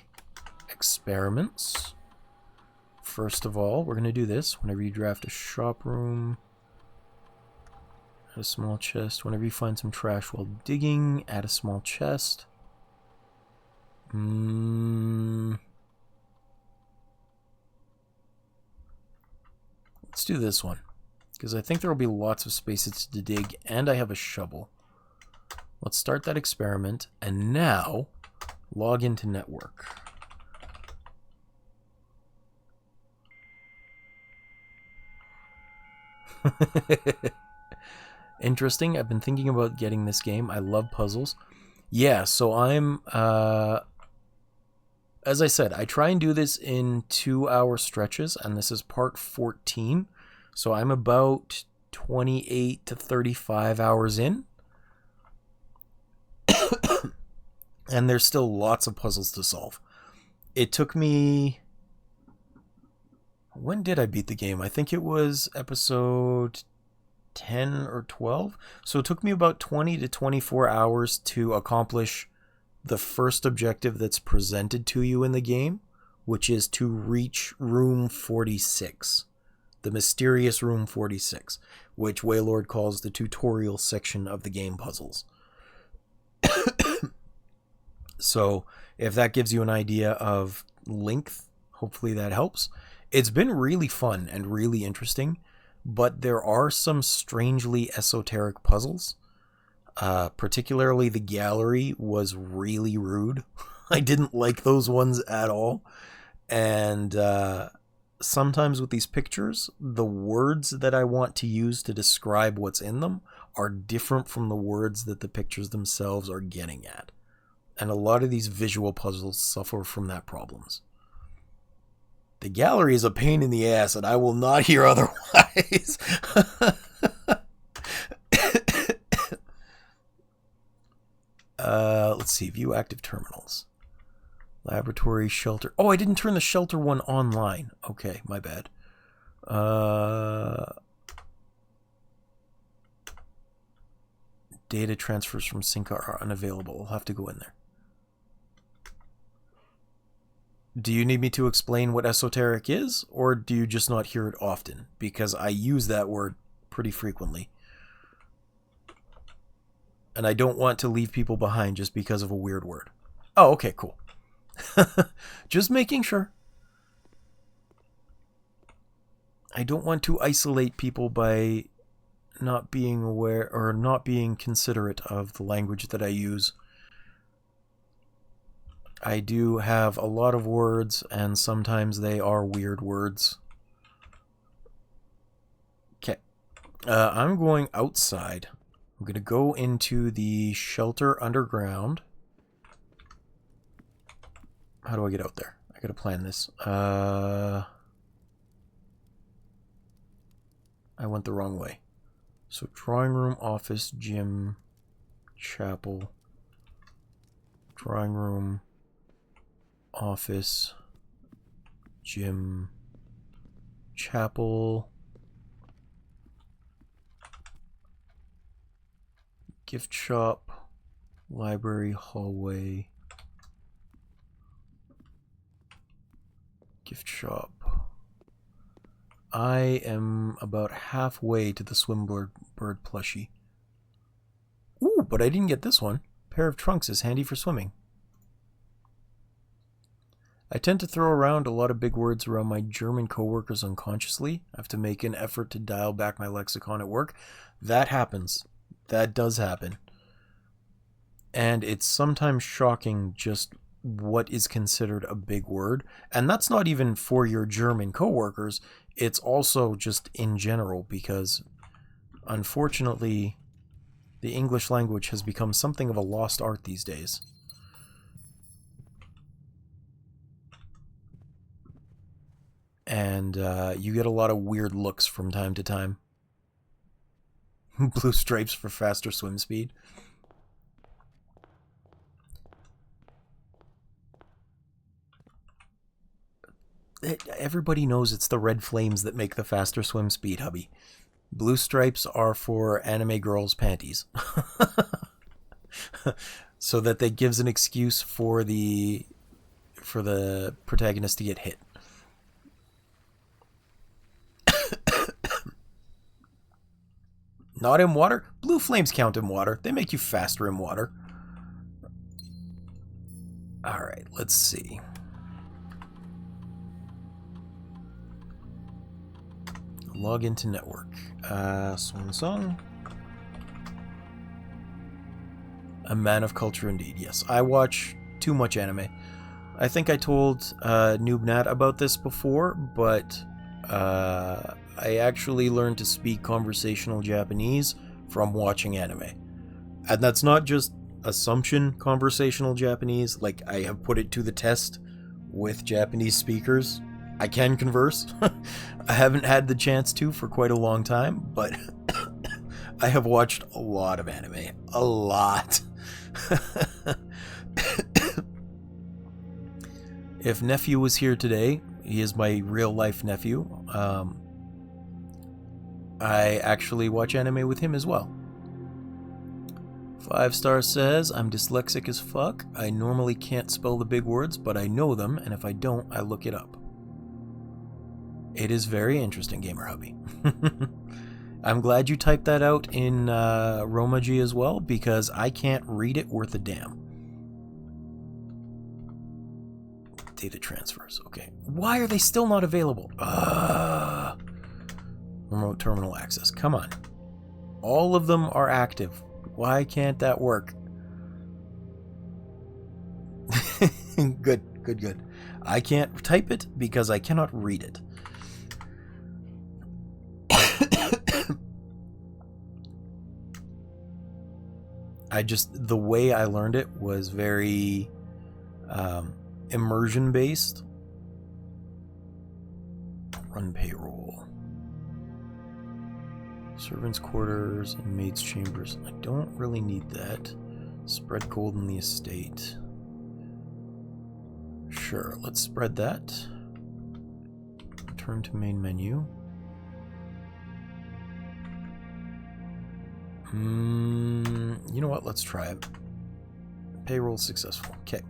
A: experiments. First of all, we're going to do this. Whenever you draft a shop room, add a small chest. Whenever you find some trash while digging, add a small chest. Let's do this one, because I think there will be lots of spaces to dig, and I have a shovel. Let's start that experiment, and now log into network. Interesting. I've been thinking about getting this game. I love puzzles. Yeah, so I'm, as I said, I try and do this in 2-hour stretches, and this is part 14. So I'm about 28 to 35 hours in. And there's still lots of puzzles to solve. It took me... When did I beat the game? I think it was episode 10 or 12. So it took me about 20 to 24 hours to accomplish the first objective that's presented to you in the game, which is to reach room 46. The mysterious room 46, which Waylord calls the tutorial section of the game puzzles. So if that gives you an idea of length, hopefully that helps. It's been really fun and really interesting, but there are some strangely esoteric puzzles. Particularly the gallery was really rude. I didn't like those ones at all. And sometimes with these pictures, the words that I want to use to describe what's in them are different from the words that the pictures themselves are getting at. And a lot of these visual puzzles suffer from that problems. The gallery is a pain in the ass, and I will not hear otherwise. Let's see. View active terminals. Laboratory, shelter. Oh, I didn't turn the shelter one online. Okay, my bad. Data transfers from sync are unavailable. I'll have to go in there. Do you need me to explain what esoteric is, or do you just not hear it often? Because I use that word pretty frequently. And I don't want to leave people behind just because of a weird word. Oh, okay, cool. Just making sure. I don't want to isolate people by not being aware or not being considerate of the language that I use. I do have a lot of words, and sometimes they are weird words. Okay. I'm going outside. I'm going to go into the shelter underground. How do I get out there? I got to plan this. I went the wrong way. So drawing room, office, gym, chapel, drawing room, office, gym, chapel, gift shop, library, hallway, gift shop. I am about halfway to the Swimbird plushie. Ooh, but I didn't get this one. Pair of trunks is handy for swimming. I tend to throw around a lot of big words around my German coworkers unconsciously. I have to make an effort to dial back my lexicon at work. That happens. That does happen. And it's sometimes shocking just what is considered a big word. And that's not even for your German coworkers. It's also just in general, because unfortunately the English language has become something of a lost art these days. and you get a lot of weird looks from time to time. Blue stripes for faster swim speed. Everybody knows it's the red flames that make the faster swim speed, hubby. Blue stripes are for anime girls' panties. So that that gives an excuse for the protagonist to get hit. Not in water? Blue flames count in water. They make you faster in water. Alright, let's see. Log into network. Swan Song. A man of culture indeed. Yes, I watch too much anime. I think I told Noob Nat about this before, but I actually learned to speak conversational Japanese from watching anime. And that's not just assumption conversational Japanese, like I have put it to the test with Japanese speakers. I can converse. I haven't had the chance to for quite a long time, but I have watched a lot of anime. A lot. If nephew was here today, he is my real life nephew. I actually watch anime with him as well. 5 Star says, I'm dyslexic as fuck. I normally can't spell the big words, but I know them, and if I don't, I look it up. It is very interesting, Gamer Hubby. I'm glad you typed that out in Romaji as well, because I can't read it worth a damn. Data transfers, okay. Why are they still not available? Remote terminal access, come on. All of them are active. Why can't that work? Good. I can't type it because I cannot read it. The way I learned it was very immersion based. Run payroll. Servants' quarters and maids' chambers. I don't really need that. Spread gold in the estate. Sure, let's spread that. Return to main menu. You know what? Let's try it. Payroll successful. Okay.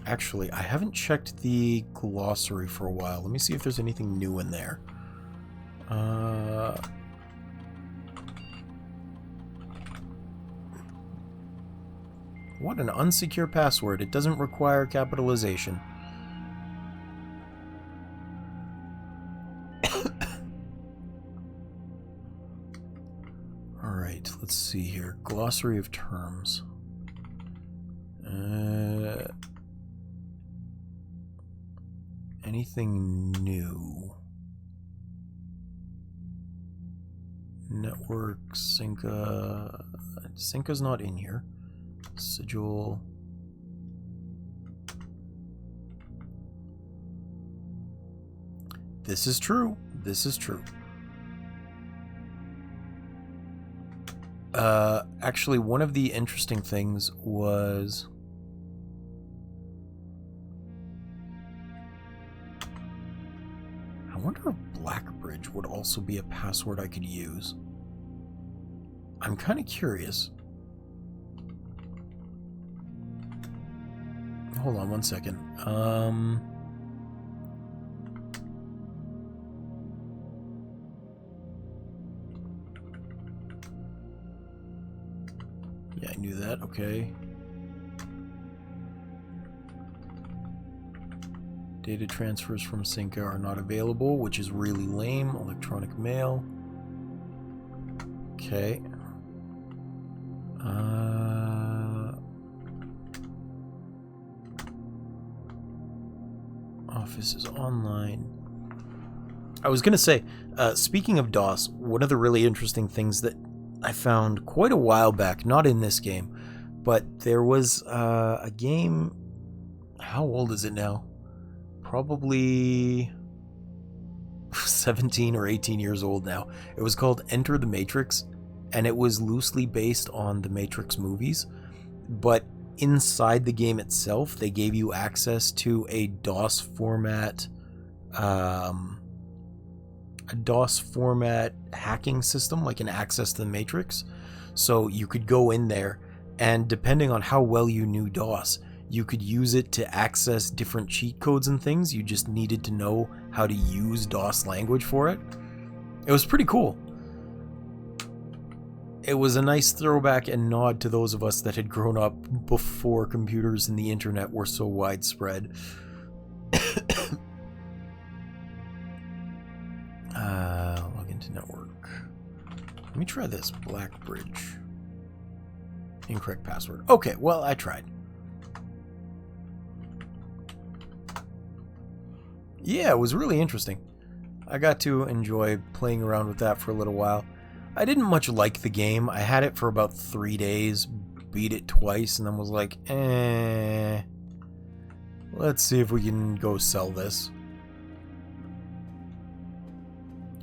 A: Actually, I haven't checked the glossary for a while. Let me see if there's anything new in there. What an unsecure password. It doesn't require capitalization. Alright, let's see here. Glossary of terms. Anything new? Network, Synca. Synca's not in here. Sigil. This is true. This is true. Actually, one of the interesting things was... I wonder if Blackbridge would also be a password I could use. I'm kind of curious. Hold on one second. Yeah, I knew that. Okay. Data transfers from Synca are not available, which is really lame. Electronic mail. Okay. Office is online. I was going to say, speaking of DOS, one of the really interesting things that I found quite a while back, not in this game, but there was a game, How old is it now? Probably 17 or 18 years old now. It was called Enter the Matrix, and it was loosely based on the Matrix movies, but inside the game itself, they gave you access to a DOS format hacking system, like an access to the Matrix. So you could go in there, and depending on how well you knew DOS, you could use it to access different cheat codes and things. You just needed to know how to use DOS language for it. It was pretty cool. It was a nice throwback and nod to those of us that had grown up before computers and the internet were so widespread. Log into network. Let me try this. Blackbridge. Incorrect password. Okay, well, I tried. Yeah, it was really interesting. I got to enjoy playing around with that for a little while. I didn't much like the game. I had it for about 3 days, beat it twice, and then was like, let's see if we can go sell this.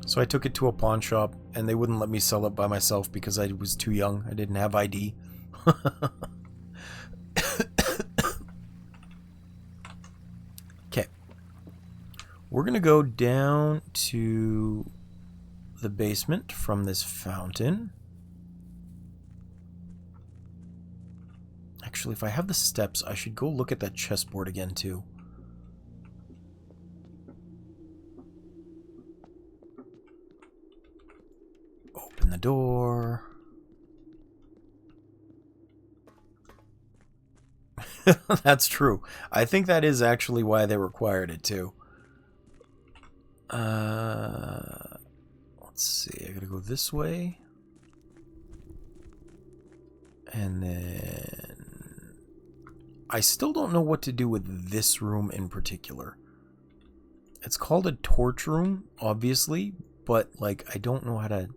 A: So I took it to a pawn shop, and they wouldn't let me sell it by myself because I was too young. I didn't have ID. Okay. We're going to go down to the basement from this fountain. Actually, if I have the steps, I should go look at that chessboard again, too. Open the door. That's true. I think that is actually why they required it, too. Let's see. I gotta go this way. And then I still don't know what to do with this room in particular. It's called a torch room, obviously, but like I don't know how to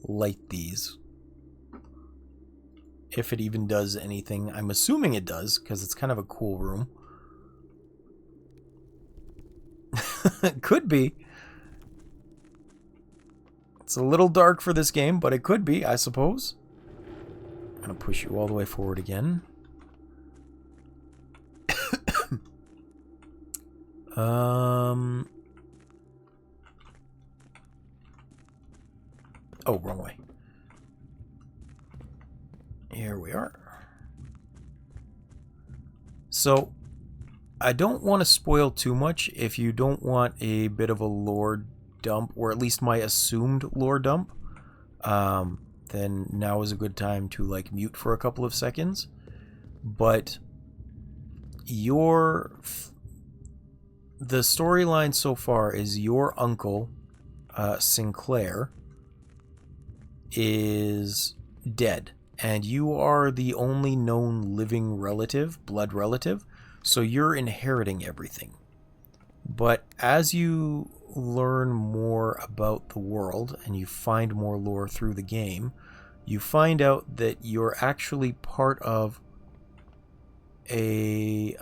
A: light these. If it even does anything. I'm assuming it does, because it's kind of a cool room. It could be. It's a little dark for this game, but it could be, I suppose. I'm going to push you all the way forward again. Oh, wrong way. Here we are. So, I don't want to spoil too much if you don't want a bit of a lore dump, or at least my assumed lore dump. Then now is a good time to like mute for a couple of seconds. But the storyline so far is your uncle, Sinclair, is dead. And you are the only known living relative, blood relative, so you're inheriting everything. But as you learn more about the world and you find more lore through the game, you find out that you're actually part of a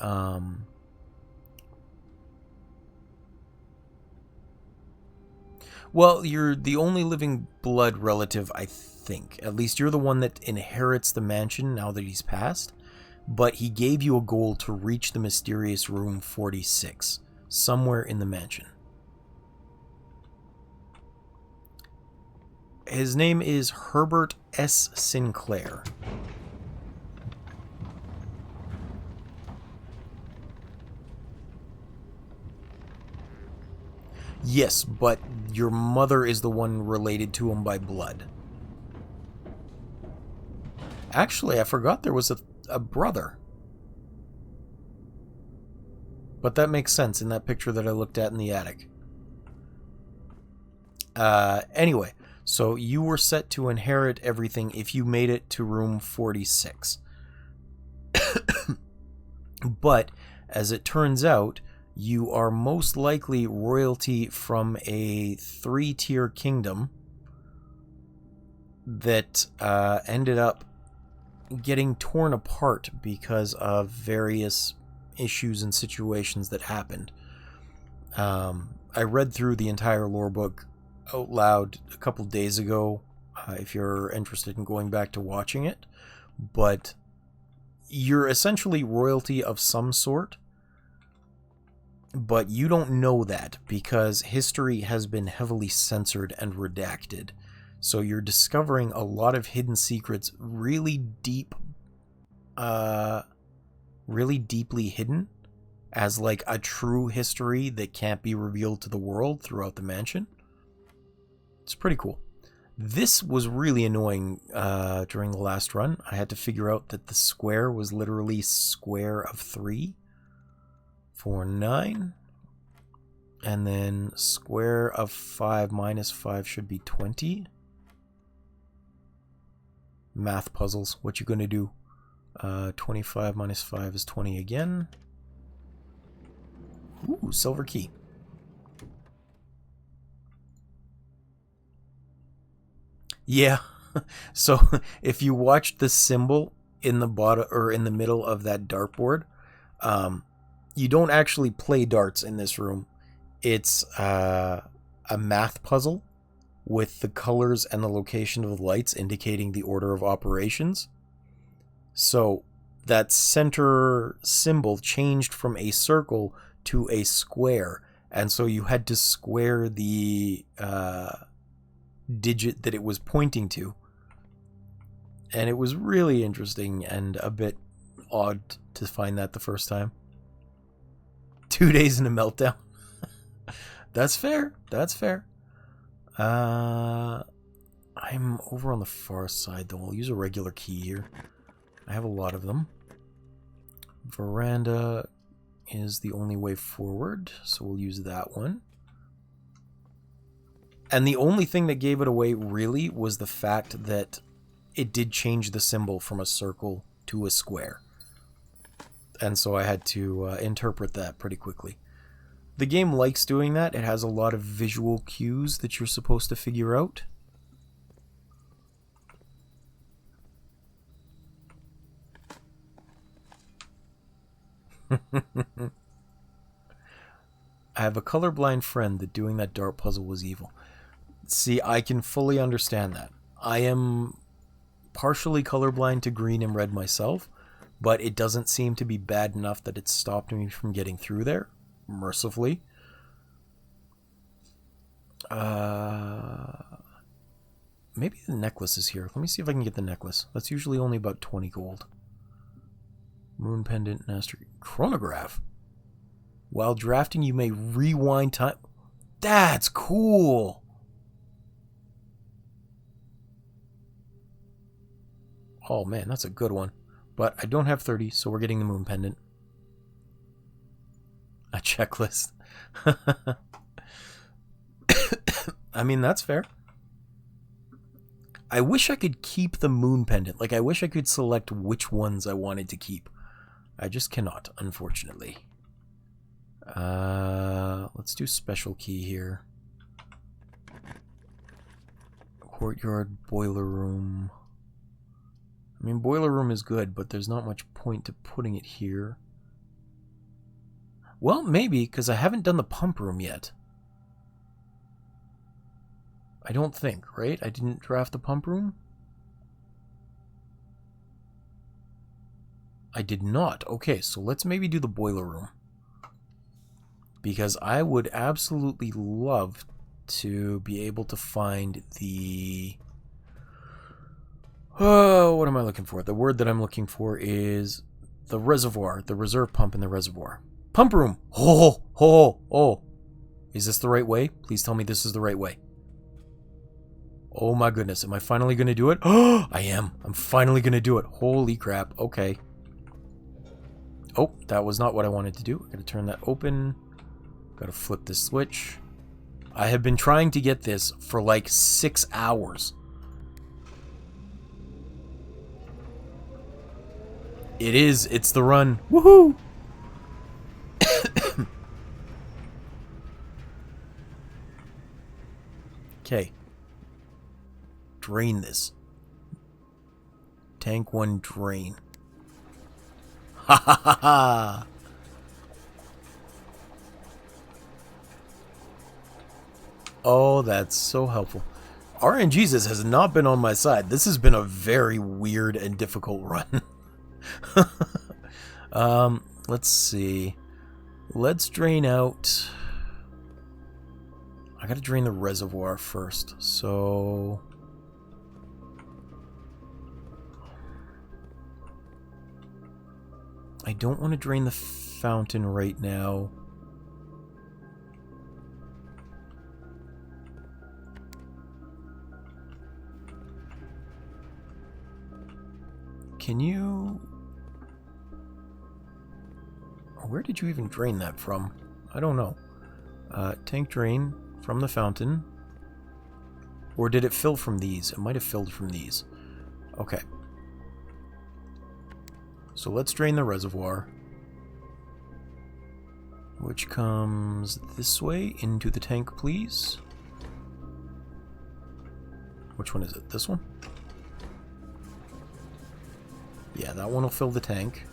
A: well, you're the only living blood relative, I think. At least you're the one that inherits the mansion now that he's passed. But he gave you a goal to reach the mysterious room 46, somewhere in the mansion. His name is Herbert S. Sinclair. Yes, but your mother is the one related to him by blood. Actually, I forgot there was a brother. But that makes sense in that picture that I looked at in the attic. Anyway, so you were set to inherit everything if you made it to room 46. But, as it turns out, you are most likely royalty from a 3-tier kingdom that ended up getting torn apart because of various issues and situations that happened. I read through the entire lore book out loud a couple days ago, if you're interested in going back to watching it. But you're essentially royalty of some sort, but you don't know that because history has been heavily censored and redacted. So you're discovering a lot of hidden secrets really deeply hidden as like a true history that can't be revealed to the world throughout the mansion. It's pretty cool. This was really annoying during the last run. I had to figure out that the square was literally square of 3 for 9. And then square of 5 minus 5 should be 20. Math puzzles. What you gonna do? 25 minus 5 is 20 again. Ooh, silver key. Yeah. So if you watched the symbol in the bottom or in the middle of that dartboard, you don't actually play darts in this room. It's a math puzzle with the colors and the location of the lights indicating the order of operations. So that center symbol changed from a circle to a square, and so you had to square the digit that it was pointing to. And it was really interesting and a bit odd to find that the first time. 2 days in a meltdown. That's fair. That's fair. I'm over on the far side, though. I'll use a regular key here. I have a lot of them. Veranda is the only way forward, so we'll use that one. And the only thing that gave it away, really, was the fact that it did change the symbol from a circle to a square. And so I had to interpret that pretty quickly. The game likes doing that. It has a lot of visual cues that you're supposed to figure out. I have a colorblind friend that doing that dart puzzle was evil. See, I can fully understand that. I am partially colorblind to green and red myself, but it doesn't seem to be bad enough that it stopped me from getting through there, mercifully. Maybe the necklace is here. Let me see if I can get the necklace. That's usually only about 20 gold. Moon pendant, master chronograph. While drafting, you may rewind time. That's cool. Oh man, that's a good one. But I don't have 30, so we're getting the moon pendant. A checklist. I mean, that's fair. I wish I could keep the moon pendant. Like, I wish I could select which ones I wanted to keep. I just cannot, unfortunately. Let's do special key here. Courtyard, boiler room. I mean, boiler room is good, but there's not much point to putting it here. Well, maybe, because I haven't done the pump room yet. I don't think, right? I didn't draft the pump room? I did not. Okay, so let's maybe do the boiler room. Because I would absolutely love to be able to find the... Oh, what am I looking for? The word that I'm looking for is the reservoir, the reserve pump in the reservoir. Pump room! Oh, oh, oh. Is this the right way? Please tell me this is the right way. Oh my goodness, am I finally going to do it? Oh, I am. I'm finally going to do it. Holy crap. Okay. Oh, that was not what I wanted to do. I gotta turn that open. Gotta flip this switch. I have been trying to get this for like 6 hours. It is. It's the run. Woohoo! Okay. Drain this. Tank 1 drain. Ha ha ha ha! Oh, that's so helpful. RNGesus has not been on my side. This has been a very weird and difficult run. Let's see. Let's drain out... I gotta drain the reservoir first, so... I don't want to drain the fountain right now. Can you... Where did you even drain that from? I don't know. Tank drain from the fountain. Or did it fill from these? It might have filled from these. Okay. So let's drain the reservoir. Which comes this way into the tank, please. Which one is it? This one? Yeah, that one will fill the tank.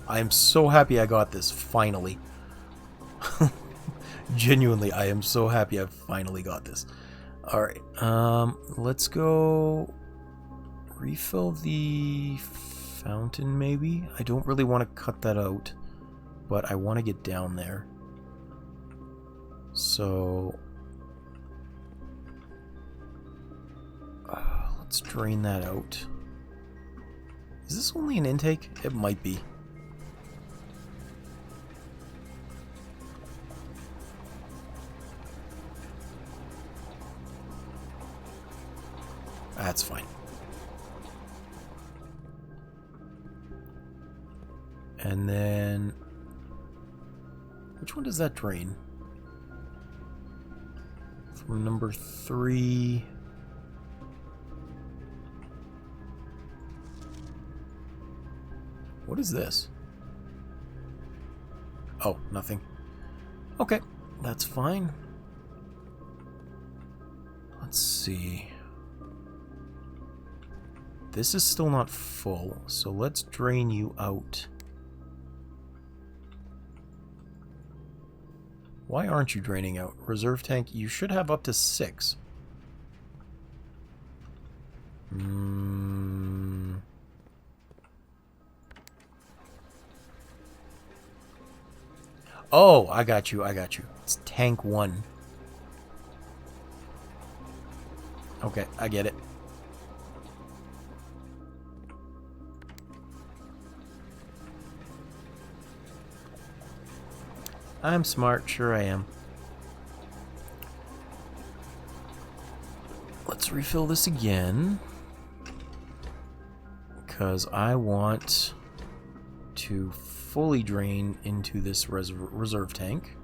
A: I am so happy I got this, finally. Genuinely, I am so happy I finally got this. Alright, let's go refill the fountain, maybe? I don't really want to cut that out, but I want to get down there. So... let's drain that out. Is this only an intake? It might be. That's fine. And then... which one does that drain? From number 3... What is this? Oh, nothing. Okay, that's fine. Let's see. This is still not full, so let's drain you out. Why aren't you draining out? Reserve tank, you should have up to 6. Oh, I got you, I got you. It's tank 1. Okay, I get it. I'm smart, sure I am. Let's refill this again. Because I want to fully drain into this reserve tank.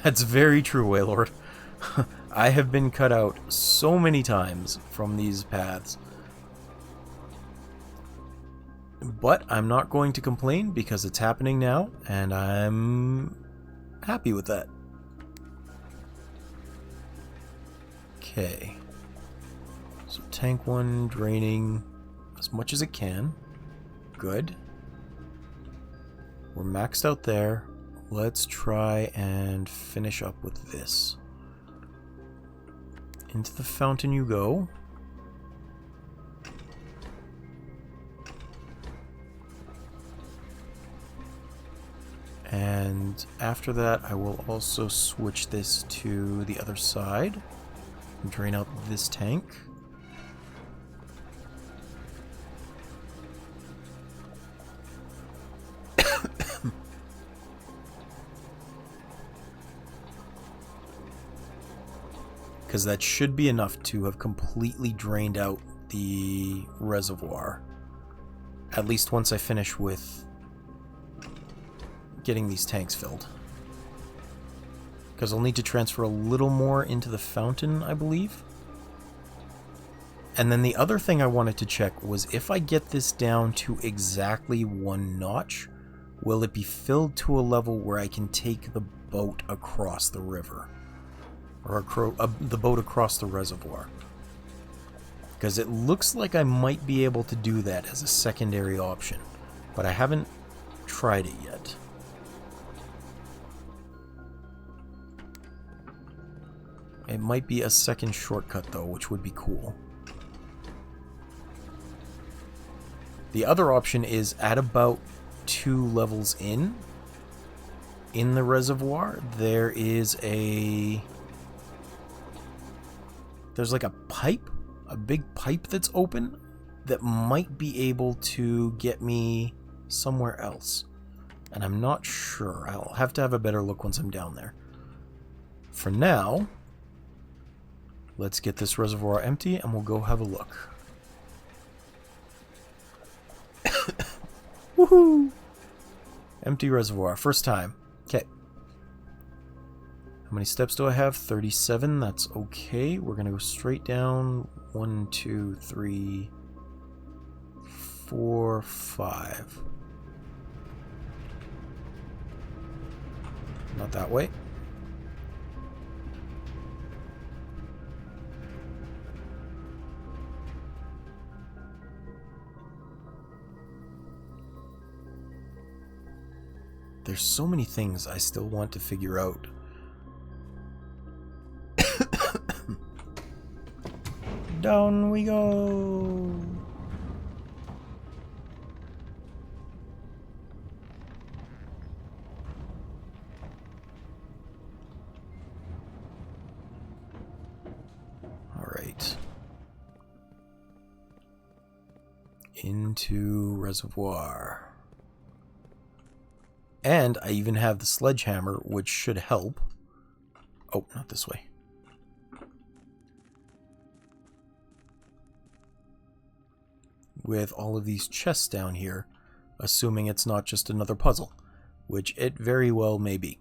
A: That's very true, Waylord. I have been cut out so many times from these paths. But I'm not going to complain because it's happening now, and I'm happy with that. Okay. So tank 1 draining as much as it can. Good. We're maxed out there. Let's try and finish up with this. Into the fountain you go. And after that, I will also switch this to the other side and drain out this tank. Because that should be enough to have completely drained out the reservoir. At least once I finish with getting these tanks filled. Because I'll need to transfer a little more into the fountain, I believe. And then the other thing I wanted to check was if I get this down to exactly 1 notch, will it be filled to a level where I can take the boat across the river? Or the boat across the reservoir? Because it looks like I might be able to do that as a secondary option. But I haven't tried it yet. It might be a second shortcut though, which would be cool. The other option is at about 2 levels in the reservoir, there's like a pipe, a big pipe that's open that might be able to get me somewhere else. And I'm not sure. I'll have to have a better look once I'm down there. For now, let's get this reservoir empty and we'll go have a look. Woohoo! Empty reservoir. First time. Okay. How many steps do I have? 37. That's okay. We're going to go straight down. 1, 2, 3, 4, 5. Not that way. There's so many things I still want to figure out. Down we go. All right. Into reservoir. And I even have the sledgehammer, which should help. Oh, not this way. With all of these chests down here, assuming it's not just another puzzle, which it very well may be.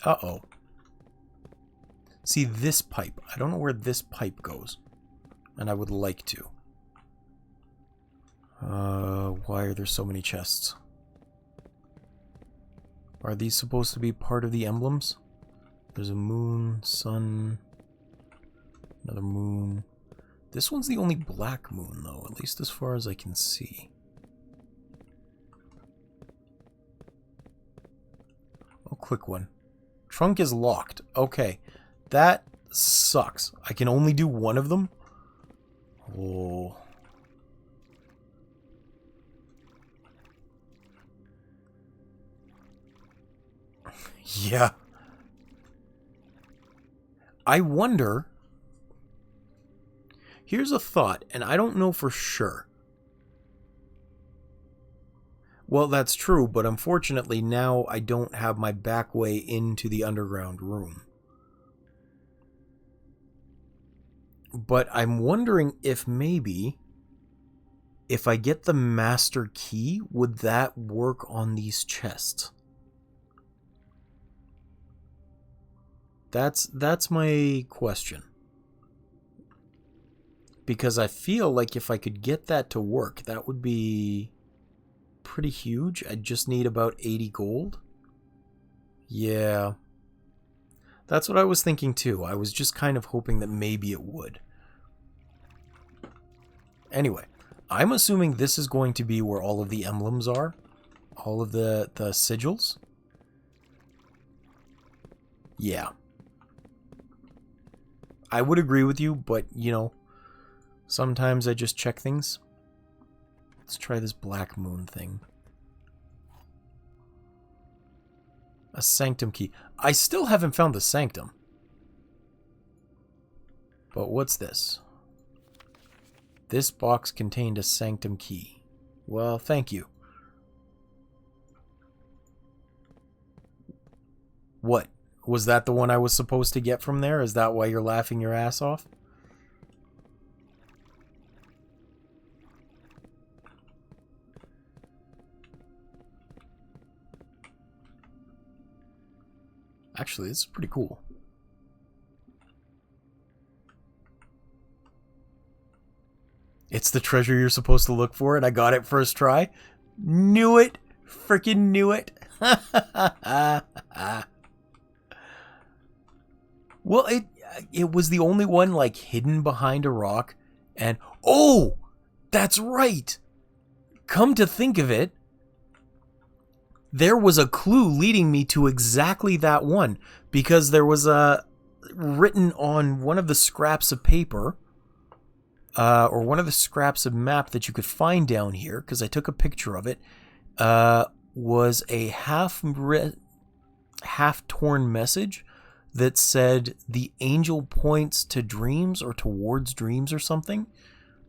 A: Uh-oh. See this pipe. I don't know where this pipe goes, and I would like to. Why are there so many chests? Are these supposed to be part of the emblems? There's a moon, sun, another moon. This one's the only black moon, though, at least as far as I can see. Oh, quick one. Trunk is locked. Okay, that sucks. I can only do one of them? Oh... Yeah. I wonder... Here's a thought, and I don't know for sure. Well, that's true, but unfortunately now I don't have my back way into the underground room. But I'm wondering if maybe... if I get the master key, would that work on these chests? That's my question. Because I feel like if I could get that to work, that would be pretty huge. I'd just need about 80 gold. Yeah. That's what I was thinking too. I was just kind of hoping that maybe it would. Anyway, I'm assuming this is going to be where all of the emblems are. All of the sigils. Yeah. I would agree with you, but, you know, sometimes I just check things. Let's try this black moon thing. A sanctum key. I still haven't found the sanctum. But what's this? This box contained a sanctum key. Well, thank you. What? Was that the one I was supposed to get from there? Is that why you're laughing your ass off? Actually, this is pretty cool. It's the treasure you're supposed to look for, and I got it first try. Knew it! Freaking knew it! Well, it was the only one, like, hidden behind a rock. And, oh, that's right. Come to think of it, there was a clue leading me to exactly that one. Because there was written on one of the scraps of paper, or one of the scraps of map that you could find down here, because I took a picture of it, was a half-torn message that said the angel points to dreams or towards dreams or something.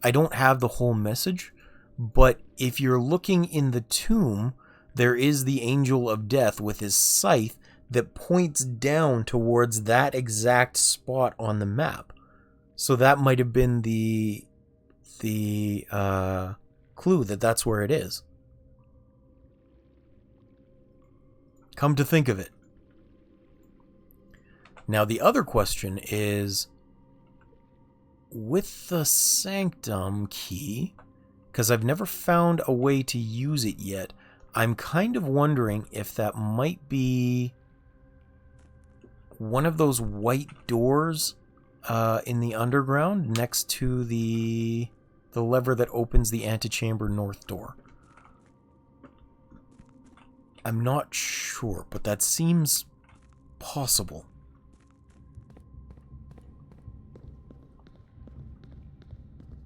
A: I don't have the whole message, but if you're looking in the tomb, there is the angel of death with his scythe that points down towards that exact spot on the map. So that might have been the clue that that's where it is. Come to think of it. Now the other question is, with the sanctum key, because I've never found a way to use it yet, I'm kind of wondering if that might be one of those white doors in the underground next to the lever that opens the antechamber north door. I'm not sure, but that seems possible.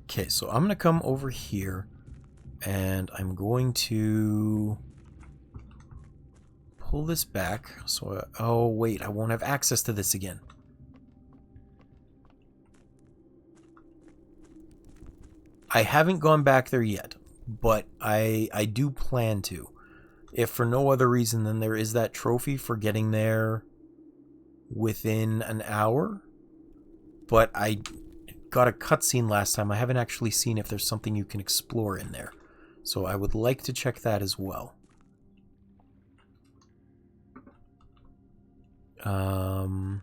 A: Okay, so I'm going to come over here, and I'm going to pull this back. So, oh wait, I won't have access to this again. I haven't gone back there yet, but I do plan to. If for no other reason than there is that trophy for getting there within an hour. But I got a cutscene last time. I haven't actually seen if there's something you can explore in there. So I would like to check that as well. And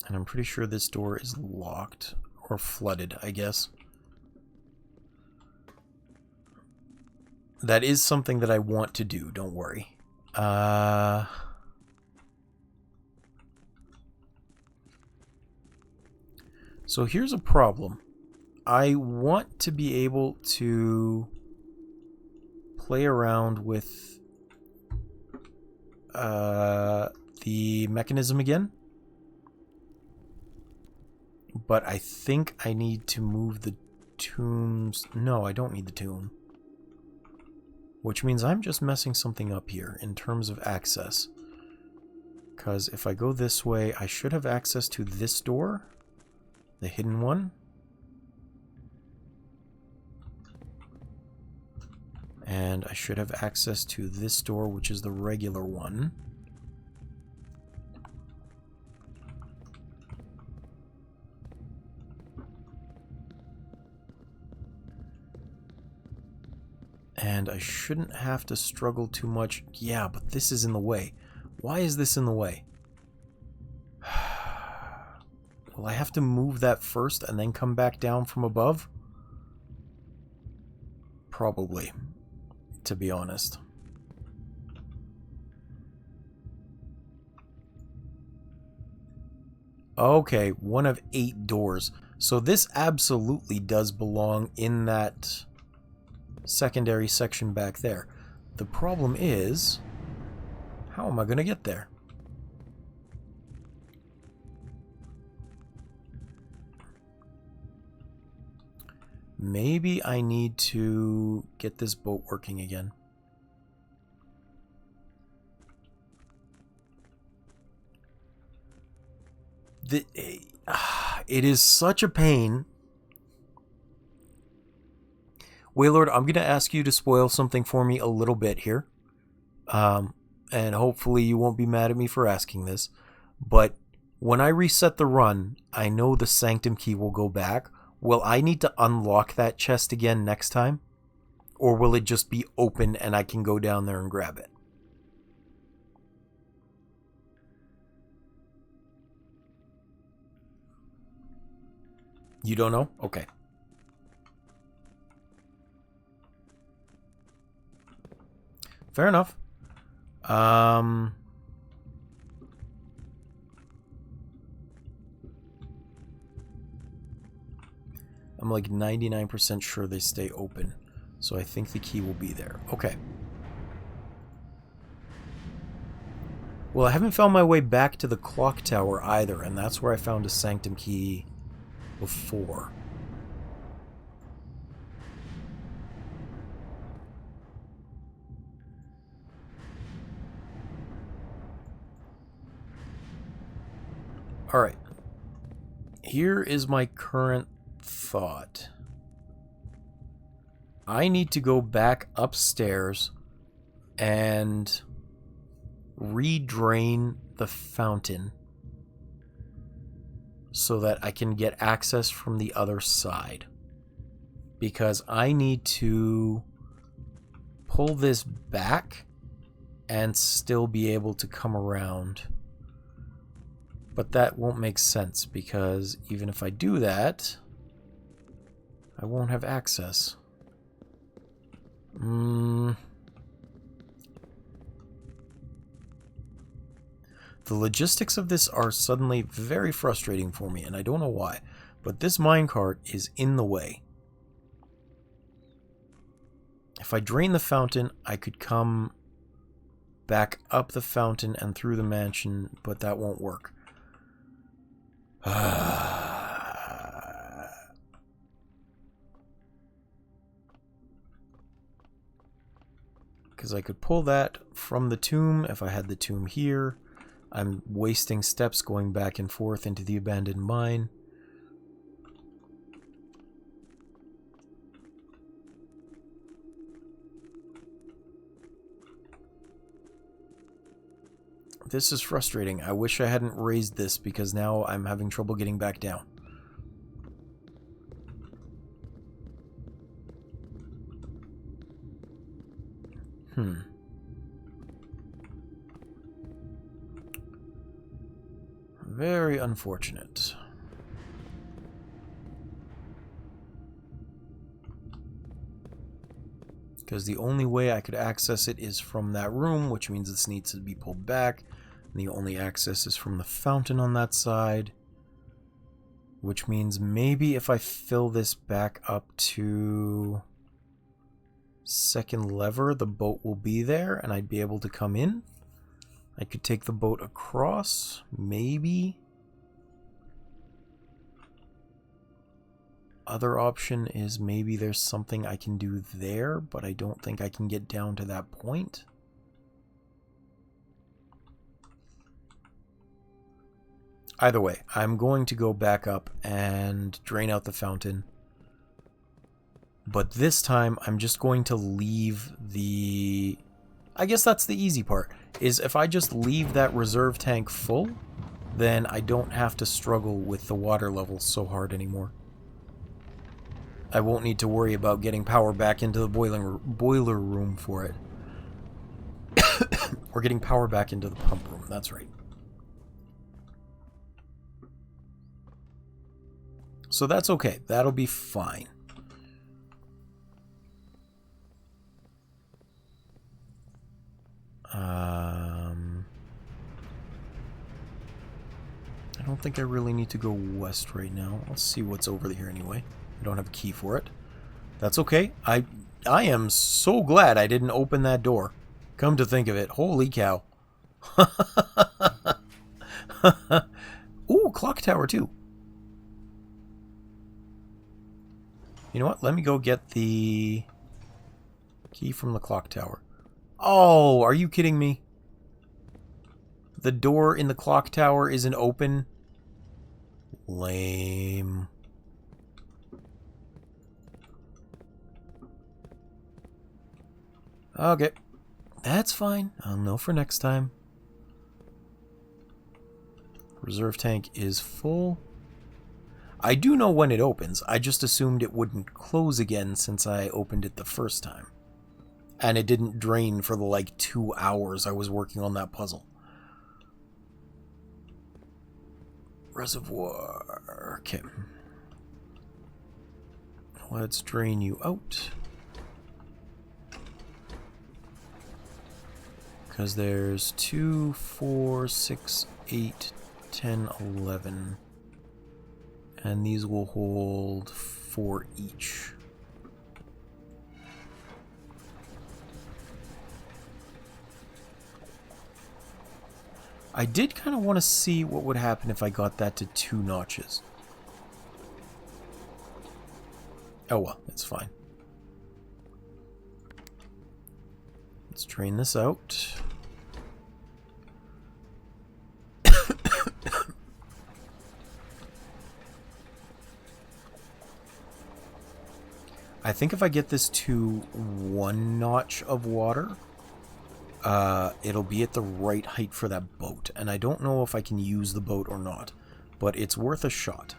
A: I'm pretty sure this door is locked. Or flooded, I guess. That is something that I want to do, don't worry. So here's a problem. I want to be able to play around with the mechanism again. But I think I need to move the tombs. No, I don't need the tomb. Which means I'm just messing something up here in terms of access. Because if I go this way, I should have access to this door. The hidden one. And I should have access to this door, which is the regular one. And I shouldn't have to struggle too much. Yeah, but this is in the way. Why is this in the way? Will I have to move that first and then come back down from above? Probably, to be honest. Okay, one of 8 doors. So this absolutely does belong in that secondary section back there. The problem is, how am I going to get there? Maybe I need to get this boat working again. It is such a pain. Waylord, I'm going to ask you to spoil something for me a little bit here. And hopefully you won't be mad at me for asking this. But when I reset the run, I know the sanctum key will go back. Will I need to unlock that chest again next time? Or will it just be open and I can go down there and grab it? You don't know? Okay. Fair enough. I'm like 99% sure they stay open. So I think the key will be there. Okay. Well, I haven't found my way back to the clock tower either, and that's where I found a sanctum key before. Alright. Here is my current thought. I need to go back upstairs and redrain the fountain so that I can get access from the other side. Because I need to pull this back and still be able to come around. But that won't make sense because even if I do that, I won't have access. The logistics of this are suddenly very frustrating for me, and I don't know why. But this minecart is in the way. If I drain the fountain, I could come back up the fountain and through the mansion, but that won't work. Because I could pull that from the tomb if I had the tomb here. I'm wasting steps going back and forth into the abandoned mine. This is frustrating. I wish I hadn't raised this because now I'm having trouble getting back down. Very unfortunate. Because the only way I could access it is from that room, which means this needs to be pulled back. And the only access is from the fountain on that side. Which means maybe if I fill this back up to second lever, the boat will be there and I'd be able to come in. I could take the boat across, maybe. Other option is maybe there's something I can do there, but I don't think I can get down to that point. Either way, I'm going to go back up and drain out the fountain. But this time, I'm just going to leave the... I guess that's the easy part, is if I just leave that reserve tank full, then I don't have to struggle with the water level so hard anymore. I won't need to worry about getting power back into the boiler room for it. Or getting power back into the pump room, that's right. So that's okay, that'll be fine. I don't think I really need to go west right now. Let's see what's over here anyway. I don't have a key for it. That's okay. I am so glad I didn't open that door. Come to think of it. Holy cow. Ooh, clock tower too. You know what? Let me go get the key from the clock tower. Oh, are you kidding me? The door in the clock tower isn't open? Lame. Okay. That's fine. I'll know for next time. Reserve tank is full. I do know when it opens. I just assumed it wouldn't close again since I opened it the first time. And it didn't drain for the like 2 hours I was working on that puzzle. Reservoir. Okay. Let's drain you out. Because there's 2, 4, 6, 8, 10, 11. And these will hold 4 each. I did kind of want to see what would happen if I got that to 2 notches. Oh well, it's fine. Let's drain this out. I think if I get this to 1 notch of water, it'll be at the right height for that boat. And I don't know if I can use the boat or not, but it's worth a shot.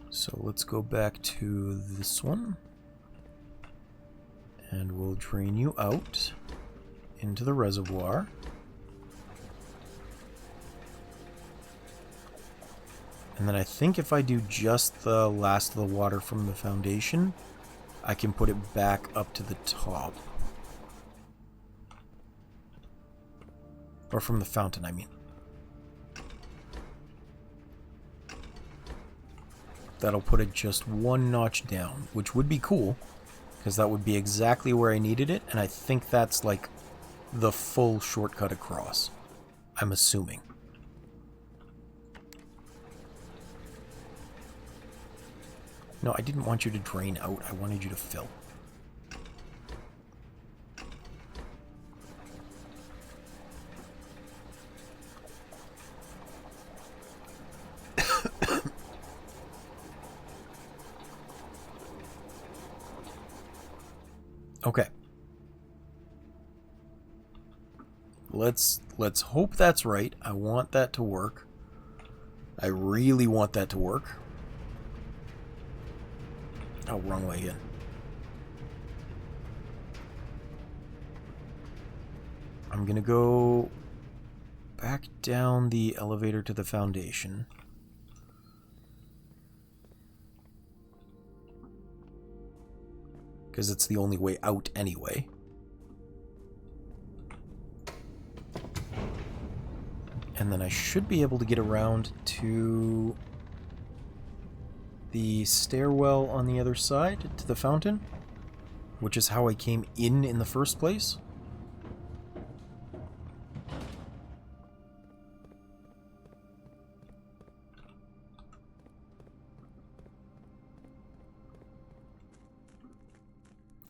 A: So let's go back to this one, and we'll drain you out into the reservoir. And then I think if I do just the last of the water from the foundation, I can put it back up to the top. Or from the fountain, I mean. That'll put it just 1 notch down, which would be cool, because that would be exactly where I needed it, and I think that's like the full shortcut across. I'm assuming. No, I didn't want you to drain out. I wanted you to fill. Okay. Let's hope that's right. I want that to work. I really want that to work. Oh, wrong way in. I'm gonna go back down the elevator to the foundation. Because it's the only way out anyway. And then I should be able to get around to the stairwell on the other side to the fountain, which is how I came in the first place.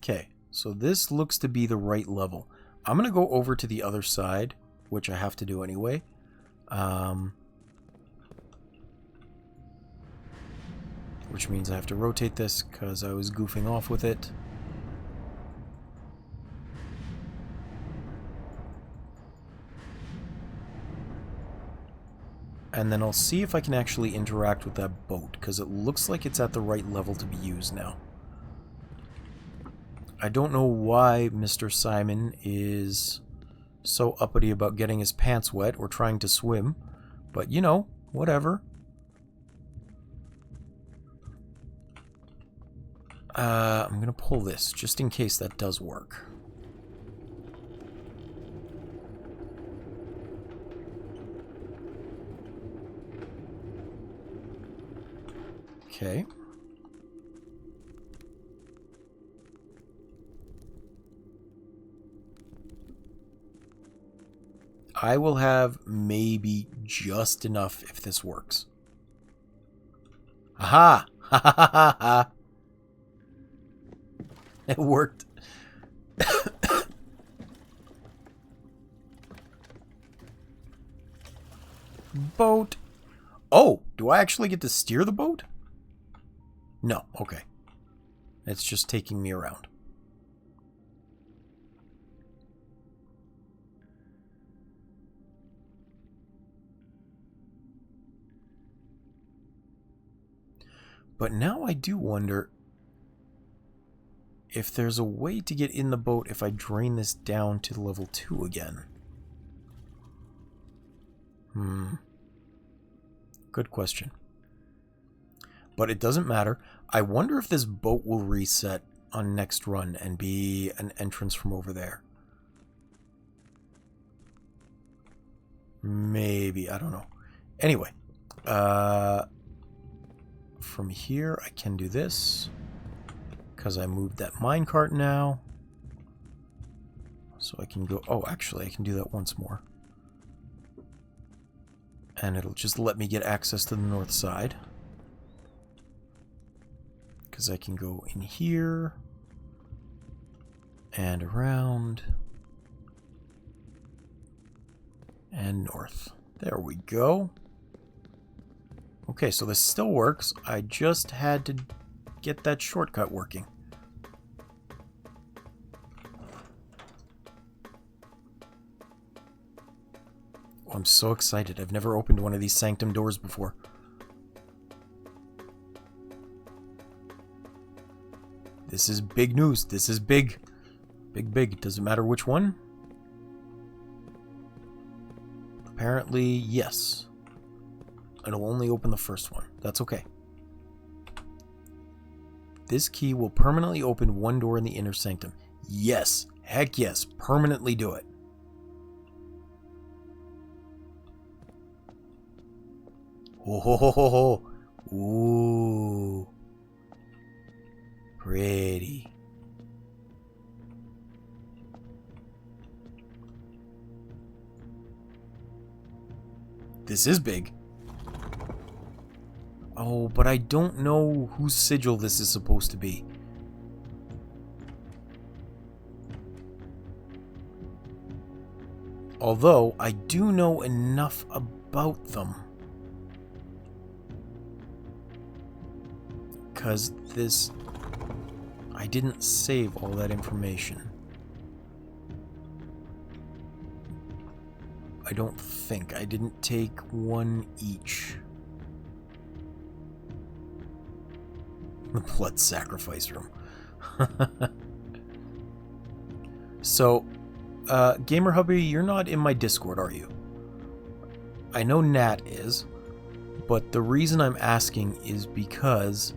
A: Okay, so this looks to be the right level. I'm going to go over to the other side, which I have to do anyway. Which means I have to rotate this because I was goofing off with it. And then I'll see if I can actually interact with that boat, because it looks like it's at the right level to be used now. I don't know why Mr. Simon is so uppity about getting his pants wet or trying to swim, but you know, whatever. I'm gonna pull this just in case that does work. Okay. I will have maybe just enough if this works. Aha! Ha ha ha ha ha! It worked. Boat. Oh, do I actually get to steer the boat? No, okay. It's just taking me around. But now I do wonder if there's a way to get in the boat if I drain this down to level 2 again. Good question. But it doesn't matter. I wonder if this boat will reset on next run and be an entrance from over there. Maybe, I don't know. Anyway, from here I can do this because I moved that minecart now. So I can go, oh, actually I can do that once more. And it'll just let me get access to the north side. Because I can go in here and around and north. There we go. Okay, so this still works. I just had to get that shortcut working. Oh, I'm so excited. I've never opened one of these sanctum doors before. This is big news. This is big. Big, big. Doesn't matter which one. Apparently, yes. It'll only open the first one. That's okay. This key will permanently open one door in the inner sanctum. Yes. Heck yes. Permanently do it. Oh, ho, ho, ho, ho. Ooh. Pretty. This is big. Oh, but I don't know whose sigil this is supposed to be. Although, I do know enough about them. Because this... I didn't save all that information. I don't think. I didn't take one each. The blood sacrifice room. So, Gamer Hubby, you're not in my Discord, are you? I know Nat is, but the reason I'm asking is because...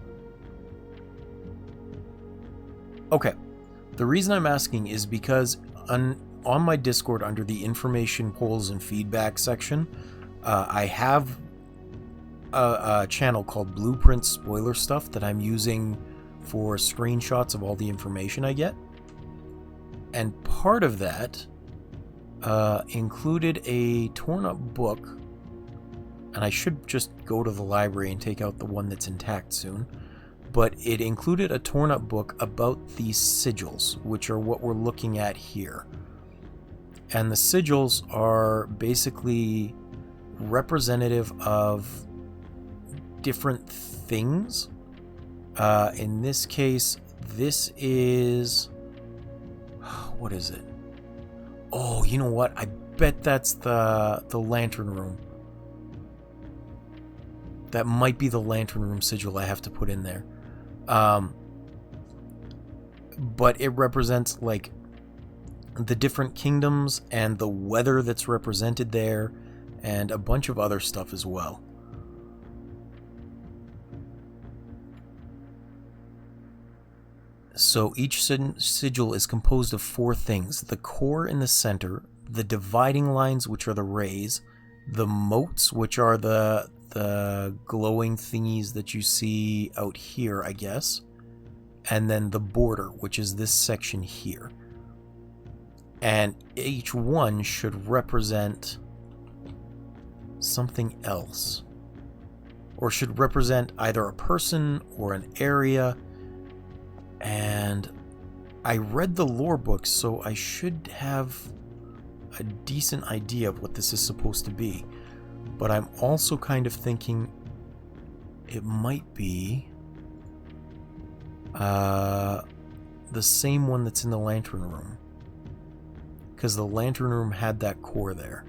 A: Okay, the reason I'm asking is because on my Discord under the information, polls, and feedback section, I have a channel called Blueprint Spoiler Stuff that I'm using for screenshots of all the information I get. And part of that included a torn up book, and I should just go to the library and take out the one that's intact soon. But it included a torn up book about these sigils, which are what we're looking at here. And the sigils are basically representative of different things. In this case, this is... What is it? Oh, you know what? I bet that's the lantern room. That might be the lantern room sigil I have to put in there. But it represents, like, the different kingdoms and the weather that's represented there, and a bunch of other stuff as well. So each sigil is composed of 4 things: the core in the center, the dividing lines, which are the rays, the moats, which are the glowing thingies that you see out here, I guess, and then the border, which is this section here. And each one should represent something else, or should represent either a person or an area. And I read the lore books, so I should have a decent idea of what this is supposed to be. But I'm also kind of thinking it might be the same one that's in the lantern room, because the lantern room had that core there.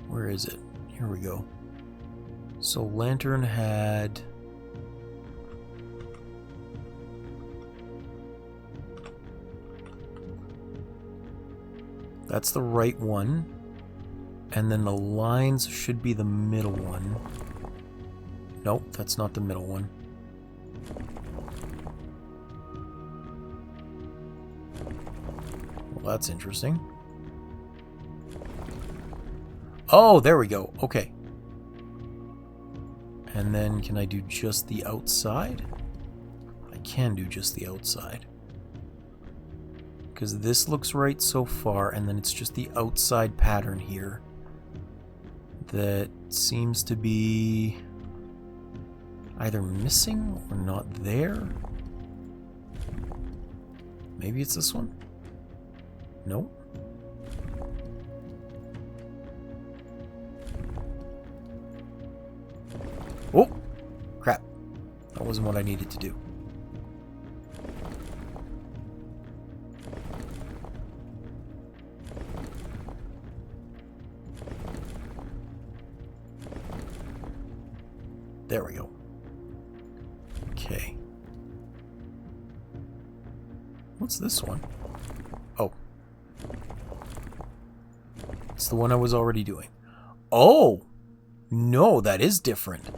A: Where is it? Here we go. So lantern had... That's the right one. And then the lines should be the middle one. Nope, that's not the middle one. Well, that's interesting. Oh, there we go. Okay. And then can I do just the outside? I can do just the outside. Because this looks right so far, and then it's just the outside pattern here that seems to be either missing or not there. Maybe it's this one? Nope. Oh! Crap. That wasn't what I needed to do. There we go. Okay. What's this one? Oh. It's the one I was already doing. Oh! No, that is different.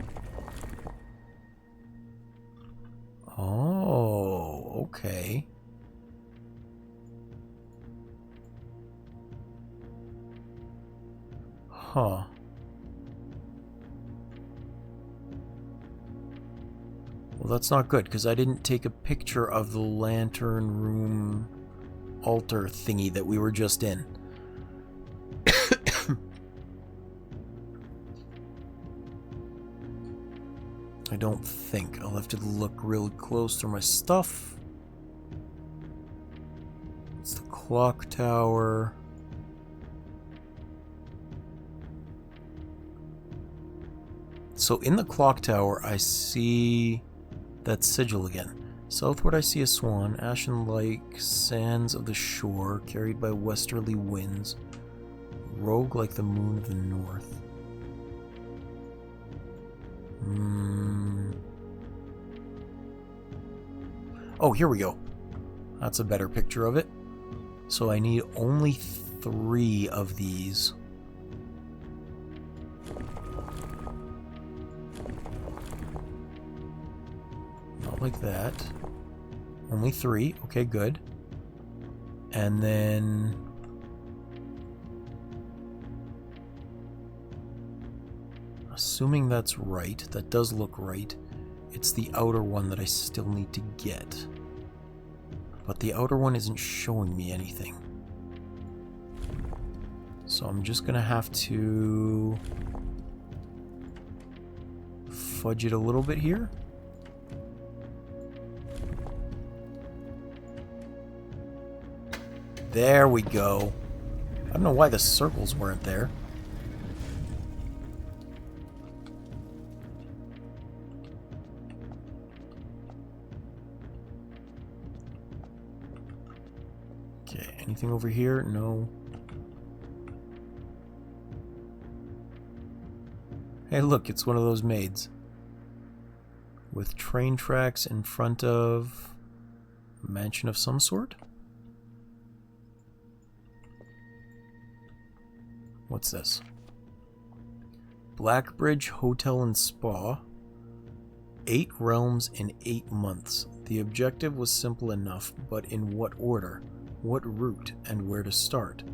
A: Oh, okay. Huh. Well, that's not good, because I didn't take a picture of the lantern room altar thingy that we were just in. I don't think. I'll have to look really close through my stuff. It's the clock tower. So in the clock tower, I see that sigil again. Southward I see a swan, ashen-like sands of the shore, carried by westerly winds, rogue like the moon of the north. Oh, here we go. That's a better picture of it. So I need only 3 of these. Not like that. Only 3. Okay, good. And then... assuming that's right, that does look right, it's the outer one that I still need to get. But the outer one isn't showing me anything. So I'm just gonna have to fudge it a little bit here. There we go. I don't know why the circles weren't there. Okay, anything over here? No. Hey, look, it's one of those maids. With train tracks in front of a mansion of some sort? What's this? Blackbridge Hotel and Spa. 8 realms in 8 months. The objective was simple enough, but in what order? What route and where to start?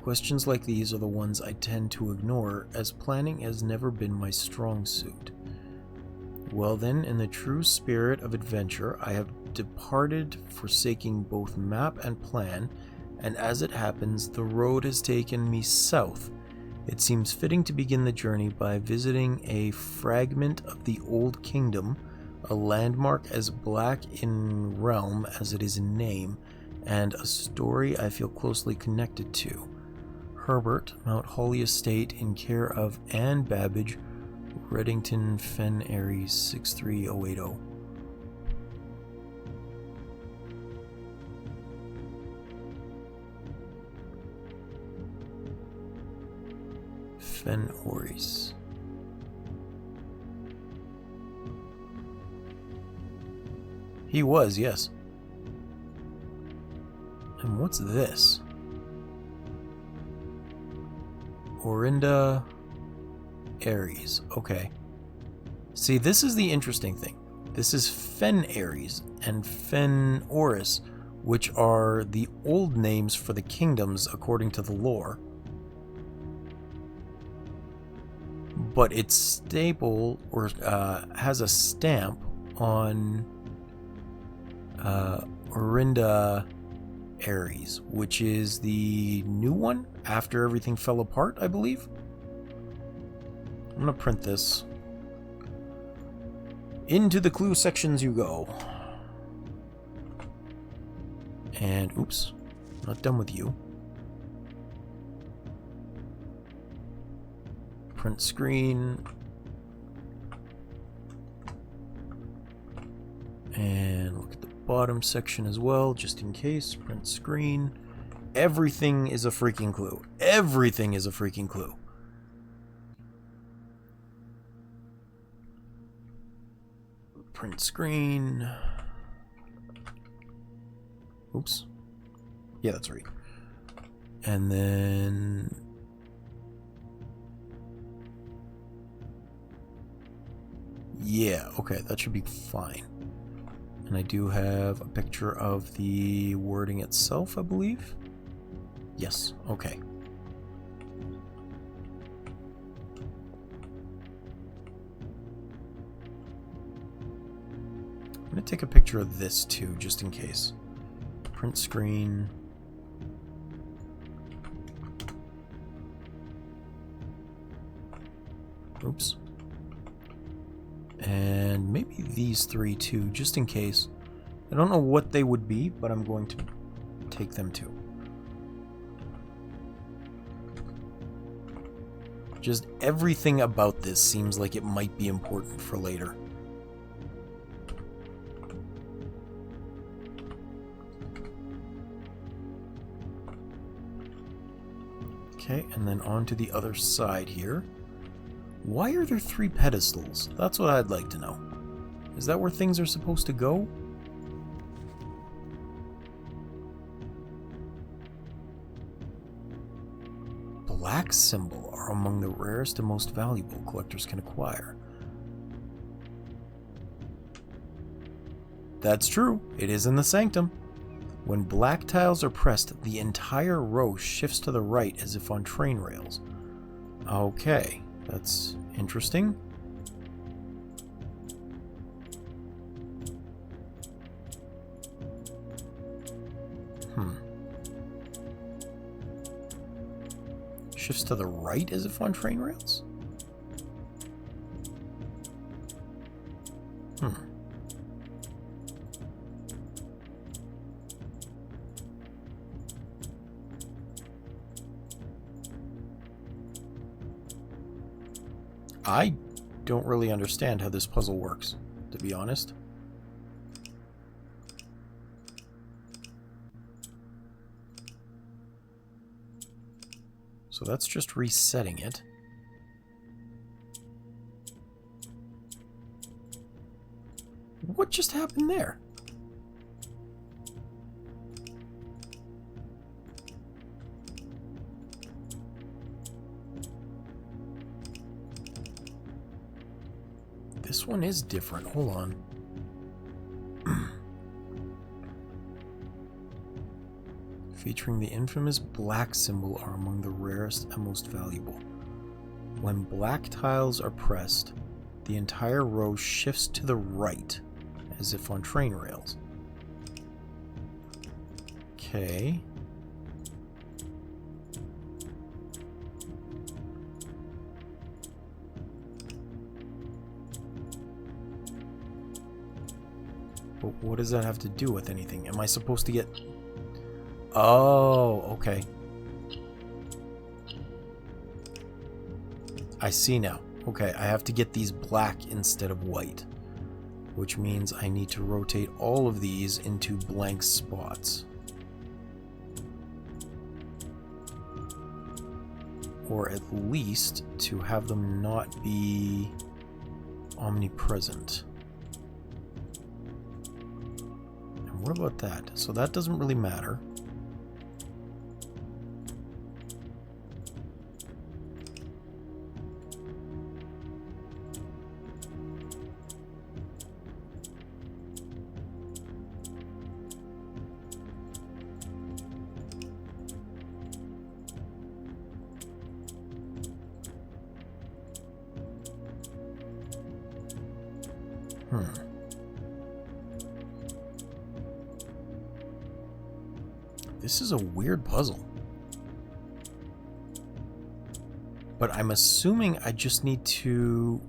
A: Questions like these are the ones I tend to ignore, as planning has never been my strong suit. Well then, in the true spirit of adventure, I have departed, forsaking both map and plan, and as it happens, the road has taken me south. It seems fitting to begin the journey by visiting a fragment of the Old Kingdom, a landmark as black in realm as it is in name, and a story I feel closely connected to. Herbert, Mount Holly Estate, in care of Anne Babbage, Reddington, Fen Aries, 63080. Fen Aries. He was, yes. And what's this? Orinda Aries. Okay. See, this is the interesting thing. This is Fen Aries and Fen Oris, which are the old names for the kingdoms according to the lore. But it's stable, or has a stamp on Orinda Aries, which is the new one after everything fell apart, I believe. I'm gonna print this. Into the clue sections you go. And oops, not done with you. Print screen. And look at the bottom section as well, just in case. Print screen. Everything is a freaking clue. Everything is a freaking clue. Print screen. Oops. Yeah, that's right. And then... yeah, okay, that should be fine. And I do have a picture of the wording itself, I believe. Yes, okay. I'm going to take a picture of this too, just in case. Print screen. Oops. And maybe these three too, just in case. I don't know what they would be, but I'm going to take them too. Just everything about this seems like it might be important for later. Okay, and then on to the other side here. Why are there 3 pedestals? That's what I'd like to know. Is that where things are supposed to go? Black symbol are among the rarest and most valuable collectors can acquire. That's true. It is in the sanctum. When black tiles are pressed, the entire row shifts to the right as if on train rails. Okay, that's interesting. Shifts to the right as if on train rails? I don't really understand how this puzzle works, to be honest. So that's just resetting it. What just happened there? This one is different. Hold on. Featuring the infamous black symbol are among the rarest and most valuable. When black tiles are pressed, the entire row shifts to the right, as if on train rails. Okay. But what does that have to do with anything? Am I supposed to get... oh, okay. I see now. Okay, I have to get these black instead of white, which means I need to rotate all of these into blank spots. Or at least to have them not be omnipresent. What about that? So that doesn't really matter. This is a weird puzzle. But I'm assuming I just need to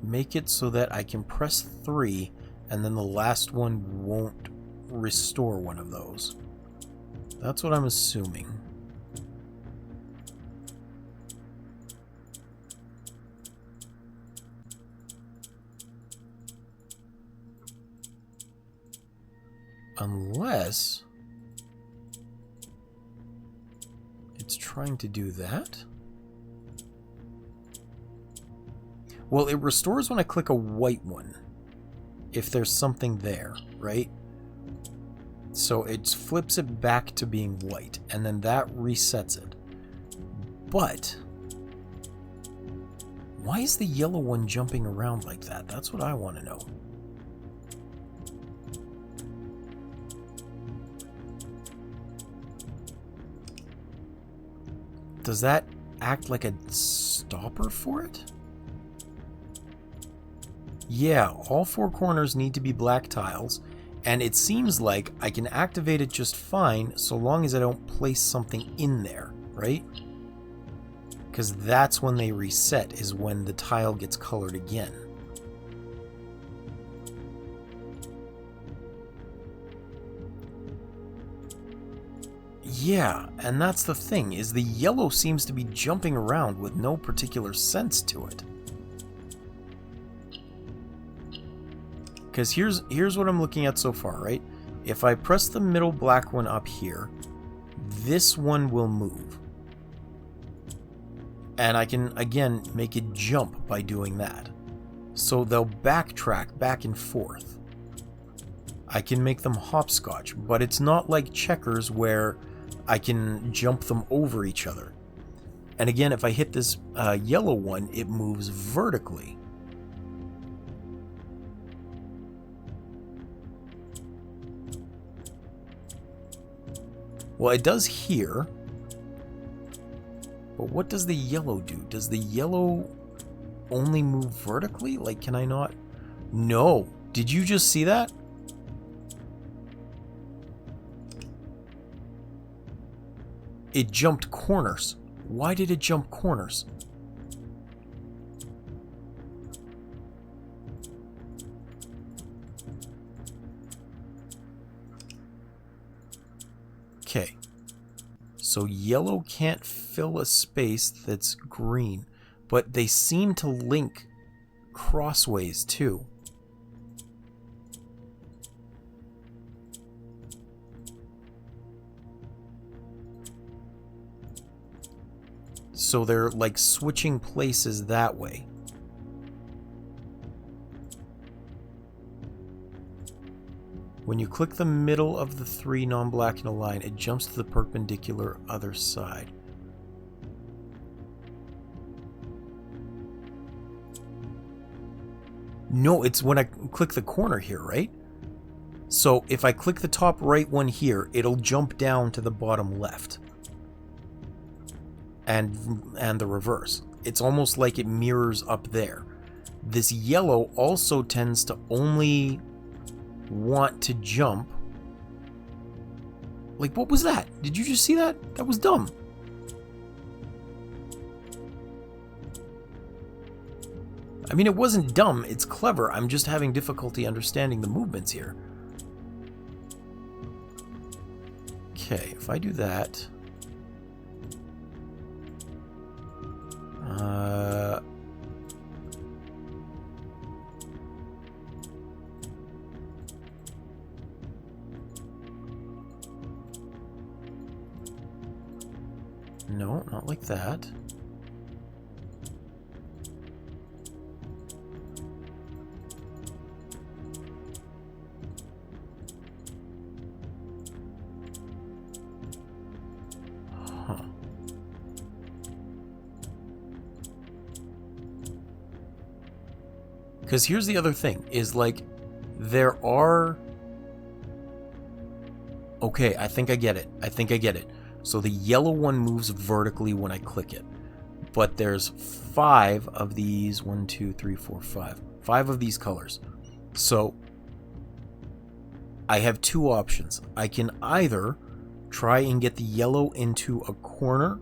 A: make it so that I can press 3 and then the last one won't restore one of those. That's what I'm assuming. Unless it's trying to do that. Well, it restores when I click a white one, if there's something there, right? So it flips it back to being white, and then that resets it. But why is the yellow one jumping around like that? That's what I want to know. Does that act like a stopper for it? Yeah, all 4 corners need to be black tiles, and it seems like I can activate it just fine so long as I don't place something in there, right? Because that's when they reset, is when the tile gets colored again. Yeah, and that's the thing, is the yellow seems to be jumping around with no particular sense to it. Because here's what I'm looking at so far, right? If I press the middle black one up here, this one will move. And I can, again, make it jump by doing that. So they'll backtrack back and forth. I can make them hopscotch, but it's not like checkers where I can jump them over each other. And again, if I hit this yellow one, it moves vertically. Well, it does here. But what does the yellow do? Does the yellow only move vertically? Like, can I not? No. Did you just see that? It jumped corners. Why did it jump corners? Okay. So yellow can't fill a space that's green, but they seem to link crossways too. So they're like switching places that way. When you click the middle of the 3 non-black in a line, it jumps to the perpendicular other side. No, it's when I click the corner here, right? So if I click the top right one here, it'll jump down to the bottom left. And the reverse. It's almost like it mirrors up there. This yellow also tends to only want to jump. Like, what was that? Did you just see that? That was dumb. I mean, it wasn't dumb, it's clever. I'm just having difficulty understanding the movements here. Okay, if I do that... No, not like that. Because here's the other thing, is like, there are... Okay, I think I get it. So the yellow one moves vertically when I click it. But there's 5 of these, 1, 2, 3, 4, 5. 5 of these colors. So I have 2 options. I can either try and get the yellow into a corner,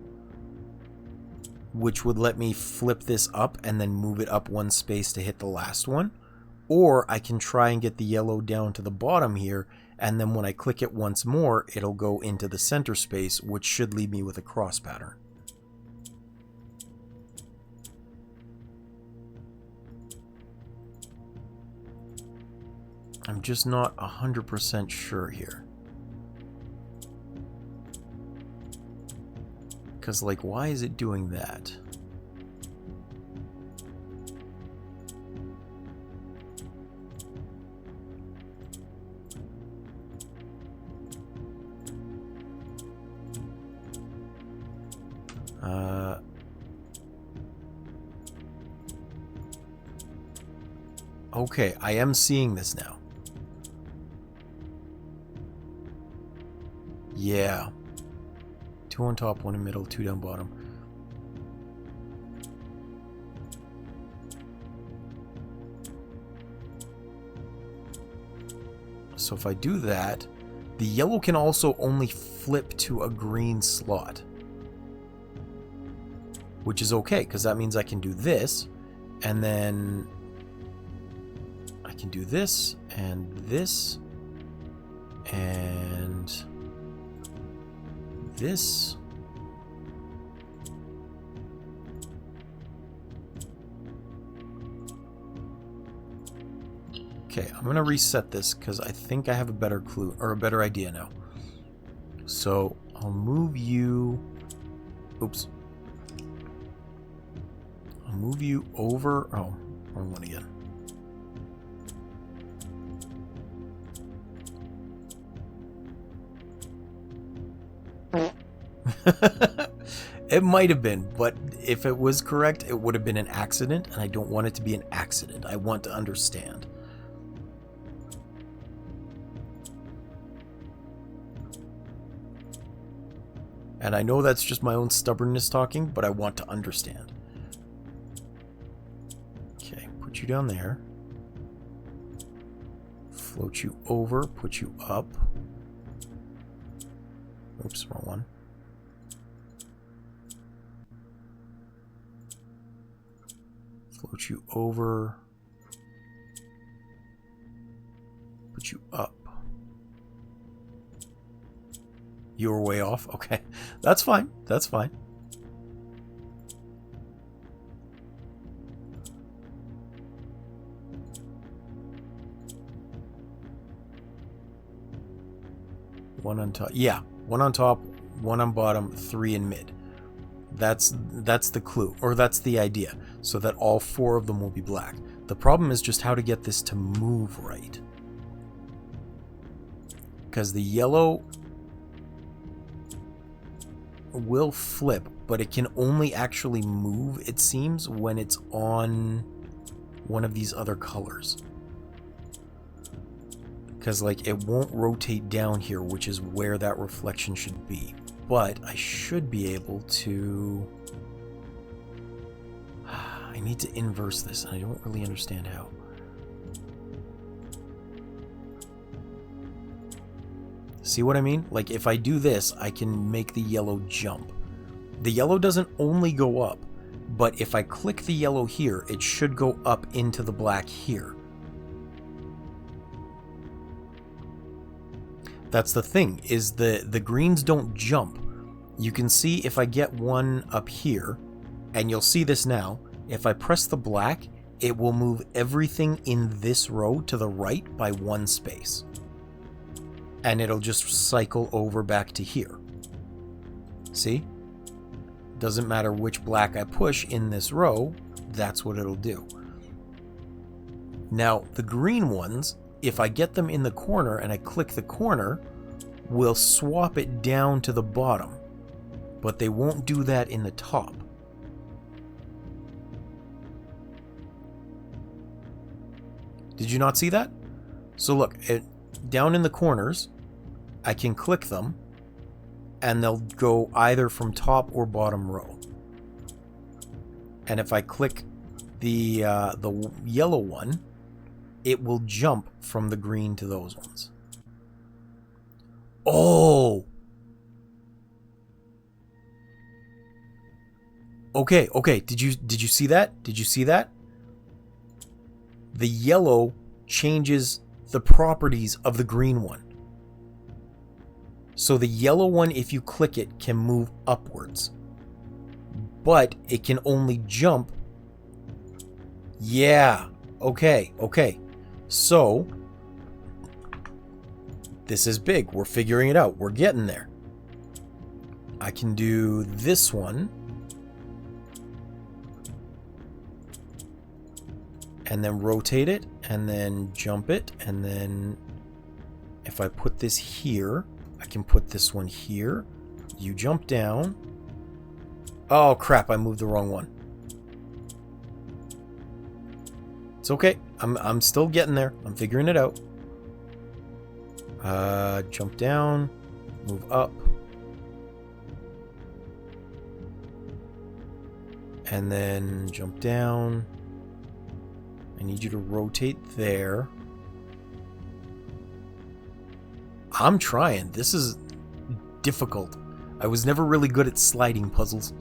A: which would let me flip this up and then move it up 1 space to hit the last one. Or I can try and get the yellow down to the bottom here, and then when I click it once more, it'll go into the center space, which should leave me with a cross pattern. I'm just not 100% sure here. Because, like, why is it doing that? Okay, I am seeing this now. Yeah. 2 on top, 1 in middle, 2 down bottom. So if I do that, the yellow can also only flip to a green slot. Which is okay, because that means I can do this, and then I can do this, and this, and this. Okay, I'm going to reset this because I think I have a better clue, or a better idea now. So I'll move you... Oops. I'll move you over... Oh, wrong one again. It might have been, but if it was correct, it would have been an accident, and I don't want it to be an accident. I want to understand. And I know that's just my own stubbornness talking, but I want to understand. Okay, put you down there. Float you over, put you up. Oops, wrong one. Float you over. Put you up. You were way off? Okay. That's fine. That's fine. One on top. Yeah. 1 on top, 1 on bottom, 3 in mid. That's the clue, or that's the idea, so that all 4 of them will be black. The problem is just how to get this to move right. Because the yellow will flip, but it can only actually move, it seems, when it's on one of these other colors. Because, like, it won't rotate down here, which is where that reflection should be. But I should be able to... I need to inverse this, and I don't really understand how. See what I mean? Like, if I do this, I can make the yellow jump. The yellow doesn't only go up, but if I click the yellow here, it should go up into the black here. That's the thing, is the greens don't jump. You can see if I get one up here, and you'll see this now, if I press the black, it will move everything in this row to the right by 1 space. And it'll just cycle over back to here. See? Doesn't matter which black I push in this row, that's what it'll do. Now, the green ones, if I get them in the corner and I click the corner, we'll swap it down to the bottom, but they won't do that in the top. Did you not see that? So look, down in the corners, I can click them, and they'll go either from top or bottom row. And if I click the yellow one, it will jump from the green to those ones. Oh! Okay, okay. Did you see that? Did you see that? The yellow changes the properties of the green one. So the yellow one, if you click it, can move upwards. But it can only jump. Yeah. Okay, okay. So this is big. We're figuring it out. We're getting there. I can do this one. And then rotate it, and then jump it, and then if I put this here, I can put this one here. You jump down. Oh crap, I moved the wrong one. It's okay. I'm still getting there. I'm figuring it out. Jump down, move up. And then jump down. I need you to rotate there. I'm trying. This is difficult. I was never really good at sliding puzzles.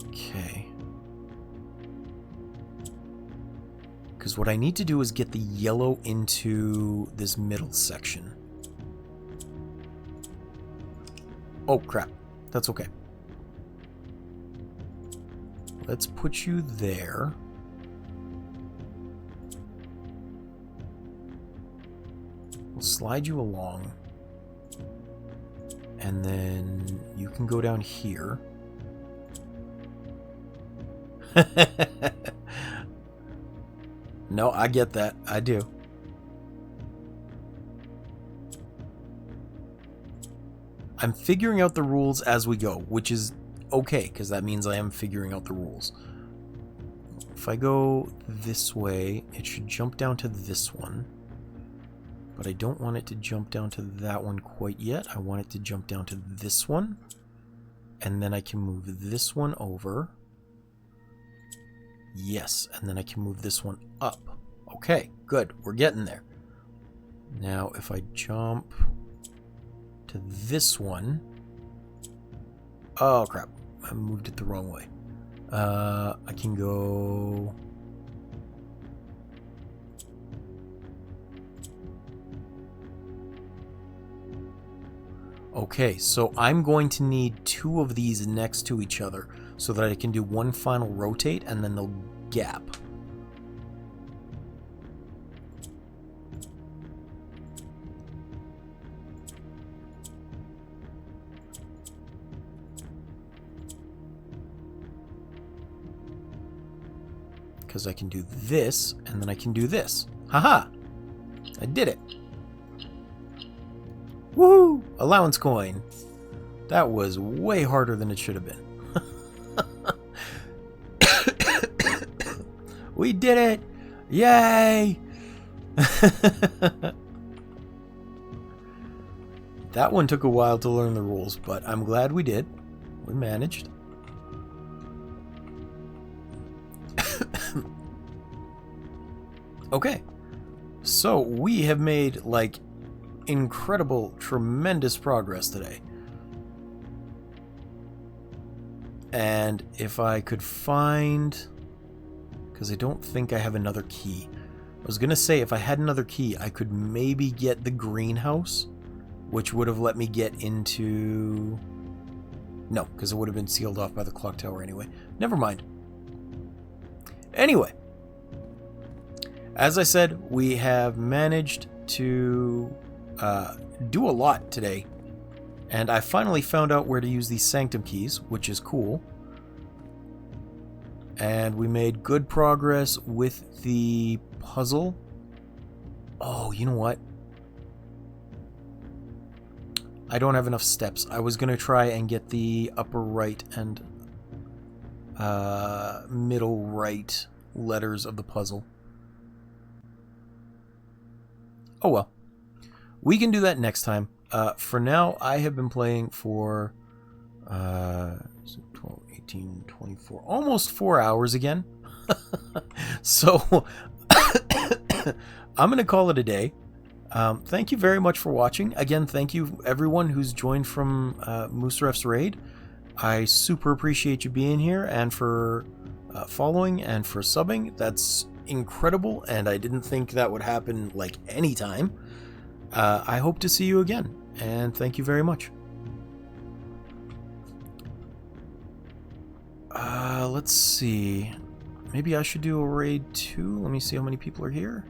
A: Okay. Because what I need to do is get the yellow into this middle section. Oh, crap. That's okay. Let's put you there. We'll slide you along. And then you can go down here. No, I get that. I do. I'm figuring out the rules as we go, which is okay, because that means I am figuring out the rules. If I go this way, it should jump down to this one. But I don't want it to jump down to that one quite yet. I want it to jump down to this one. And then I can move this one over. Yes, and then I can move this one up. Okay, good. We're getting there. Now, if I jump to this one... Oh, crap. I moved it the wrong way. I can go... Okay, so I'm going to need two of these next to each other so that I can do one final rotate and then they'll gap. Because I can do this and then I can do this. Haha! I did it. Woohoo! Allowance coin. That was way harder than it should have been. We did it! Yay! That one took a while to learn the rules, but I'm glad we did. We managed. Okay. So we have made, like, incredible, tremendous progress today. And if I could find... Because I don't think I have another key. I was going to say if I had another key, I could maybe get the greenhouse, which would have let me get into... No, because it would have been sealed off by the clock tower anyway. Never mind. Anyway. As I said, we have managed to do a lot today. And I finally found out where to use these sanctum keys, which is cool. And we made good progress with the puzzle. Oh, you know what? I don't have enough steps. I was going to try and get the upper right and middle right letters of the puzzle. Oh well. We can do that next time. For now, I have been playing for 12, 18, 24, almost 4 hours again. So I'm going to call it a day. Thank you very much for watching. Again, thank you everyone who's joined from Moosref's raid. I super appreciate you being here and for following and for subbing. That's incredible, and I didn't think that would happen like anytime. I hope to see you again, and thank you very much. Let's see. Maybe I should do a raid too. Let me see how many people are here.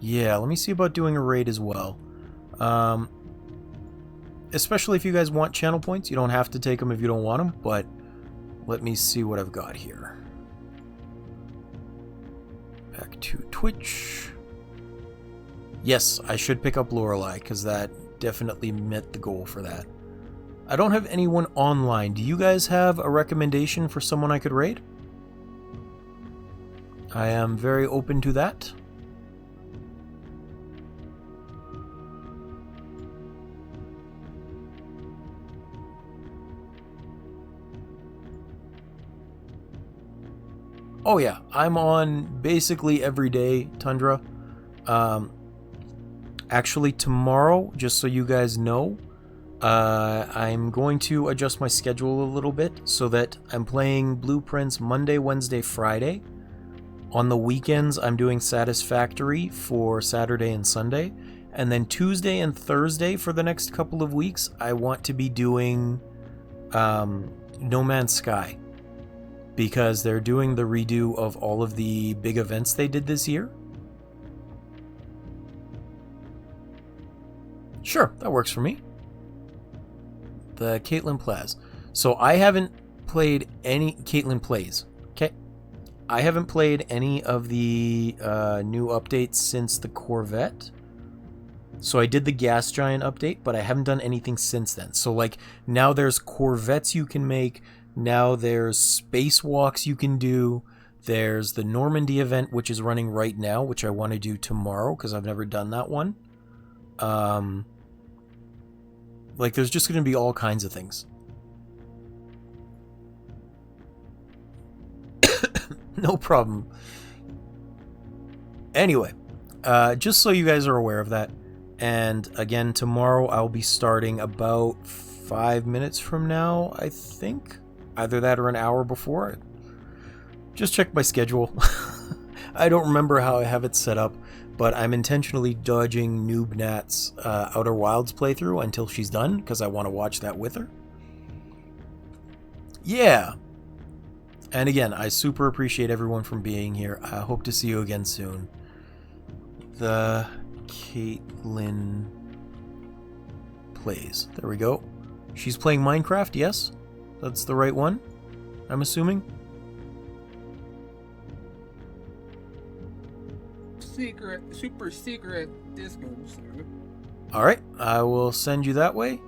A: Yeah, let me see about doing a raid as well. Especially if you guys want channel points. You don't have to take them if you don't want them, but let me see what I've got here. Back to Twitch. Yes, I should pick up Lorelei, because that definitely met the goal for that. I don't have anyone online. Do you guys have a recommendation for someone I could raid? I am very open to that. Oh yeah, I'm on basically every day, Tundra. Actually tomorrow, just so you guys know, I'm going to adjust my schedule a little bit so that I'm playing Blueprints Monday, Wednesday, Friday. On the weekends, I'm doing Satisfactory for Saturday and Sunday. And then Tuesday and Thursday for the next couple of weeks, I want to be doing No Man's Sky. Because they're doing the redo of all of the big events they did this year. Sure, that works for me. The Caitlin Plaz. So I haven't played any... Caitlin Plays. Okay. I haven't played any of the new updates since the Corvette. So I did the Gas Giant update, but I haven't done anything since then. So like, now there's Corvettes you can make... Now there's spacewalks you can do. There's the Normandy event, which is running right now, which I want to do tomorrow because I've never done that one. Like, there's just going to be all kinds of things. No problem. Anyway, just so you guys are aware of that. And again, tomorrow I'll be starting about 5 minutes from now, I think. Either that or an hour before. Just check my schedule. I don't remember how I have it set up, but I'm intentionally dodging Noob Nat's Outer Wilds playthrough until she's done, because I want to watch that with her. Yeah. And again, I super appreciate everyone from being here. I hope to see you again soon. The Caitlin Plays. There we go. She's playing Minecraft, yes? That's the right one, I'm assuming.
C: Super secret disco.
A: Alright, I will send you that way.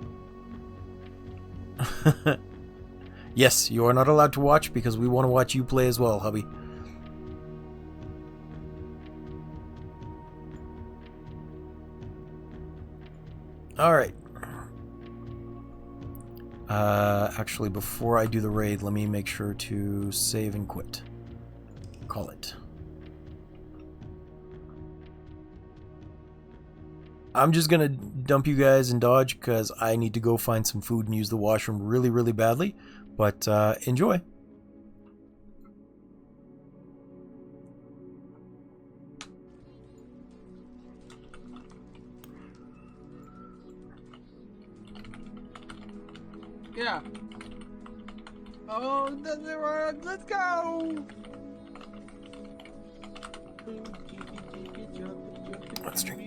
A: Yes, you are not allowed to watch because we want to watch you play as well, hubby. Alright. Actually, before I do the raid, let me make sure to save and quit. Call it. I'm just gonna dump you guys and dodge because I need to go find some food and use the washroom really, really badly. But enjoy.
C: Yeah. Oh, let's go.
A: Let's drink.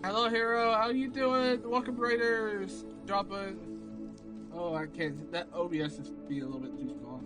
C: Hello, hero. How you doing? Welcome, Raiders. Drop a. Oh, I can't. That OBS is being a little bit too small.